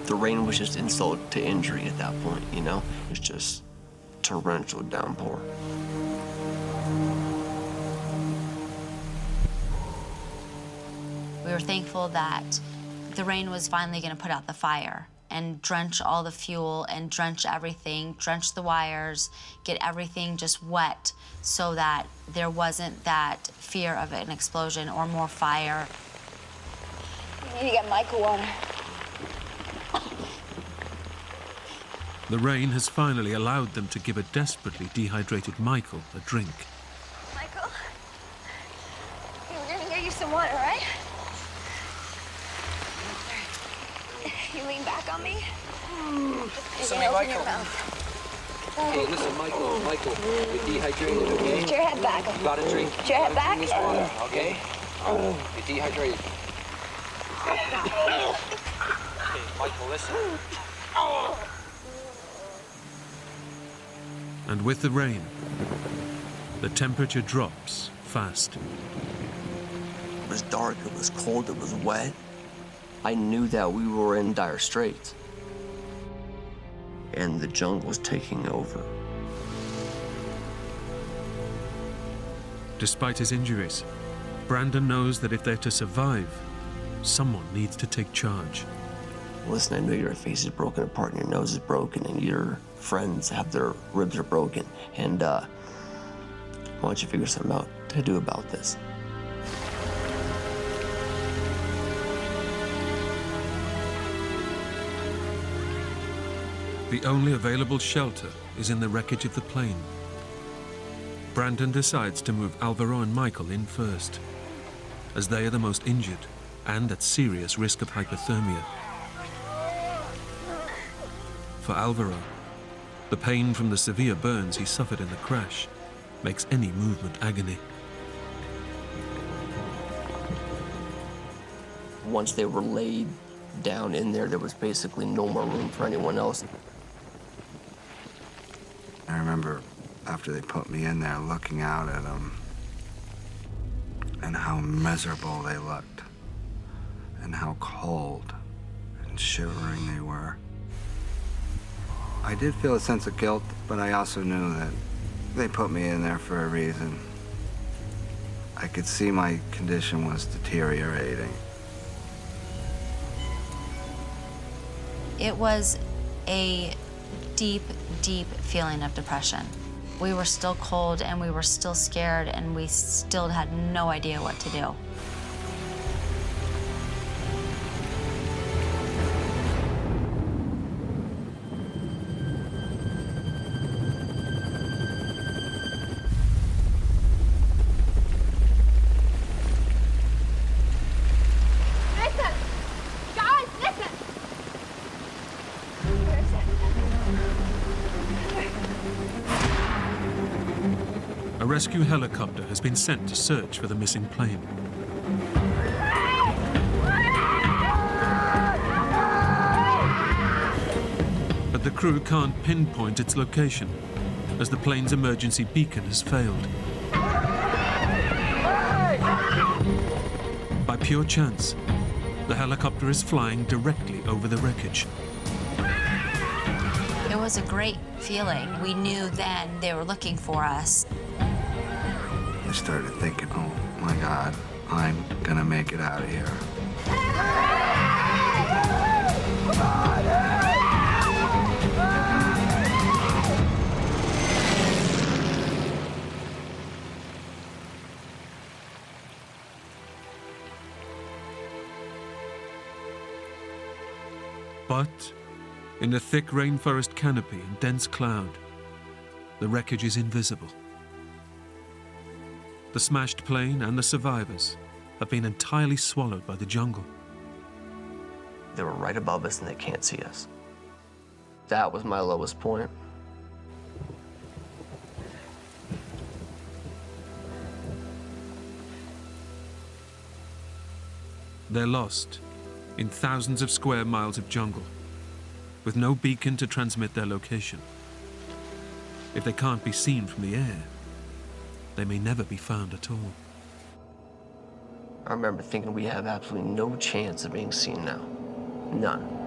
The rain was just insult to injury at that point, you know? It's just torrential downpour. We were thankful that the rain was finally going to put out the fire and drench all the fuel and drench everything, drench the wires, get everything just wet so that there wasn't that fear of an explosion or more fire. You need to get Michael water. The rain has finally allowed them to give a desperately dehydrated Michael a drink. Michael? Okay, we're gonna get you some water, right? You lean back on me. Listen, Open Michael. your mouth. Hey, listen, Michael, you're dehydrated, okay? Put your head back. You gotta drink. Put your head back. This water, okay? You're dehydrated. Okay, Michael, listen. And with the rain, the temperature drops fast. It was dark, it was cold, it was wet. I knew that we were in dire straits. And the jungle was taking over. Despite his injuries, Brandon knows that if they're to survive, someone needs to take charge. Listen, I know your face is broken apart and your nose is broken and your friends have their ribs are broken. And why don't you figure something out to do about this? The only available shelter is in the wreckage of the plane. Brandon decides to move Alvaro and Michael in first, as they are the most injured and at serious risk of hypothermia. For Alvaro, the pain from the severe burns he suffered in the crash makes any movement agony. Once they were laid down in there, there was basically no more room for anyone else. I remember after they put me in there looking out at them and how miserable they looked and how cold and shivering they were. I did feel a sense of guilt, but I also knew that they put me in there for a reason. I could see my condition was deteriorating. It was a deep, deep feeling of depression. We were still cold and we were still scared and we still had no idea what to do. Listen! Guys, listen! Where is it? A rescue helicopter has been sent to search for the missing plane. But the crew can't pinpoint its location, as the plane's emergency beacon has failed. By pure chance, the helicopter is flying directly over the wreckage. It was a great feeling. We knew then they were looking for us. I started thinking, oh my God, I'm gonna make it out of here. But in the thick rainforest canopy and dense cloud, the wreckage is invisible. The smashed plane and the survivors have been entirely swallowed by the jungle. They were right above us and they can't see us. That was my lowest point. They're lost in thousands of square miles of jungle, with no beacon to transmit their location. If they can't be seen from the air, they may never be found at all. I remember thinking we have absolutely no chance of being seen now. None.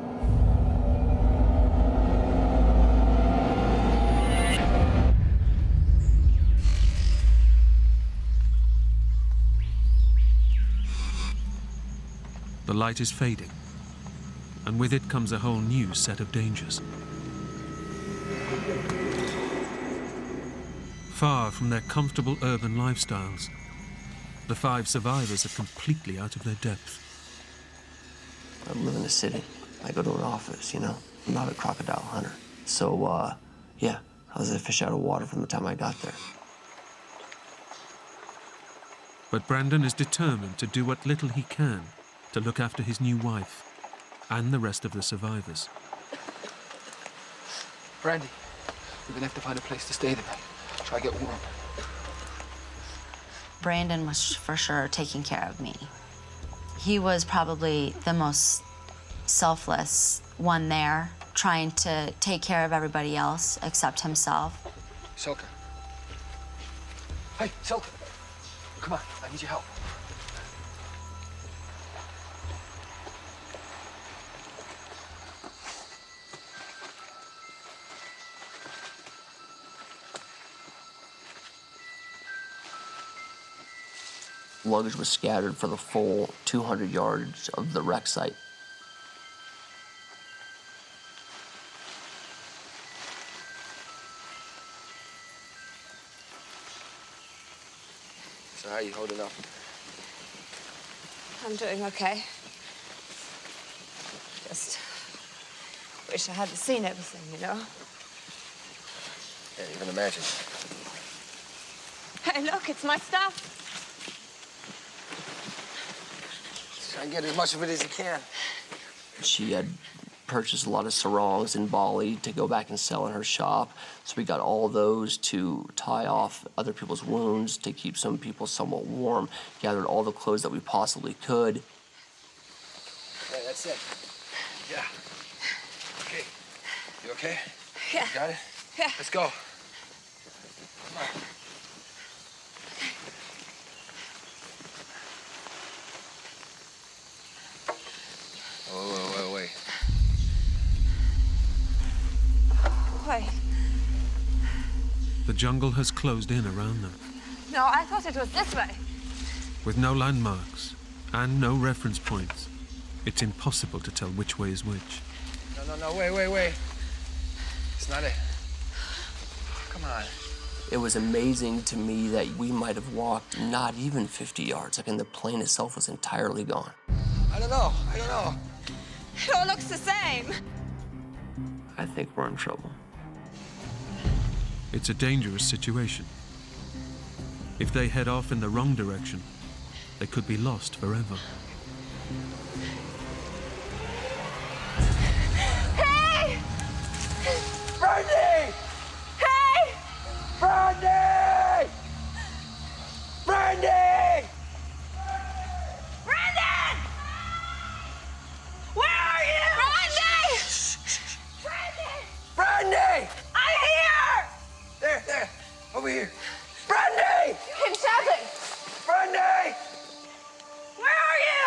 The light is fading, and with it comes a whole new set of dangers. Far from their comfortable urban lifestyles, the 5 survivors are completely out of their depth. I live in the city. I go to an office, you know? I'm not a crocodile hunter. So, yeah, I was a fish out of water from the time I got there. But Brandon is determined to do what little he can to look after his new wife and the rest of the survivors. Brandy, we're gonna have to find a place to stay tonight. Try to get warm. Brandon was for sure taking care of me. He was probably the most selfless one there, trying to take care of everybody else except himself. Silka. Hey, Silka. Come on, I need your help. Luggage was scattered for the full 200 yards of the wreck site. So how are you holding up? I'm doing okay. Just wish I hadn't seen everything, you know? Yeah, you can imagine. Hey, look, it's my stuff. Try and get as much of it as you can. She had purchased a lot of sarongs in Bali to go back and sell in her shop. So we got all those to tie off other people's wounds, to keep some people somewhat warm. Gathered all the clothes that we possibly could. Yeah, that's it. Yeah. Okay. You okay? Yeah. You got it? Yeah. Let's go. Come on. Wait. Wait. The jungle has closed in around them. No, I thought it was this way. With no landmarks and no reference points, it's impossible to tell which way is which. No, wait. It's not it. Come on. It was amazing to me that we might have walked not even 50 yards. Like, and the plane itself was entirely gone. I don't know. It all looks the same. I think we're in trouble. It's a dangerous situation. If they head off in the wrong direction, they could be lost forever. Hey! Brandy! Hey! Brandy! Brandy! Brandon! Where are you? Brandon! Brandy! I'm here! There. Over here. Brandy! You keep shouting. Brandy! Where are you?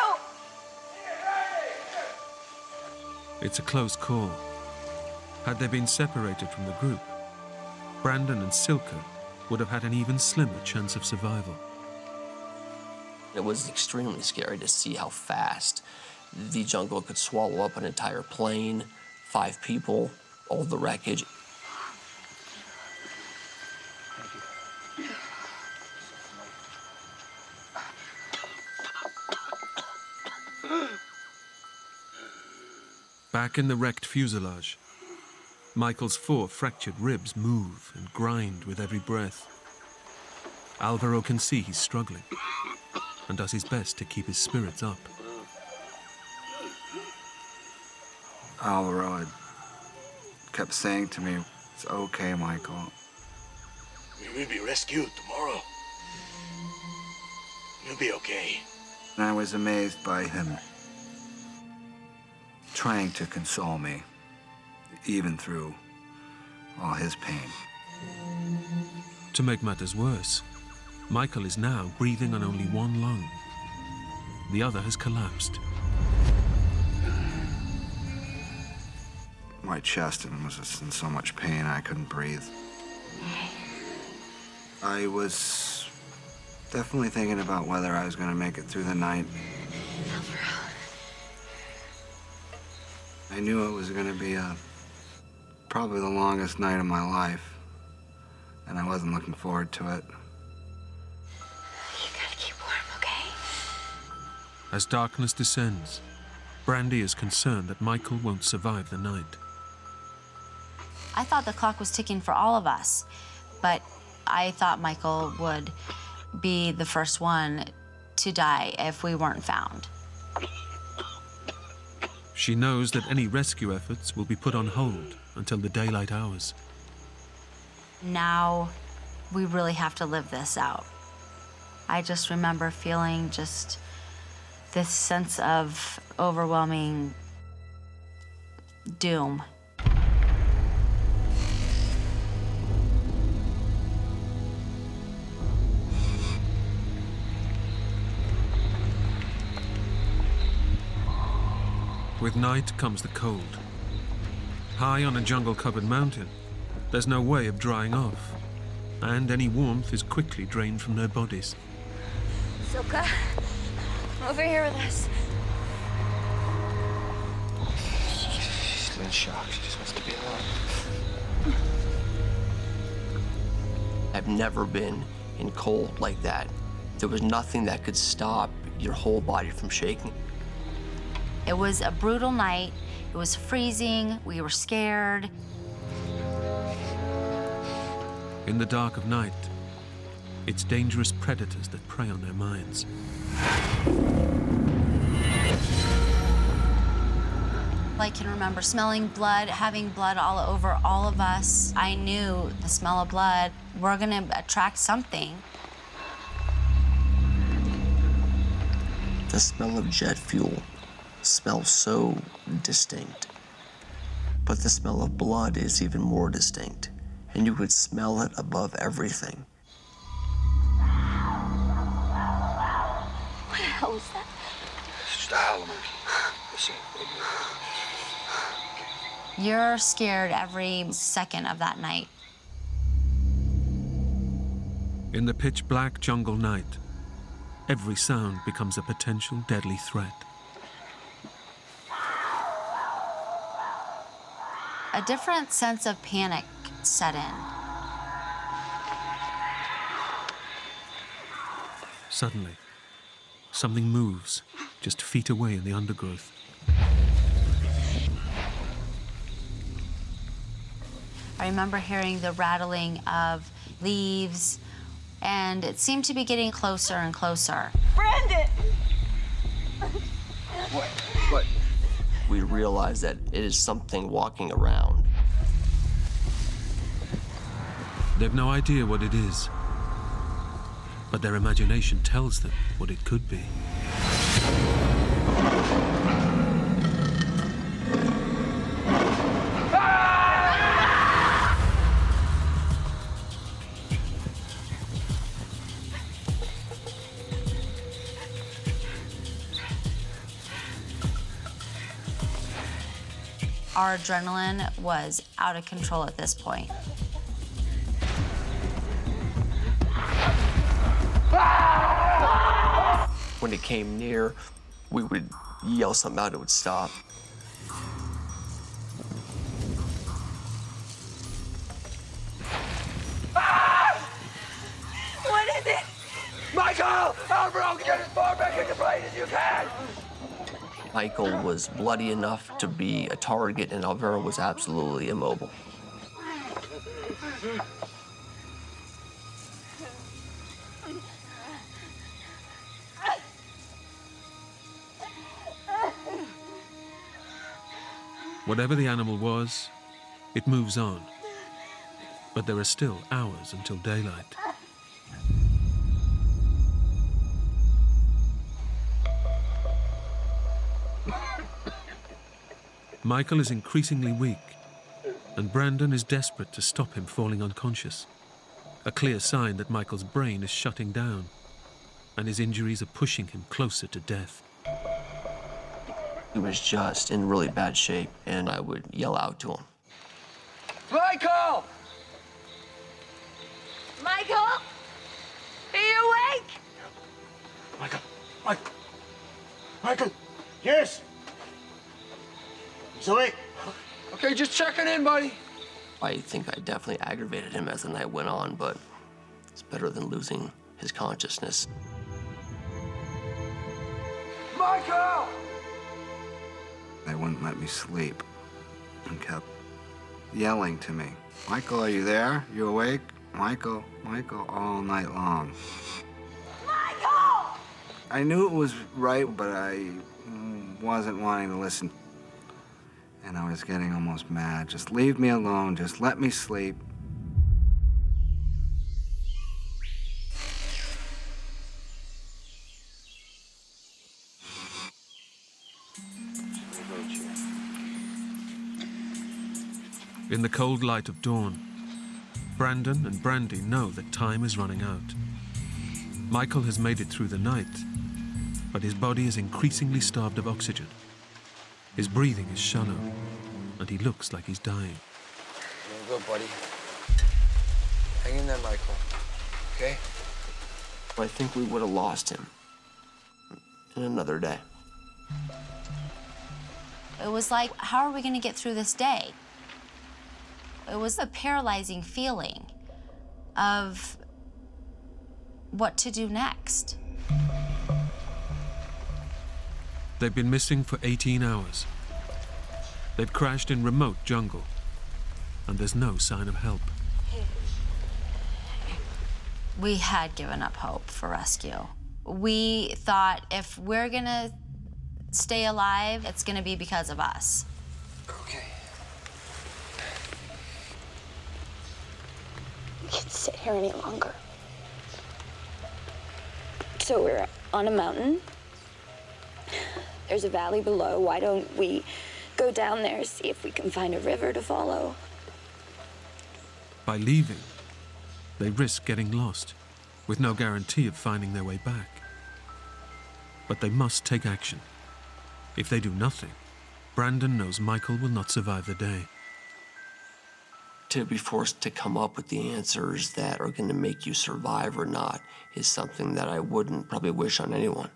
It's a close call. Had they been separated from the group, Brandon and Silka would have had an even slimmer chance of survival. It was extremely scary to see how fast the jungle could swallow up an entire plane, 5 people, all the wreckage. Back in the wrecked fuselage, Michael's 4 fractured ribs move and grind with every breath. Alvaro can see he's struggling and does his best to keep his spirits up. Alvaro had kept saying to me, "It's okay, Michael. We will be rescued tomorrow. You'll be okay." And I was amazed by him trying to console me, even through all his pain. To make matters worse, Michael is now breathing on only one lung. The other has collapsed. My chest was just in so much pain I couldn't breathe. I was definitely thinking about whether I was going to make it through the night. I knew it was going to be probably the longest night of my life, and I wasn't looking forward to it. You gotta keep warm, okay? As darkness descends, Brandy is concerned that Michael won't survive the night. I thought the clock was ticking for all of us, but I thought Michael would be the first one to die if we weren't found. She knows that any rescue efforts will be put on hold until the daylight hours. Now, we really have to live this out. I just remember feeling just this sense of overwhelming doom. With night comes the cold. High on a jungle-covered mountain, there's no way of drying off, and any warmth is quickly drained from their bodies. Silka, come over here with us. She's in shock. She just wants to be alone. I've never been in cold like that. There was nothing that could stop your whole body from shaking. It was a brutal night. It was freezing. We were scared. In the dark of night, it's dangerous predators that prey on their minds. I can remember smelling blood, having blood all over all of us. I knew the smell of blood, we're gonna attract something. The smell of jet fuel smells so distinct. But the smell of blood is even more distinct, and you would smell it above everything. What the hell was that? It's just a howler monkey. Listen. You're scared every second of that night. In the pitch-black jungle night, every sound becomes a potential deadly threat. A different sense of panic set in. Suddenly, something moves just feet away in the undergrowth. I remember hearing the rattling of leaves, and it seemed to be getting closer and closer. Brandon! What? We realize that it is something walking around. They've no idea what it is, but their imagination tells them what it could be. Our adrenaline was out of control at this point. When it came near, we would yell something out, it would stop. What is it? Michael! Alvaro, get as far back in the plane as you can! Michael was bloody enough to be a target, and Alvaro was absolutely immobile. Whatever the animal was, it moves on. But there are still hours until daylight. Michael is increasingly weak, and Brandon is desperate to stop him falling unconscious, a clear sign that Michael's brain is shutting down and his injuries are pushing him closer to death. He was just in really bad shape, and I would yell out to him. Michael! Michael? Are you awake? Michael! Yes! He's awake. Okay, just checking in, buddy. I think I definitely aggravated him as the night went on, but it's better than losing his consciousness. Michael! They wouldn't let me sleep and kept yelling to me. Michael, are you there? You awake? Michael, Michael, all night long. Michael! I knew it was right, but I wasn't wanting to listen. And I was getting almost mad. Just leave me alone. Just let me sleep. In the cold light of dawn, Brandon and Brandy know that time is running out. Michael has made it through the night, but his body is increasingly starved of oxygen. His breathing is shallow, and he looks like he's dying. You're good, buddy. Hang in there, Michael. Okay? I think we would have lost him in another day. It was like, how are we going to get through this day? It was a paralyzing feeling of what to do next. They've been missing for 18 hours. They've crashed in remote jungle, and there's no sign of help. We had given up hope for rescue. We thought if we're gonna stay alive, it's gonna be because of us. Okay. We can't sit here any longer. So we're on a mountain. There's a valley below. Why don't we go down there, see if we can find a river to follow? By leaving, they risk getting lost, with no guarantee of finding their way back. But they must take action. If they do nothing, Brandon knows Michael will not survive the day. To be forced to come up with the answers that are going to make you survive or not is something that I wouldn't probably wish on anyone.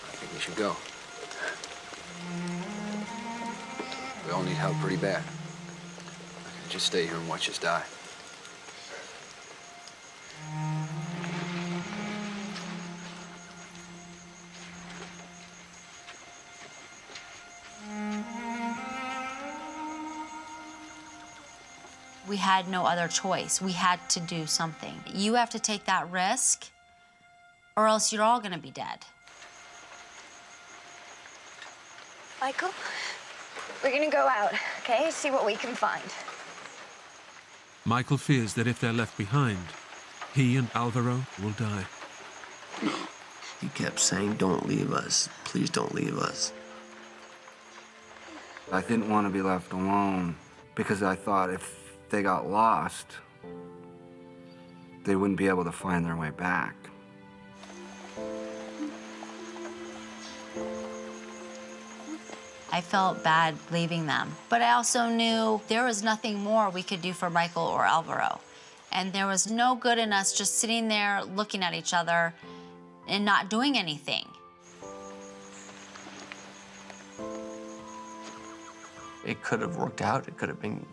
I think we should go. We all need help pretty bad. I can just stay here and watch us die. We had no other choice. We had to do something. You have to take that risk, or else you're all gonna be dead. Michael, we're gonna go out, okay? See what we can find. Michael fears that if they're left behind, he and Alvaro will die. He kept saying, "Don't leave us. Please don't leave us." I didn't want to be left alone because I thought if they got lost, they wouldn't be able to find their way back. I felt bad leaving them, but I also knew there was nothing more we could do for Michael or Alvaro. And there was no good in us just sitting there looking at each other and not doing anything. It could have worked out. It could have been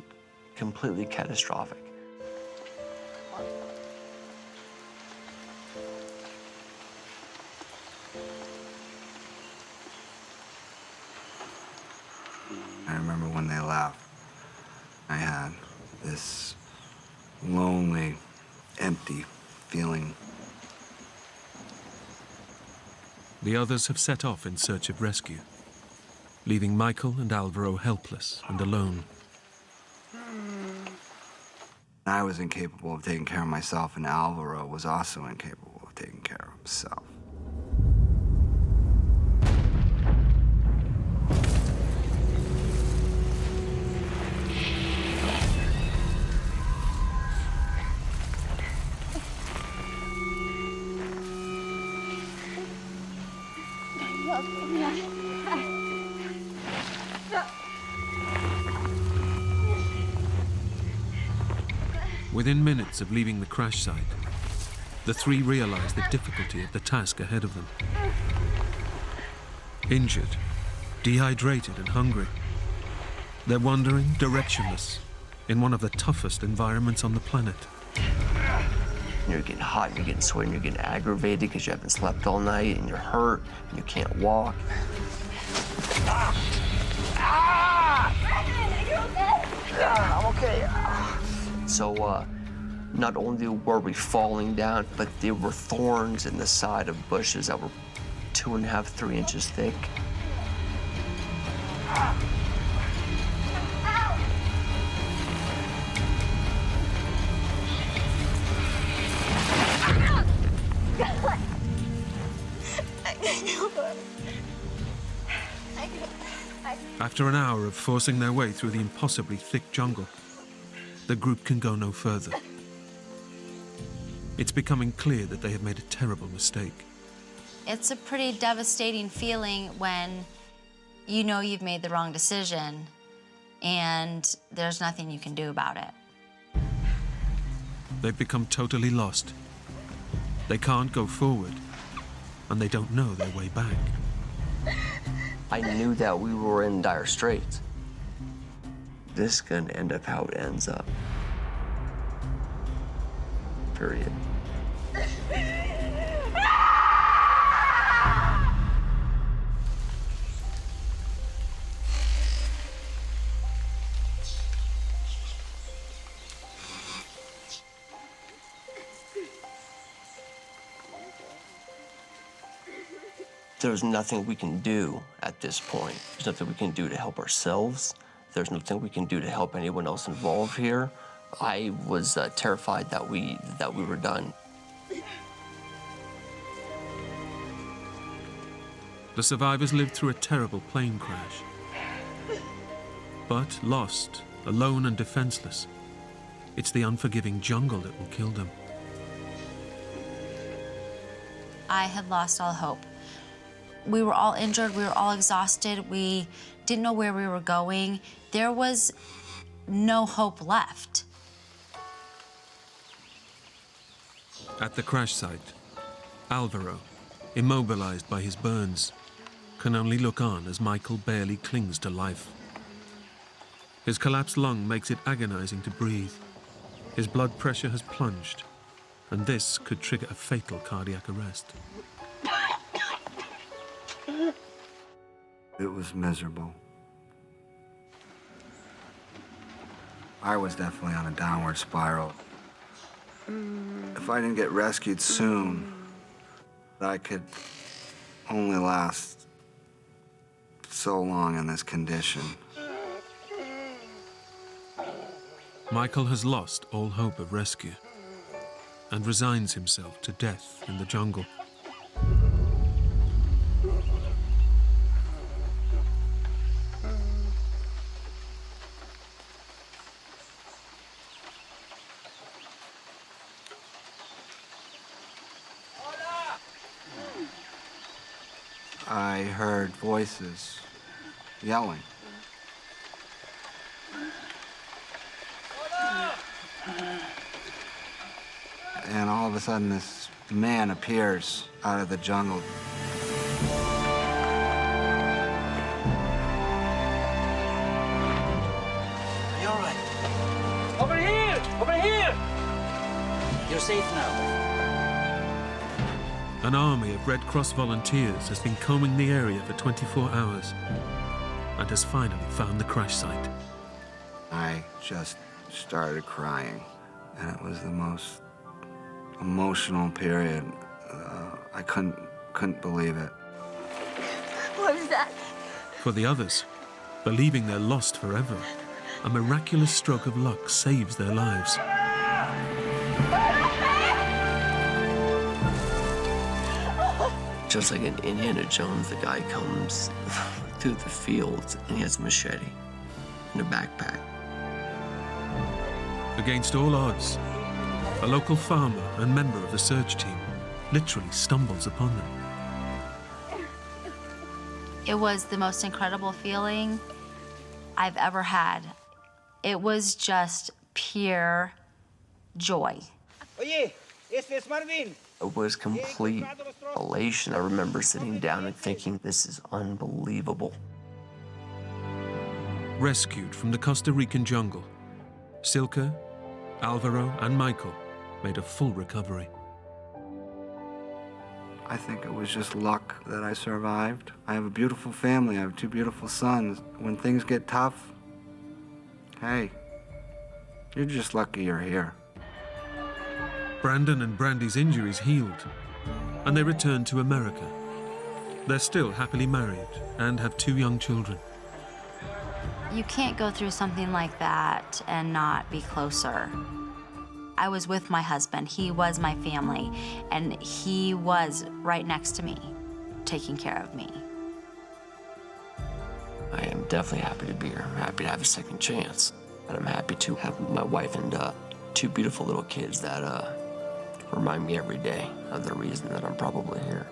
completely catastrophic. I remember when they left, I had this lonely, empty feeling. The others have set off in search of rescue, leaving Michael and Alvaro helpless and alone. I was incapable of taking care of myself, and Alvaro was also incapable of taking care of himself. Within minutes of leaving the crash site, the three realize the difficulty of the task ahead of them. Injured, dehydrated and hungry, they're wandering directionless in one of the toughest environments on the planet. You're getting hot, you're getting sweaty, you're getting aggravated because you haven't slept all night and you're hurt and you can't walk. I'm okay. So, not only were we falling down, but there were thorns in the side of bushes that were 2.5, 3 inches thick. After an hour of forcing their way through the impossibly thick jungle, the group can go no further. It's becoming clear that they have made a terrible mistake. It's a pretty devastating feeling when you know you've made the wrong decision and there's nothing you can do about it. They've become totally lost. They can't go forward, and they don't know their way back. I knew that we were in dire straits. This is gonna end up how it ends up. Period. There's nothing we can do at this point. There's nothing we can do to help ourselves. There's nothing we can do to help anyone else involved here. I was terrified that we were done. The survivors lived through a terrible plane crash. But lost, alone and defenseless, it's the unforgiving jungle that will kill them. I had lost all hope. We were all injured, we were all exhausted, we didn't know where we were going. There was no hope left. At the crash site, Alvaro, immobilized by his burns, can only look on as Michael barely clings to life. His collapsed lung makes it agonizing to breathe. His blood pressure has plunged, and this could trigger a fatal cardiac arrest. It was miserable. I was definitely on a downward spiral. If I didn't get rescued soon, I could only last so long in this condition. Michael has lost all hope of rescue and resigns himself to death in the jungle. I heard voices yelling. And all of a sudden, this man appears out of the jungle. Are you all right? Over here! Over here! You're safe now. An army of Red Cross volunteers has been combing the area for 24 hours and has finally found the crash site. I just started crying, and it was the most emotional period. I couldn't believe it. What was that? For the others, believing they're lost forever, a miraculous stroke of luck saves their lives. Just like in Indiana Jones, the guy comes through the fields and he has a machete and a backpack. Against all odds, a local farmer and member of the search team literally stumbles upon them. It was the most incredible feeling I've ever had. It was just pure joy. Oye, este es Marvin. It was complete elation. I remember sitting down and thinking, this is unbelievable. Rescued from the Costa Rican jungle, Silke, Alvaro, and Michael made a full recovery. I think it was just luck that I survived. I have a beautiful family. I have 2 beautiful sons. When things get tough, hey, you're just lucky you're here. Brandon and Brandy's injuries healed, and they returned to America. They're still happily married and have 2 young children. You can't go through something like that and not be closer. I was with my husband. He was my family, and he was right next to me, taking care of me. I am definitely happy to be here. I'm happy to have a second chance. And I'm happy to have my wife and 2 beautiful little kids that remind me every day of the reason that I'm probably here.